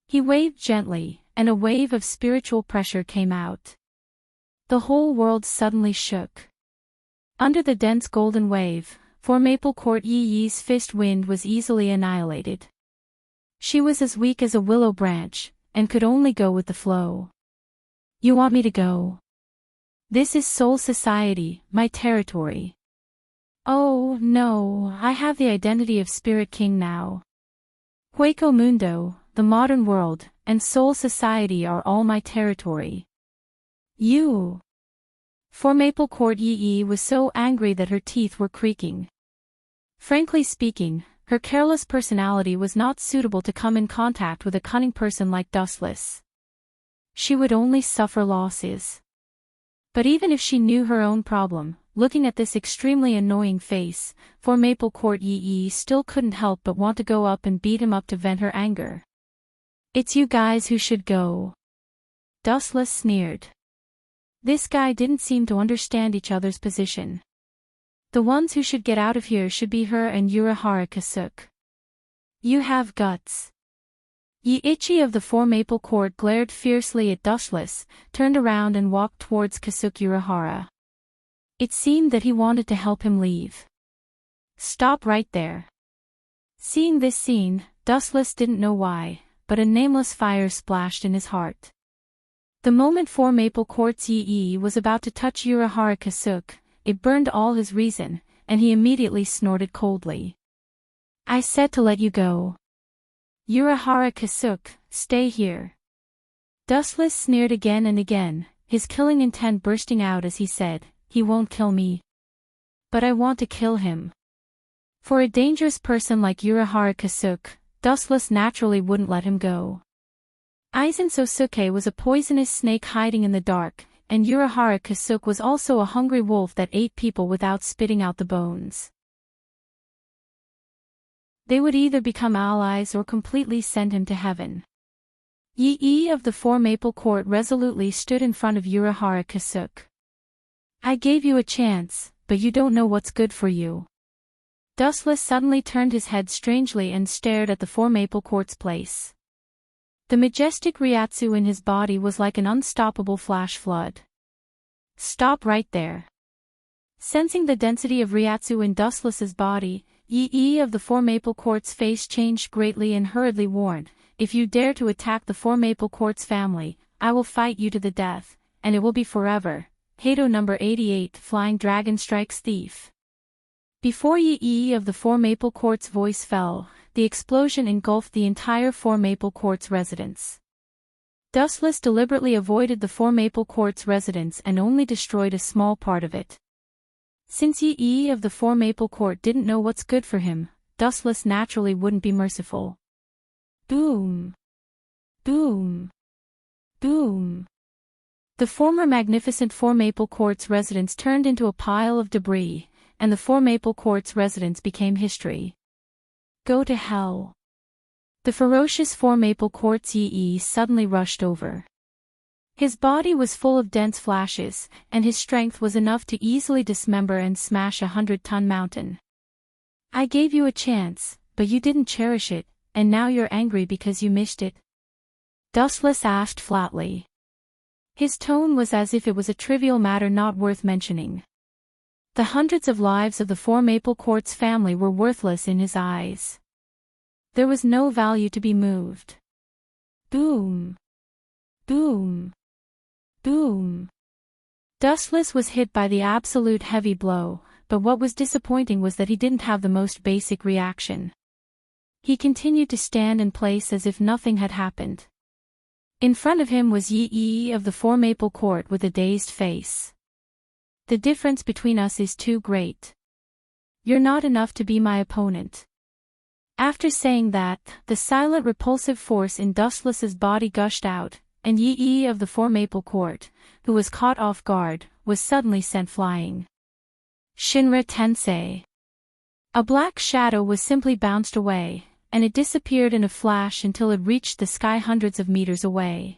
He waved gently, and a wave of spiritual pressure came out. The whole world suddenly shook. Under the dense golden wave, Four Maple Court Yi's fist wind was easily annihilated. She was as weak as a willow branch, and could only go with the flow. "You want me to go? This is Soul Society, my territory." "Oh, no, I have the identity of Spirit King now. Hueco Mundo, the modern world, and Soul Society are all my territory." "You..." Four Maple Court Yi was so angry that her teeth were creaking. Frankly speaking, her careless personality was not suitable to come in contact with a cunning person like Dustless. She would only suffer losses. But even if she knew her own problem, looking at this extremely annoying face, Four Maple Court Yi still couldn't help but want to go up and beat him up to vent her anger. "It's you guys who should go." Dustless sneered. This guy didn't seem to understand each other's position. The ones who should get out of here should be her and Urahara Kasuk. "You have guts." Yiichi of the Four Maple Court glared fiercely at Dustless, turned around and walked towards Kasuk Urahara. It seemed that he wanted to help him leave. "Stop right there." Seeing this scene, Dustless didn't know why, but a nameless fire splashed in his heart. The moment Four Maple Court's Yi was about to touch Urahara Kasuk, it burned all his reason, and he immediately snorted coldly. "I said to let you go. Urahara Kasuk, stay here." Dustless sneered again and again, his killing intent bursting out as he said, "He won't kill me. But I want to kill him." For a dangerous person like Urahara Kasuke, Dustless naturally wouldn't let him go. Aizen Sosuke was a poisonous snake hiding in the dark, and Urahara Kasuke was also a hungry wolf that ate people without spitting out the bones. They would either become allies or completely send him to heaven. Yi of the Four Maple Court resolutely stood in front of Urahara Kasuke. "I gave you a chance, but you don't know what's good for you." Dustless suddenly turned his head strangely and stared at the Four Maple Court's place. The majestic Ryatsu in his body was like an unstoppable flash flood. "Stop right there." Sensing the density of Ryatsu in Dustless's body, Yi of the Four Maple Court's face changed greatly and hurriedly warned, "If you dare to attack the Four Maple Court's family, I will fight you to the death, and it will be forever." Kato number 88, Flying Dragon Strikes Thief. Before Yi of the Four Maple Court's voice fell, the explosion engulfed the entire Four Maple Court's residence. Dustless deliberately avoided the Four Maple Court's residence and only destroyed a small part of it. Since Yi of the Four Maple Court didn't know what's good for him, Dustless naturally wouldn't be merciful. Boom! Boom! Boom! The former magnificent Four Maple Court's residence turned into a pile of debris, and the Four Maple Court's residence became history. Go to hell. The ferocious Four Maple Court's Yi suddenly rushed over. His body was full of dense flashes, and his strength was enough to easily dismember and smash a 100-ton mountain. "I gave you a chance, but you didn't cherish it, and now you're angry because you missed it?" Dustless asked flatly. His tone was as if it was a trivial matter not worth mentioning. The hundreds of lives of the Four Maple Court's family were worthless in his eyes. There was no value to be moved. Boom! Boom! Boom! Dustless was hit by the absolute heavy blow, but what was disappointing was that he didn't have the most basic reaction. He continued to stand in place as if nothing had happened. In front of him was Yi of the Four Maple Court with a dazed face. "The difference between us is too great. You're not enough to be my opponent." After saying that, the silent repulsive force in Dustless's body gushed out, and Yi of the Four Maple Court, who was caught off guard, was suddenly sent flying. Shinra Tensei. A black shadow was simply bounced away, and it disappeared in a flash until it reached the sky hundreds of meters away.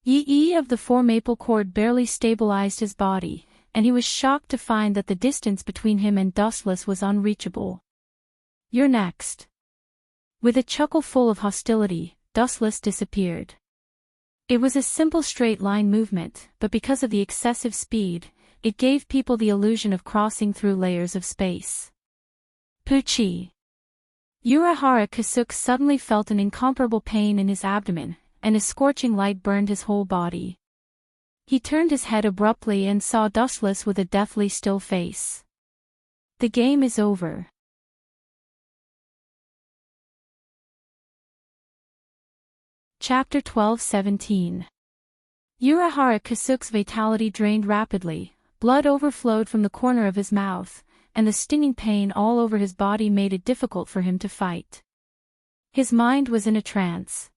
Yi of the Four Maple Court barely stabilized his body, and he was shocked to find that the distance between him and Dustless was unreachable. "You're next." With a chuckle full of hostility, Dustless disappeared. It was a simple straight-line movement, but because of the excessive speed, it gave people the illusion of crossing through layers of space. Puchi. Urahara Kasuke suddenly felt an incomparable pain in his abdomen, and a scorching light burned his whole body. He turned his head abruptly and saw Dustless with a deathly still face. The game is over. Chapter 12-17. Urahara Kasuke's vitality drained rapidly, blood overflowed from the corner of his mouth, and the stinging pain all over his body made it difficult for him to fight. His mind was in a trance.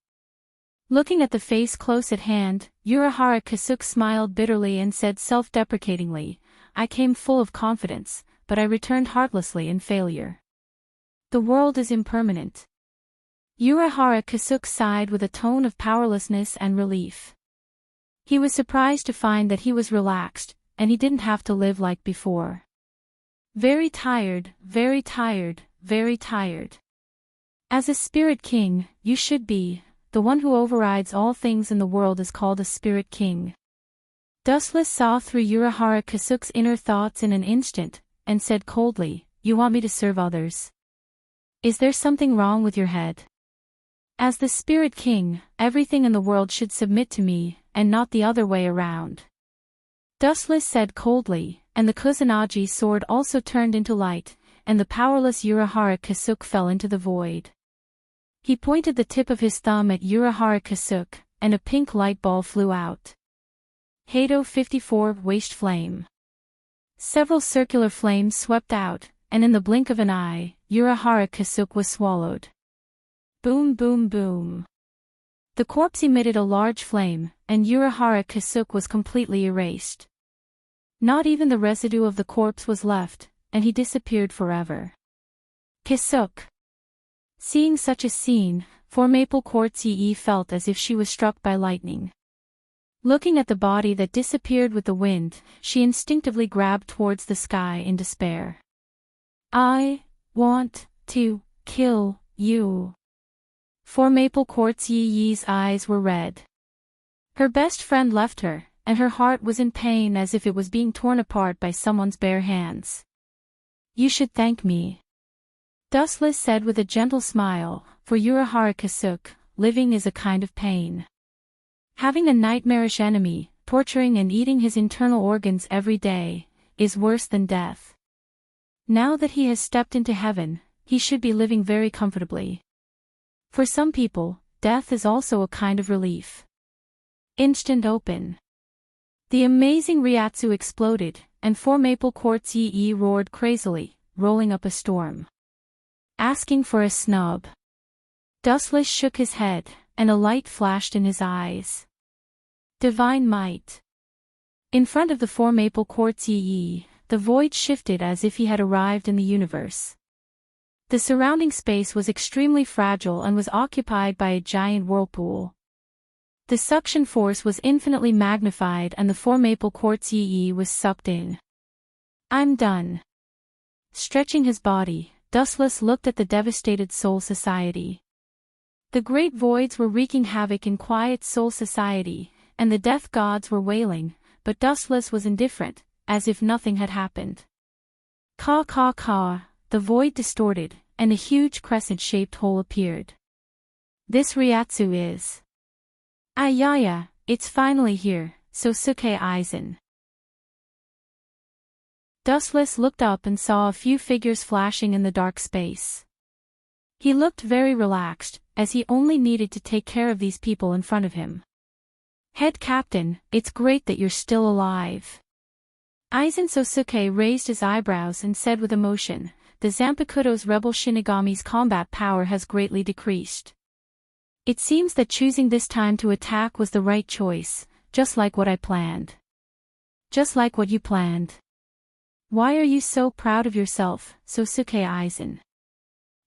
Looking at the face close at hand, Urahara Kasuke smiled bitterly and said self-deprecatingly, "I came full of confidence, but I returned heartlessly in failure. The world is impermanent." Urahara Kasuke sighed with a tone of powerlessness and relief. He was surprised to find that he was relaxed, and he didn't have to live like before. Very tired, very tired, very tired. As a spirit king, you should be. The one who overrides all things in the world is called a spirit king. Dustless saw through Urahara Kasuke's inner thoughts in an instant, and said coldly, "You want me to serve others? Is there something wrong with your head? As the spirit king, everything in the world should submit to me, and not the other way around." Dustless said coldly, and the Kusanagi sword also turned into light, and the powerless Urahara Kasuke fell into the void. He pointed the tip of his thumb at Urahara Kasuke, and a pink light ball flew out. Hado 54 Waste Flame. Several circular flames swept out, and in the blink of an eye, Urahara Kasuke was swallowed. Boom boom boom. The corpse emitted a large flame, and Urahara Kasuke was completely erased. Not even the residue of the corpse was left, and he disappeared forever. Kasuke. Seeing such a scene, 4 Maple Quartz Yi felt as if she was struck by lightning. Looking at the body that disappeared with the wind, she instinctively grabbed towards the sky in despair. I want to kill you. 4 Maple Quartz Yi's eyes were red. Her best friend left her, and her heart was in pain as if it was being torn apart by someone's bare hands. You should thank me. Dustless said with a gentle smile, for Urahara Kasuke, living is a kind of pain. Having a nightmarish enemy, torturing and eating his internal organs every day, is worse than death. Now that he has stepped into heaven, he should be living very comfortably. For some people, death is also a kind of relief. Instant open. The amazing Ryatsu exploded, and 4 Maple Quartz Yi roared crazily, rolling up a storm. Asking for a snub. Dustless shook his head, and a light flashed in his eyes. Divine might. In front of the 4 Maple Quartz Yi, the void shifted as if he had arrived in the universe. The surrounding space was extremely fragile and was occupied by a giant whirlpool. The suction force was infinitely magnified and the 4 Maple Quartz Yi was sucked in. I'm done. Stretching his body, Dustless looked at the devastated Soul Society. The great voids were wreaking havoc in quiet Soul Society, and the death gods were wailing, but Dustless was indifferent, as if nothing had happened. Caw caw caw, the void distorted, and a huge crescent-shaped hole appeared. This Ryatsu is... Ayaya, it's finally here, Sosuke Aizen. Dustless looked up and saw a few figures flashing in the dark space. He looked very relaxed, as he only needed to take care of these people in front of him. Head Captain, it's great that you're still alive. Aizen Sosuke raised his eyebrows and said with emotion, the Zanpakuto's rebel Shinigami's combat power has greatly decreased. It seems that choosing this time to attack was the right choice, just like what I planned. Just like what you planned. Why are you so proud of yourself, Sosuke Aizen?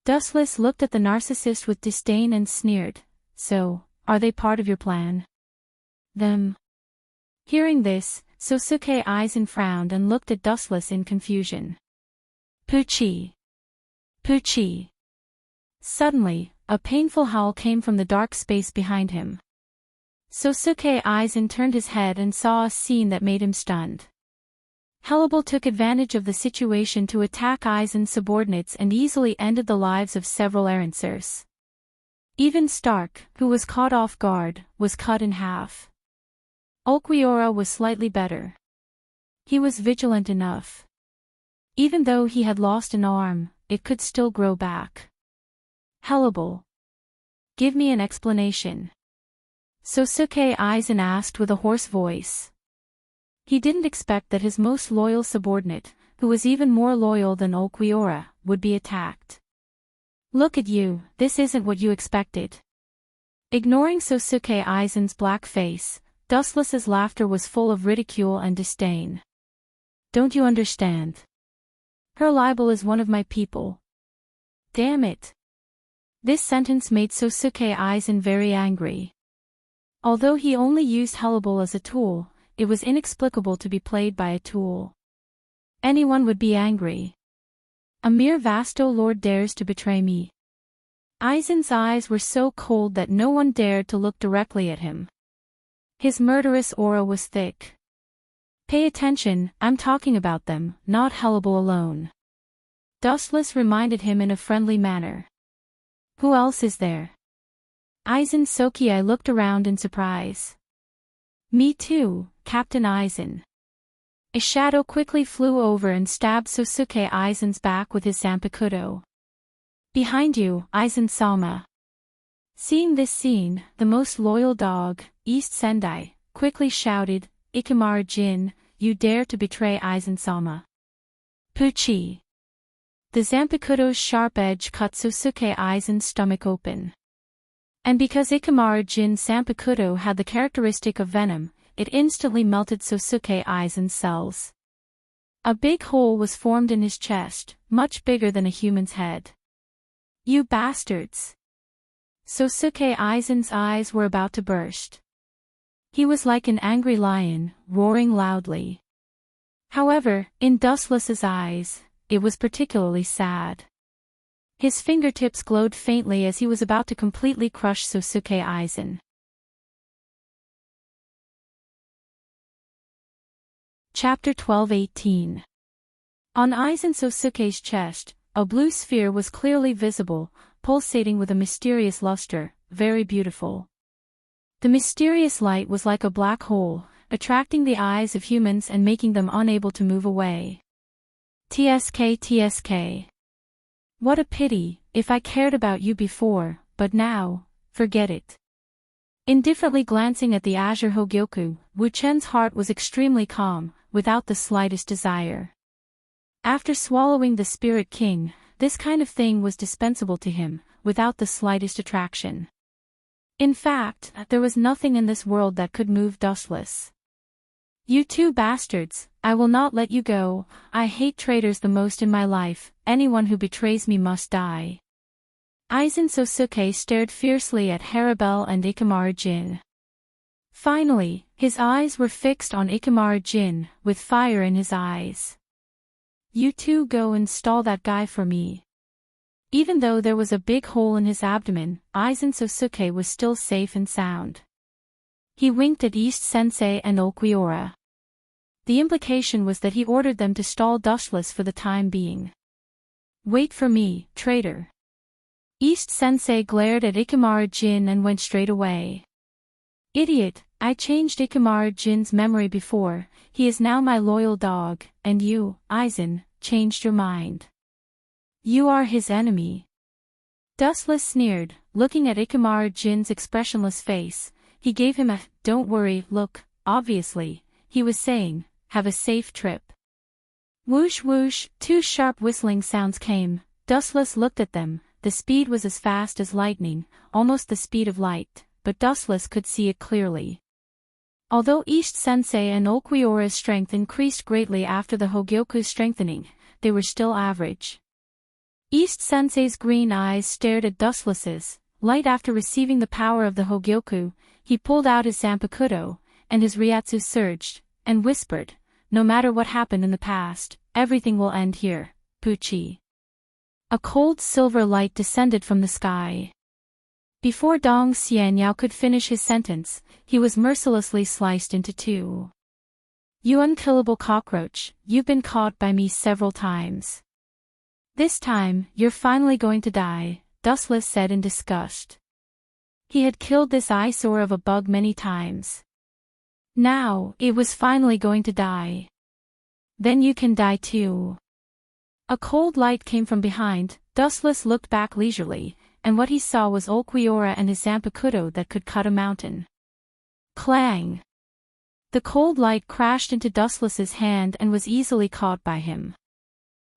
Dustless looked at the narcissist with disdain and sneered, so, are they part of your plan? Them. Hearing this, Sosuke Aizen frowned and looked at Dustless in confusion. Pucci. Pucci. Suddenly, a painful howl came from the dark space behind him. Sosuke Aizen turned his head and saw a scene that made him stunned. Hellable took advantage of the situation to attack Aizen's subordinates and easily ended the lives of several errancers. Even Stark, who was caught off guard, was cut in half. Ulquiorra was slightly better. He was vigilant enough. Even though he had lost an arm, it could still grow back. Hellable. Give me an explanation. Sosuke Aizen asked with a hoarse voice. He didn't expect that his most loyal subordinate, who was even more loyal than Ulquiorra, would be attacked. Look at you, this isn't what you expected. Ignoring Sosuke Aizen's black face, Dustless's laughter was full of ridicule and disdain. Don't you understand? Her libel is one of my people. Damn it. This sentence made Sosuke Aizen very angry. Although he only used Hellable as a tool, it was inexplicable to be played by a tool. Anyone would be angry. A mere Vasto Lord dares to betray me. Aizen's eyes were so cold that no one dared to look directly at him. His murderous aura was thick. Pay attention, I'm talking about them, not Hellable alone. Dustless reminded him in a friendly manner. Who else is there? Aizen Soki looked around in surprise. Me too, Captain Aizen. A shadow quickly flew over and stabbed Sosuke Aizen's back with his Zanpakuto. Behind you, Aizen-sama. Seeing this scene, the most loyal dog, East Sendai, quickly shouted, Ikamaru Jin, you dare to betray Aizen-sama. Puchi. The Zanpakuto's sharp edge cut Sosuke Aizen's stomach open. And because Ikamaru Jin's Zanpakuto had the characteristic of venom, it instantly melted Sosuke Aizen's cells. A big hole was formed in his chest, much bigger than a human's head. You bastards! Sosuke Aizen's eyes were about to burst. He was like an angry lion, roaring loudly. However, in Dustless's eyes, it was particularly sad. His fingertips glowed faintly as he was about to completely crush Sosuke Aizen. Chapter 12:18. On Aizen Sosuke's chest, a blue sphere was clearly visible, pulsating with a mysterious luster, very beautiful. The mysterious light was like a black hole, attracting the eyes of humans and making them unable to move away. TSK. What a pity, if I cared about you before, but now, forget it. Indifferently glancing at the azure Hogyoku, Wu Chen's heart was extremely calm, without the slightest desire. After swallowing the Spirit King, this kind of thing was dispensable to him, without the slightest attraction. In fact, there was nothing in this world that could move Dustless. You two bastards, I will not let you go. I hate traitors the most in my life, anyone who betrays me must die. Aizen Sosuke stared fiercely at Haribel and Ikamaru Jin. Finally, his eyes were fixed on Ikamaru Jin, with fire in his eyes. You two go and stall that guy for me. Even though there was a big hole in his abdomen, Aizen Sosuke was still safe and sound. He winked at East Sensei and Okiura. The implication was that he ordered them to stall Dustless for the time being. Wait for me, traitor. East Sensei glared at Ikamaru Jin and went straight away. Idiot, I changed Ikamaru Jin's memory before, he is now my loyal dog, and you, Aizen, changed your mind. You are his enemy. Dustless sneered, looking at Ikamaru Jin's expressionless face. He gave him a, don't worry, look, obviously, he was saying, have a safe trip. Whoosh whoosh, two sharp whistling sounds came. Dustless looked at them, the speed was as fast as lightning, almost the speed of light, but Dustless could see it clearly. Although East Sensei and Okiura's strength increased greatly after the Hogyoku's strengthening, they were still average. East Sensei's green eyes stared at Dustless's. Light after receiving the power of the Hogyoku, he pulled out his Zanpakuto, and his Ryatsu surged, and whispered, no matter what happened in the past, everything will end here, Puchi. A cold silver light descended from the sky. Before Dong Xianyao could finish his sentence, he was mercilessly sliced into two. You unkillable cockroach, you've been caught by me several times. This time, you're finally going to die, Dustless said in disgust. He had killed this eyesore of a bug many times. Now, it was finally going to die. Then you can die too. A cold light came from behind. Dustless looked back leisurely, and what he saw was Okiura and his Zanpakuto that could cut a mountain. Clang! The cold light crashed into Dustless's hand and was easily caught by him.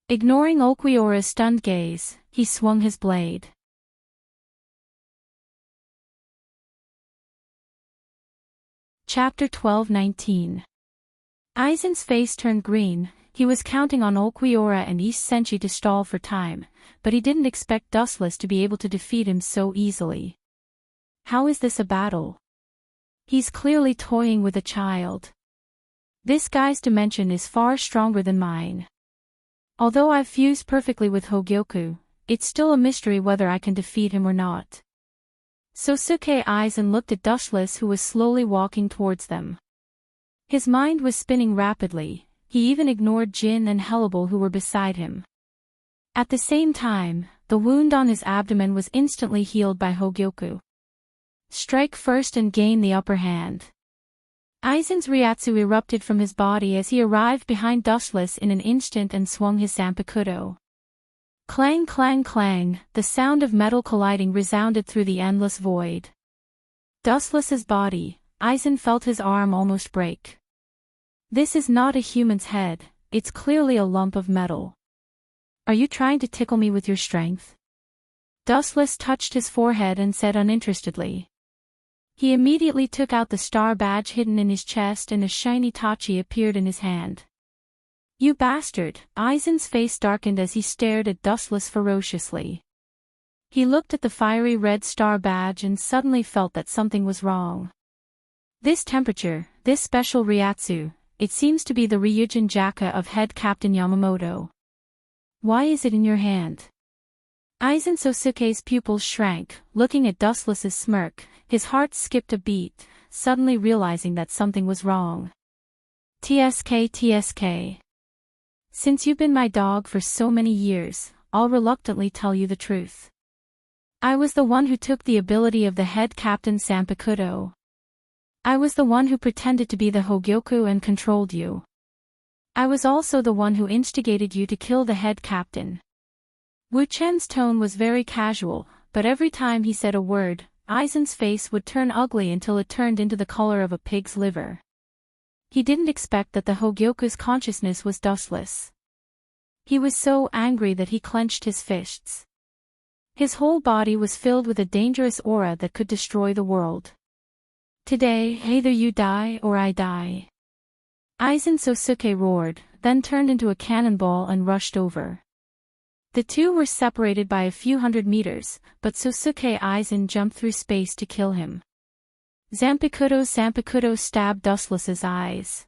Ignoring Okiura's stunned gaze, he swung his blade. Chapter 12:19. Aizen's face turned green. He was counting on Okiura and East Senshi to stall for time, but he didn't expect Dustless to be able to defeat him so easily. How is this a battle? He's clearly toying with a child. This guy's dimension is far stronger than mine. Although I've fused perfectly with Hogyoku, it's still a mystery whether I can defeat him or not. Sosuke Aizen looked at Dustless, who was slowly walking towards them. His mind was spinning rapidly. He even ignored Jin and Hellable, who were beside him. At the same time, the wound on his abdomen was instantly healed by Hogyoku. Strike first and gain the upper hand. Aizen's Ryatsu erupted from his body as he arrived behind Dustless in an instant and swung his Zanpakuto. Clang clang clang, the sound of metal colliding resounded through the endless void. Dustless's body, Aizen felt his arm almost break. This is not a human's head, it's clearly a lump of metal. Are you trying to tickle me with your strength? Dustless touched his forehead and said uninterestedly. He immediately took out the star badge hidden in his chest and a shiny tachi appeared in his hand. You bastard! Aizen's face darkened as he stared at Dustless ferociously. He looked at the fiery red star badge and suddenly felt that something was wrong. This temperature, this special Ryatsu, it seems to be the Ryujin Jaka of head Captain Yamamoto. Why is it in your hand? Aizen Sosuke's pupils shrank, looking at Dustless's smirk. His heart skipped a beat, suddenly realizing that something was wrong. TSK. Since you've been my dog for so many years, I'll reluctantly tell you the truth. I was the one who took the ability of the head captain Sanpakuto. I was the one who pretended to be the Hogyoku and controlled you. I was also the one who instigated you to kill the head captain. Wu Chen's tone was very casual, but every time he said a word, Aizen's face would turn ugly until it turned into the color of a pig's liver. He didn't expect that the Hogyoku's consciousness was Dustless. He was so angry that he clenched his fists. His whole body was filled with a dangerous aura that could destroy the world. Today, either you die or I die. Aizen Sosuke roared, then turned into a cannonball and rushed over. The two were separated by a few hundred meters, but Sosuke Aizen jumped through space to kill him. Sanpakuto stabbed Dustless's eyes.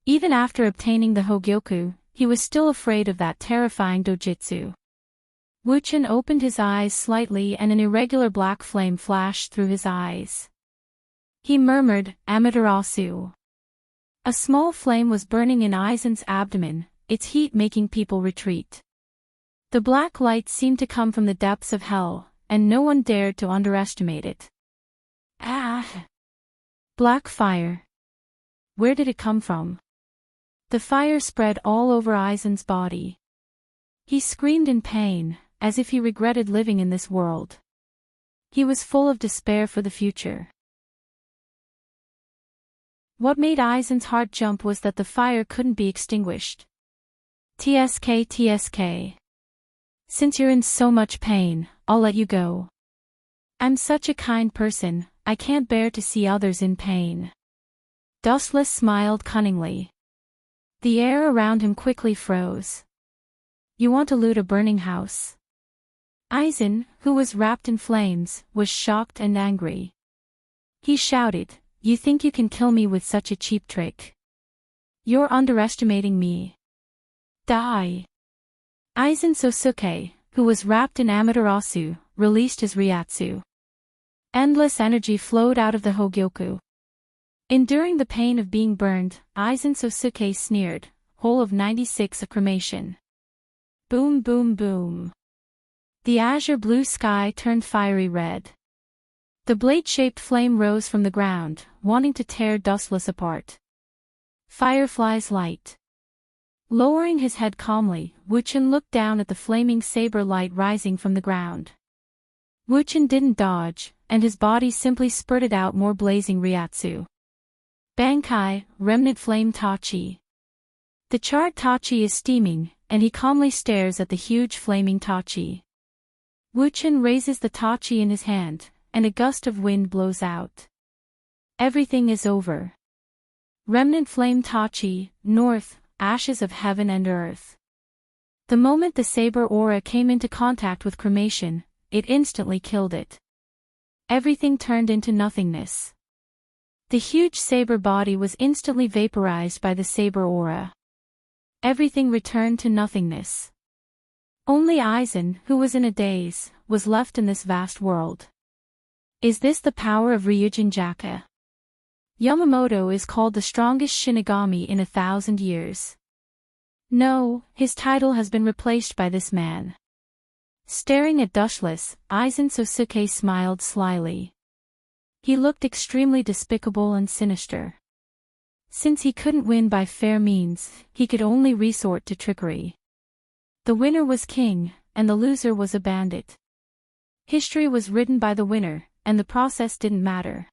Even after obtaining the Hogyoku, he was still afraid of that terrifying dojutsu. Wu Chen opened his eyes slightly and an irregular black flame flashed through his eyes. He murmured, Amaterasu. A small flame was burning in Aizen's abdomen, its heat making people retreat. The black light seemed to come from the depths of hell, and no one dared to underestimate it. Ah! Black fire. Where did it come from? The fire spread all over Aizen's body. He screamed in pain, as if he regretted living in this world. He was full of despair for the future. What made Aizen's heart jump was that the fire couldn't be extinguished. TSK. Since you're in so much pain, I'll let you go. I'm such a kind person, I can't bear to see others in pain. Dustless smiled cunningly. The air around him quickly froze. You want to loot a burning house? Aizen, who was wrapped in flames, was shocked and angry. He shouted, You think you can kill me with such a cheap trick? You're underestimating me. Die! Aizen Sosuke, who was wrapped in Amaterasu, released his Ryatsu. Endless energy flowed out of the Hogyoku. Enduring the pain of being burned, Aizen Sosuke sneered, Whole of 96 a cremation. Boom boom boom. The azure blue sky turned fiery red. The blade-shaped flame rose from the ground, wanting to tear Dustless apart. Fireflies light. Lowering his head calmly, Wu Chen looked down at the flaming saber light rising from the ground. Wu Chen didn't dodge, and his body simply spurted out more blazing Ryatsu. Bankai, remnant flame tachi. The charred tachi is steaming, and he calmly stares at the huge flaming tachi. Wu Chen raises the tachi in his hand, and a gust of wind blows out. Everything is over. Remnant flame tachi, north, ashes of heaven and earth. The moment the saber aura came into contact with cremation, it instantly killed it. Everything turned into nothingness. The huge saber body was instantly vaporized by the saber aura. Everything returned to nothingness. Only Aizen, who was in a daze, was left in this vast world. Is this the power of Ryujin Jaka? Yamamoto is called the strongest Shinigami in 1,000 years. No, his title has been replaced by this man. Staring at Dustless, Aizen Sosuke smiled slyly. He looked extremely despicable and sinister. Since he couldn't win by fair means, he could only resort to trickery. The winner was king, and the loser was a bandit. History was written by the winner, and the process didn't matter.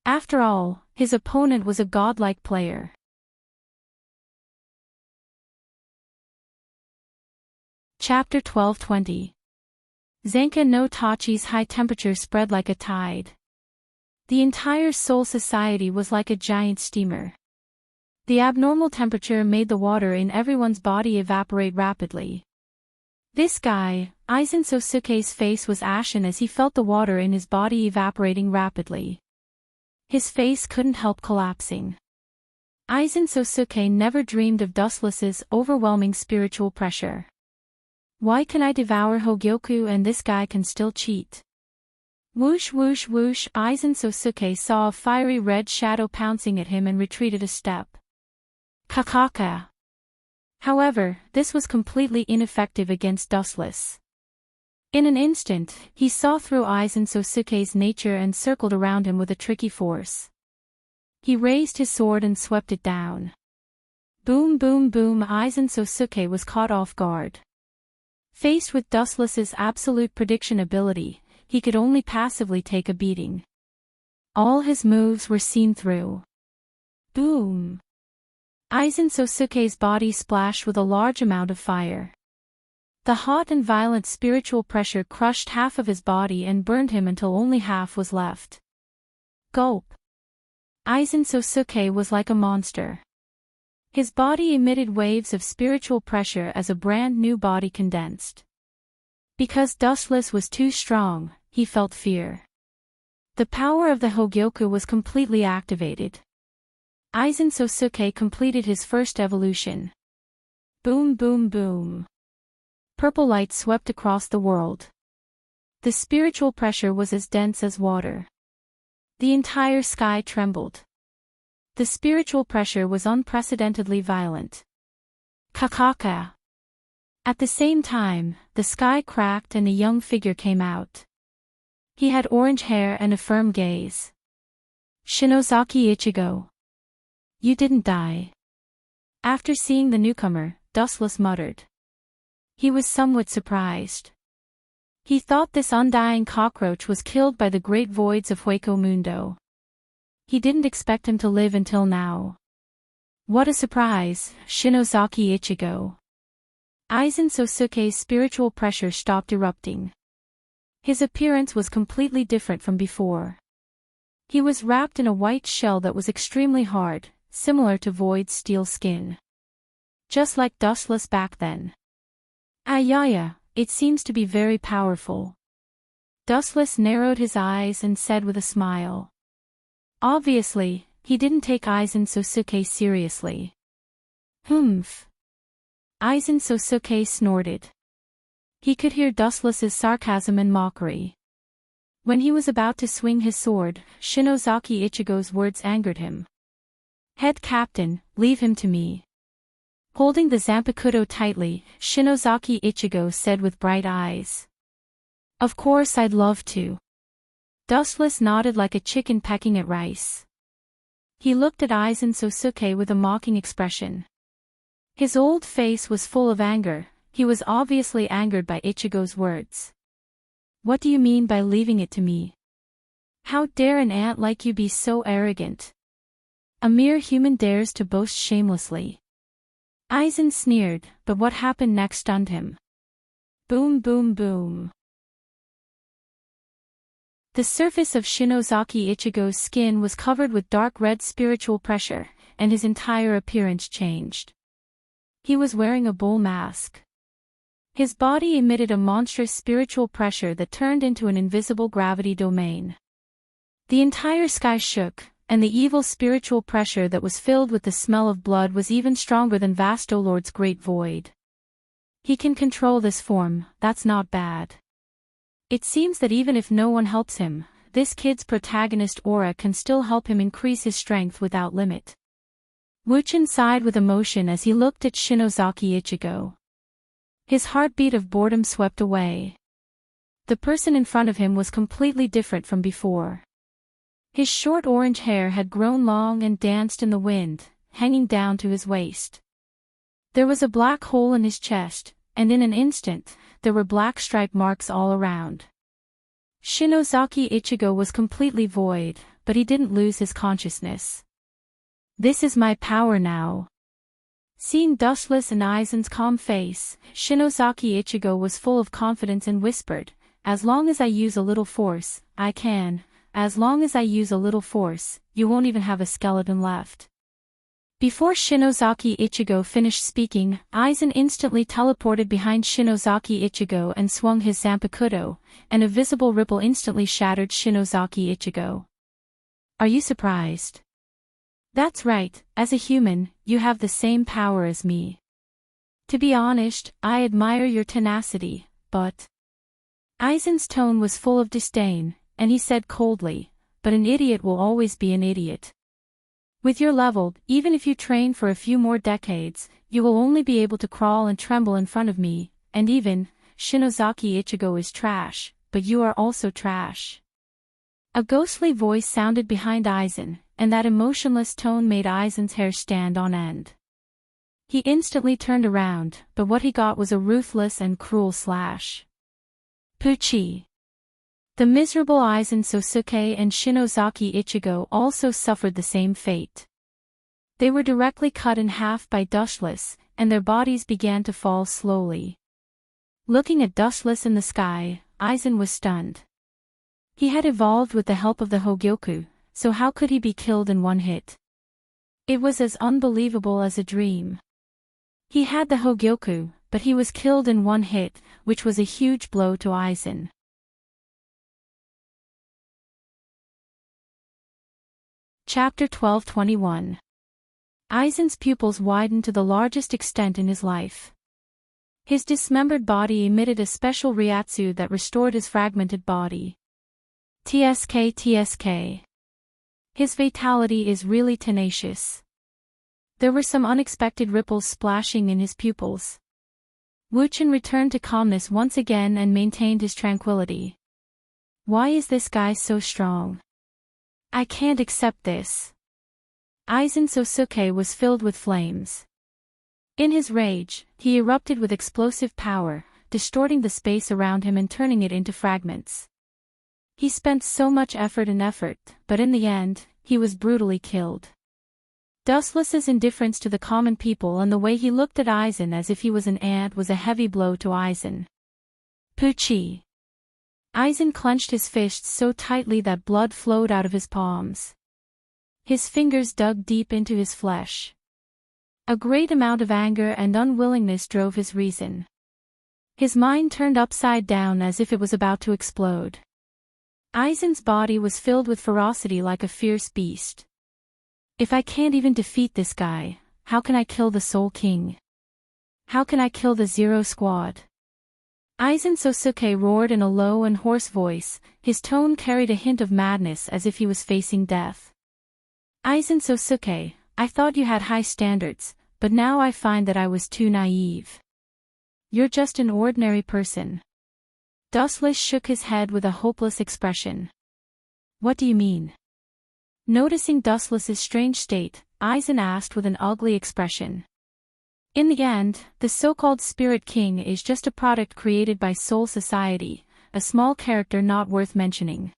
After all, his opponent was a godlike player. Chapter 1220. Zanka no Tachi's high temperature spread like a tide. The entire Soul Society was like a giant steamer. The abnormal temperature made the water in everyone's body evaporate rapidly. This guy, Aizen Sosuke's face was ashen as he felt the water in his body evaporating rapidly. His face couldn't help collapsing. Aizen Sosuke never dreamed of Dustless's overwhelming spiritual pressure. Why can I devour Hogyoku and this guy can still cheat? Whoosh whoosh whoosh, Aizen Sosuke saw a fiery red shadow pouncing at him and retreated a step. Kakaka. However, this was completely ineffective against Dustless. In an instant, he saw through Aizen Sosuke's nature and circled around him with a tricky force. He raised his sword and swept it down. Boom boom boom, Aizen Sosuke was caught off guard. Faced with Dustless's absolute prediction ability, he could only passively take a beating. All his moves were seen through. Boom! Aizen Sosuke's body splashed with a large amount of fire. The hot and violent spiritual pressure crushed half of his body and burned him until only half was left. Gulp! Aizen Sosuke was like a monster. His body emitted waves of spiritual pressure as a brand new body condensed. Because Dustless was too strong, he felt fear. The power of the Hogyoku was completely activated. Aizen Sosuke completed his first evolution. Boom boom boom. Purple light swept across the world. The spiritual pressure was as dense as water. The entire sky trembled. The spiritual pressure was unprecedentedly violent. Kakaka. At the same time, the sky cracked and a young figure came out. He had orange hair and a firm gaze. Shinozaki Ichigo. You didn't die. After seeing the newcomer, Dustless muttered. He was somewhat surprised. He thought this undying cockroach was killed by the great voids of Hueco Mundo. He didn't expect him to live until now. What a surprise, Shinozaki Ichigo. Aizen Sosuke's spiritual pressure stopped erupting. His appearance was completely different from before. He was wrapped in a white shell that was extremely hard, similar to Void's steel skin. Just like Dustless back then. Ayaya, it seems to be very powerful. Dustless narrowed his eyes and said with a smile. Obviously, he didn't take Aizen Sosuke seriously. Humph. Aizen Sosuke snorted. He could hear Dustless's sarcasm and mockery. When he was about to swing his sword, Shinozaki Ichigo's words angered him. Head captain, leave him to me. Holding the Zanpakuto tightly, Shinozaki Ichigo said with bright eyes. Of course I'd love to. Dustless nodded like a chicken pecking at rice. He looked at Aizen Sosuke with a mocking expression. His old face was full of anger. He was obviously angered by Ichigo's words. What do you mean by leaving it to me? How dare an ant like you be so arrogant? A mere human dares to boast shamelessly. Aizen sneered, but what happened next stunned him. Boom boom boom. The surface of Shinozaki Ichigo's skin was covered with dark red spiritual pressure, and his entire appearance changed. He was wearing a bull mask. His body emitted a monstrous spiritual pressure that turned into an invisible gravity domain. The entire sky shook, and the evil spiritual pressure that was filled with the smell of blood was even stronger than Vastolord's great void. He can control this form, that's not bad. It seems that even if no one helps him, this kid's protagonist aura can still help him increase his strength without limit. Wuchen sighed with emotion as he looked at Shinozaki Ichigo. His heartbeat of boredom swept away. The person in front of him was completely different from before. His short orange hair had grown long and danced in the wind, hanging down to his waist. There was a black hole in his chest, and in an instant, there were black stripe marks all around. Shinozaki Ichigo was completely void, but he didn't lose his consciousness. This is my power now. Seeing Dustless and Aizen's calm face, Shinozaki Ichigo was full of confidence and whispered, "As long as I use a little force, I can. As long as I use a little force, you won't even have a skeleton left." Before Shinozaki Ichigo finished speaking, Aizen instantly teleported behind Shinozaki Ichigo and swung his Zanpakuto, and a visible ripple instantly shattered Shinozaki Ichigo. Are you surprised? That's right, as a human, you have the same power as me. To be honest, I admire your tenacity, but... Aizen's tone was full of disdain, and he said coldly, "But an idiot will always be an idiot. With your level, even if you train for a few more decades, you will only be able to crawl and tremble in front of me, and even, Shinozaki Ichigo is trash, but you are also trash." A ghostly voice sounded behind Aizen, and that emotionless tone made Aizen's hair stand on end. He instantly turned around, but what he got was a ruthless and cruel slash. Puchi. The miserable Aizen Sosuke and Shinozaki Ichigo also suffered the same fate. They were directly cut in half by Dustless, and their bodies began to fall slowly. Looking at Dustless in the sky, Aizen was stunned. He had evolved with the help of the Hogyoku, so how could he be killed in one hit? It was as unbelievable as a dream. He had the Hogyoku, but he was killed in one hit, which was a huge blow to Aizen. Chapter 12:21. Aizen's pupils widened to the largest extent in his life. His dismembered body emitted a special reiatsu that restored his fragmented body. TSK. His vitality is really tenacious. There were some unexpected ripples splashing in his pupils. Wuchen returned to calmness once again and maintained his tranquility. Why is this guy so strong? I can't accept this. Aizen Sosuke was filled with flames. In his rage, he erupted with explosive power, distorting the space around him and turning it into fragments. He spent so much effort, but in the end, he was brutally killed. Dustless's indifference to the common people and the way he looked at Aizen as if he was an ant was a heavy blow to Aizen. Puchi. Aizen clenched his fists so tightly that blood flowed out of his palms. His fingers dug deep into his flesh. A great amount of anger and unwillingness drove his reason. His mind turned upside down as if it was about to explode. Aizen's body was filled with ferocity like a fierce beast. If I can't even defeat this guy, how can I kill the Soul King? How can I kill the Zero Squad? Aizen Sosuke roared in a low and hoarse voice, his tone carried a hint of madness as if he was facing death. Aizen Sosuke, I thought you had high standards, but now I find that I was too naive. You're just an ordinary person. Dustless shook his head with a hopeless expression. What do you mean? Noticing Dustless's strange state, Aizen asked with an ugly expression. In the end, the so-called Spirit King is just a product created by Soul Society, a small character not worth mentioning.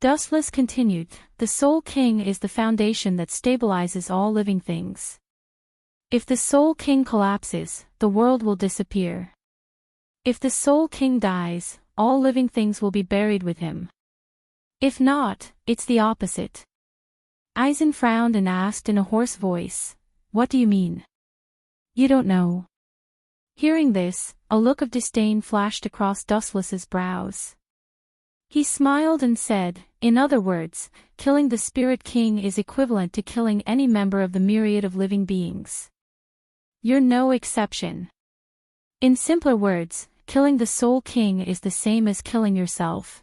Dustless continued, the Soul King is the foundation that stabilizes all living things. If the Soul King collapses, the world will disappear. If the Soul King dies, all living things will be buried with him. If not, it's the opposite. Aizen frowned and asked in a hoarse voice, what do you mean? You don't know. Hearing this, a look of disdain flashed across Dustless's brows. He smiled and said, in other words, killing the Spirit King is equivalent to killing any member of the myriad of living beings. You're no exception. In simpler words, killing the Soul King is the same as killing yourself.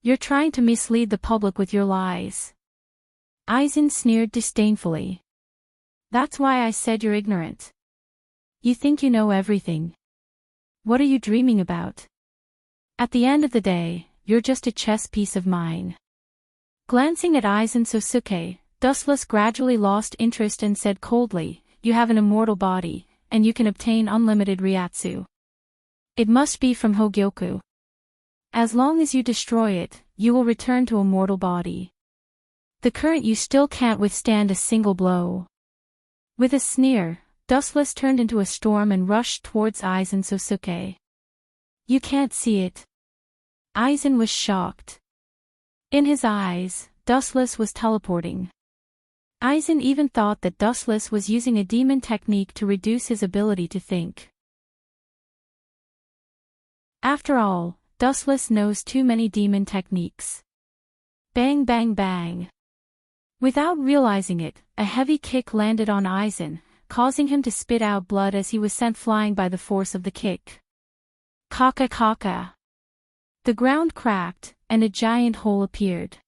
You're trying to mislead the public with your lies. Aizen sneered disdainfully. That's why I said you're ignorant. You think you know everything. What are you dreaming about? At the end of the day, you're just a chess piece of mine. Glancing at Aizen Sosuke, Dustless gradually lost interest and said coldly, you have an immortal body, and you can obtain unlimited Reiatsu. It must be from Hogyoku. As long as you destroy it, you will return to a mortal body. The current you still can't withstand a single blow. With a sneer, Dustless turned into a storm and rushed towards Aizen Sosuke. You can't see it. Aizen was shocked. In his eyes, Dustless was teleporting. Aizen even thought that Dustless was using a demon technique to reduce his ability to think. After all, Dustless knows too many demon techniques. Bang bang bang. Without realizing it, a heavy kick landed on Aizen, causing him to spit out blood as he was sent flying by the force of the kick. Kaka kaka. The ground cracked, and a giant hole appeared.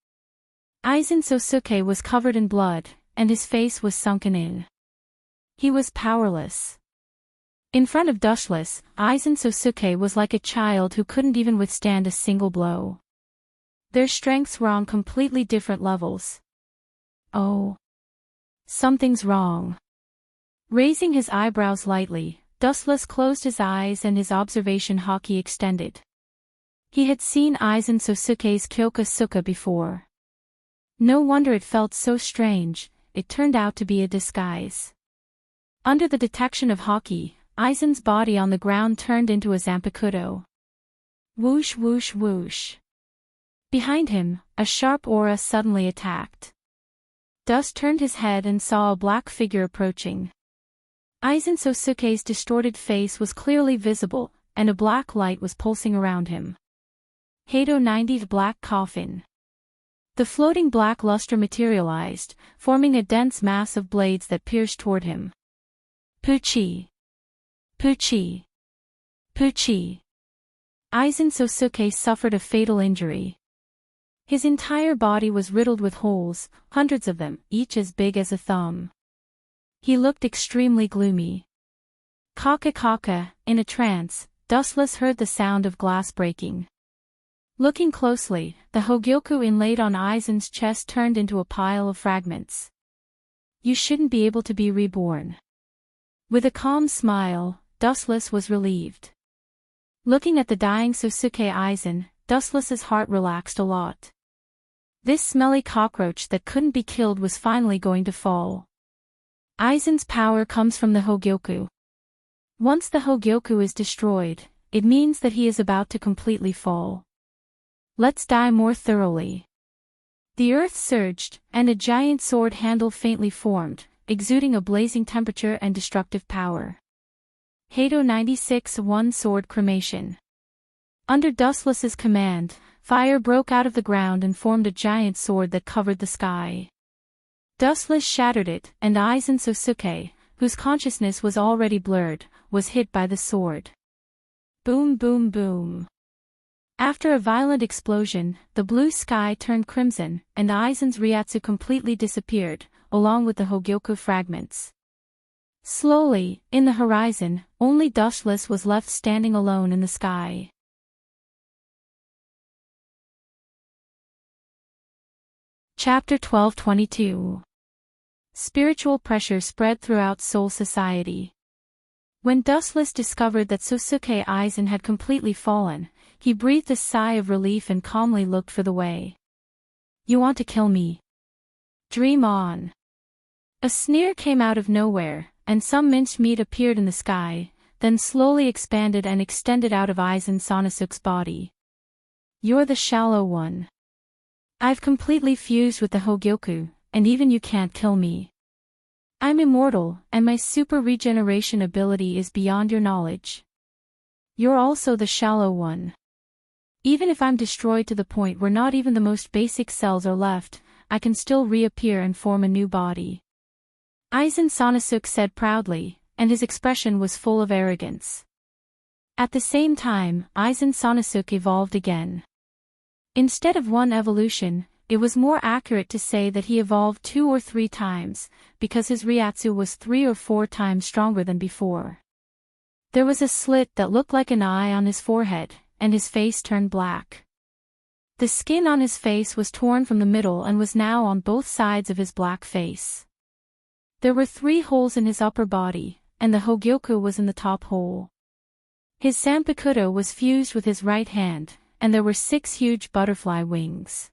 Aizen Sosuke was covered in blood, and his face was sunken in. He was powerless. In front of Dustless, Aizen Sosuke was like a child who couldn't even withstand a single blow. Their strengths were on completely different levels. Oh. Something's wrong. Raising his eyebrows lightly, Dustless closed his eyes and his observation haki extended. He had seen Aizen Sosuke's Kyoka Suka before. No wonder it felt so strange, it turned out to be a disguise. Under the detection of haki, Aizen's body on the ground turned into a Zanpakuto. Whoosh whoosh whoosh. Behind him, a sharp aura suddenly attacked. Dust turned his head and saw a black figure approaching. Aizen Sosuke's distorted face was clearly visible, and a black light was pulsing around him. Hado 90's black coffin. The floating black luster materialized, forming a dense mass of blades that pierced toward him. Puchi. Puchi. Puchi. Aizen Sosuke suffered a fatal injury. His entire body was riddled with holes, hundreds of them, each as big as a thumb. He looked extremely gloomy. Kaka kaka, in a trance, Dustless heard the sound of glass breaking. Looking closely, the Hogyoku inlaid on Aizen's chest turned into a pile of fragments. You shouldn't be able to be reborn. With a calm smile, Dustless was relieved. Looking at the dying Sosuke Aizen, Dustless's heart relaxed a lot. This smelly cockroach that couldn't be killed was finally going to fall. Aizen's power comes from the Hogyoku. Once the Hogyoku is destroyed, it means that he is about to completely fall. Let's die more thoroughly. The earth surged, and a giant sword handle faintly formed, exuding a blazing temperature and destructive power. Hado 96 One Sword Cremation. Under Dustless's command, fire broke out of the ground and formed a giant sword that covered the sky. Dustless shattered it, and Aizen Sosuke, whose consciousness was already blurred, was hit by the sword. Boom boom boom. After a violent explosion, the blue sky turned crimson, and Aizen's Ryatsu completely disappeared, along with the Hogyoku fragments. Slowly, in the horizon, only Dustless was left standing alone in the sky. Chapter 12:22. Spiritual pressure spread throughout Soul Society. When Dustless discovered that Sosuke Aizen had completely fallen, he breathed a sigh of relief and calmly looked for the way. You want to kill me? Dream on. A sneer came out of nowhere, and some minced meat appeared in the sky, then slowly expanded and extended out of Aizen Sanasuke's body. You're the shallow one. I've completely fused with the Hogyoku, and even you can't kill me. I'm immortal, and my super regeneration ability is beyond your knowledge. You're also the shallow one. Even if I'm destroyed to the point where not even the most basic cells are left, I can still reappear and form a new body. Aizen Sanasuke said proudly, and his expression was full of arrogance. At the same time, Aizen Sanasuke evolved again. Instead of one evolution, it was more accurate to say that he evolved 2 or 3 times, because his Ryatsu was 3 or 4 times stronger than before. There was a slit that looked like an eye on his forehead, and his face turned black. The skin on his face was torn from the middle and was now on both sides of his black face. There were 3 holes in his upper body, and the Hogyoku was in the top hole. His Zanpakuto was fused with his right hand, and there were 6 huge butterfly wings.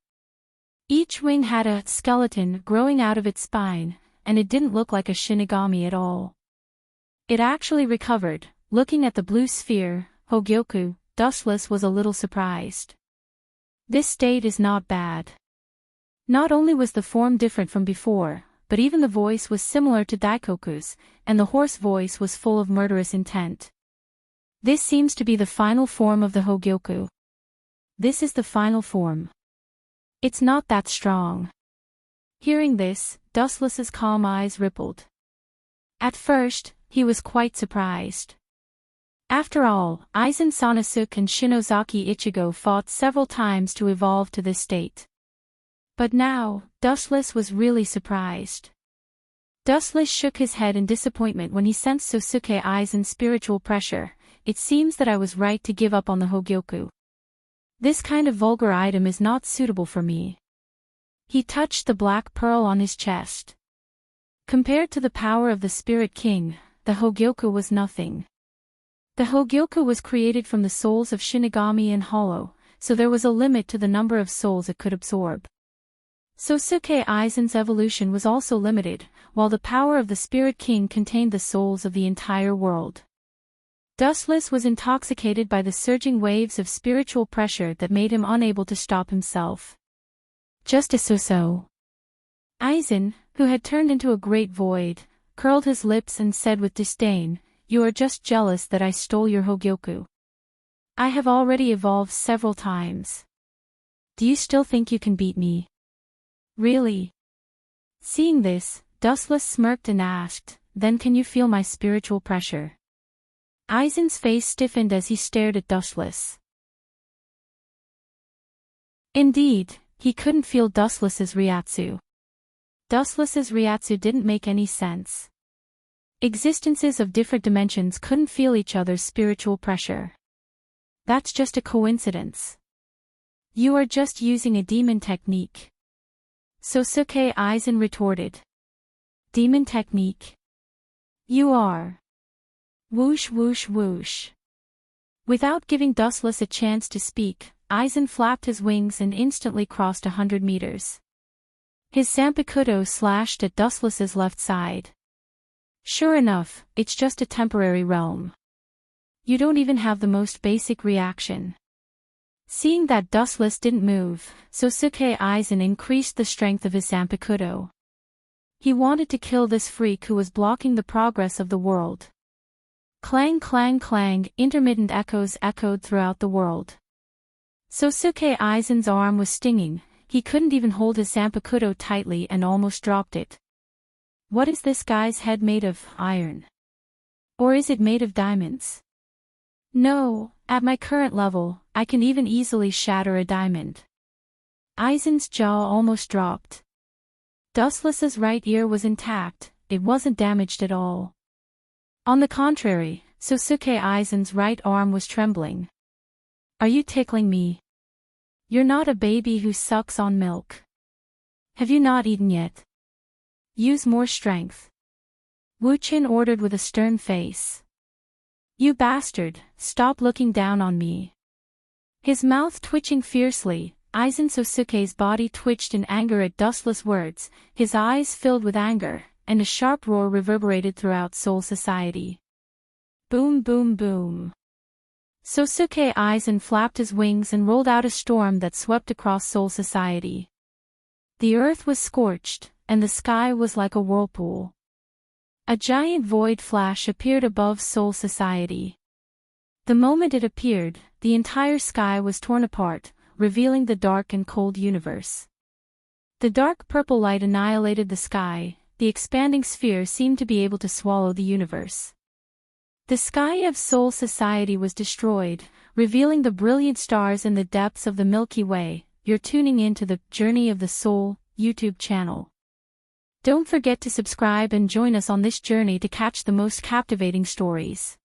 Each wing had a skeleton growing out of its spine, and it didn't look like a Shinigami at all. It actually recovered. Looking at the blue sphere, Hogyoku, Dustless was a little surprised. This state is not bad. Not only was the form different from before, but even the voice was similar to Daikoku's, and the hoarse voice was full of murderous intent. This seems to be the final form of the Hogyoku. This is the final form. It's not that strong. Hearing this, Dustless's calm eyes rippled. At first, he was quite surprised. After all, Aizen Sanosuke and Shinozaki Ichigo fought several times to evolve to this state. But now, Dustless was really surprised. Dustless shook his head in disappointment when he sensed Sosuke Aizen's spiritual pressure. It seems that I was right to give up on the Hogyoku. This kind of vulgar item is not suitable for me. He touched the black pearl on his chest. Compared to the power of the Spirit King, the Hogyoku was nothing. The Hogyoku was created from the souls of Shinigami and Hollow, so there was a limit to the number of souls it could absorb. Sosuke Aizen's evolution was also limited, while the power of the Spirit King contained the souls of the entire world. Dustless was intoxicated by the surging waves of spiritual pressure that made him unable to stop himself. Just as so. Aizen, who had turned into a great void, curled his lips and said with disdain, "You are just jealous that I stole your Hogyoku. I have already evolved several times. Do you still think you can beat me? Really?" Seeing this, Dustless smirked and asked, "Then can you feel my spiritual pressure?" Aizen's face stiffened as he stared at Dustless. Indeed, he couldn't feel Dustless's Ryatsu. Dustless's Ryatsu didn't make any sense. Existences of different dimensions couldn't feel each other's spiritual pressure. That's just a coincidence. You are just using a demon technique. Sosuke Aizen retorted. Demon technique? You are. Whoosh whoosh whoosh. Without giving Dustless a chance to speak, Aizen flapped his wings and instantly crossed 100 meters. His Zanpakuto slashed at Dustless's left side. Sure enough, it's just a temporary realm. You don't even have the most basic reaction. Seeing that Dustless didn't move, Sosuke Aizen increased the strength of his Zanpakuto. He wanted to kill this freak who was blocking the progress of the world. Clang clang clang, intermittent echoes echoed throughout the world. Sosuke Aizen's arm was stinging, he couldn't even hold his Zanpakuto tightly and almost dropped it. What is this guy's head made of, iron? Or is it made of diamonds? No, at my current level, I can even easily shatter a diamond. Aizen's jaw almost dropped. Dustless's right ear was intact, it wasn't damaged at all. On the contrary, Sosuke Aizen's right arm was trembling. Are you tickling me? You're not a baby who sucks on milk. Have you not eaten yet? Use more strength. Wu Qin ordered with a stern face. You bastard, stop looking down on me. His mouth twitching fiercely, Aizen Sosuke's body twitched in anger at Dustless words, his eyes filled with anger, and a sharp roar reverberated throughout Soul Society. Boom boom boom. Sosuke Aizen flapped his wings and rolled out a storm that swept across Soul Society. The earth was scorched, and the sky was like a whirlpool. A giant void flash appeared above Soul Society. The moment it appeared, the entire sky was torn apart, revealing the dark and cold universe. The dark purple light annihilated the sky, the expanding sphere seemed to be able to swallow the universe. The sky of Soul Society was destroyed, revealing the brilliant stars in the depths of the Milky Way. You're tuning in to the Journey of the Soul YouTube channel. Don't forget to subscribe and join us on this journey to catch the most captivating stories.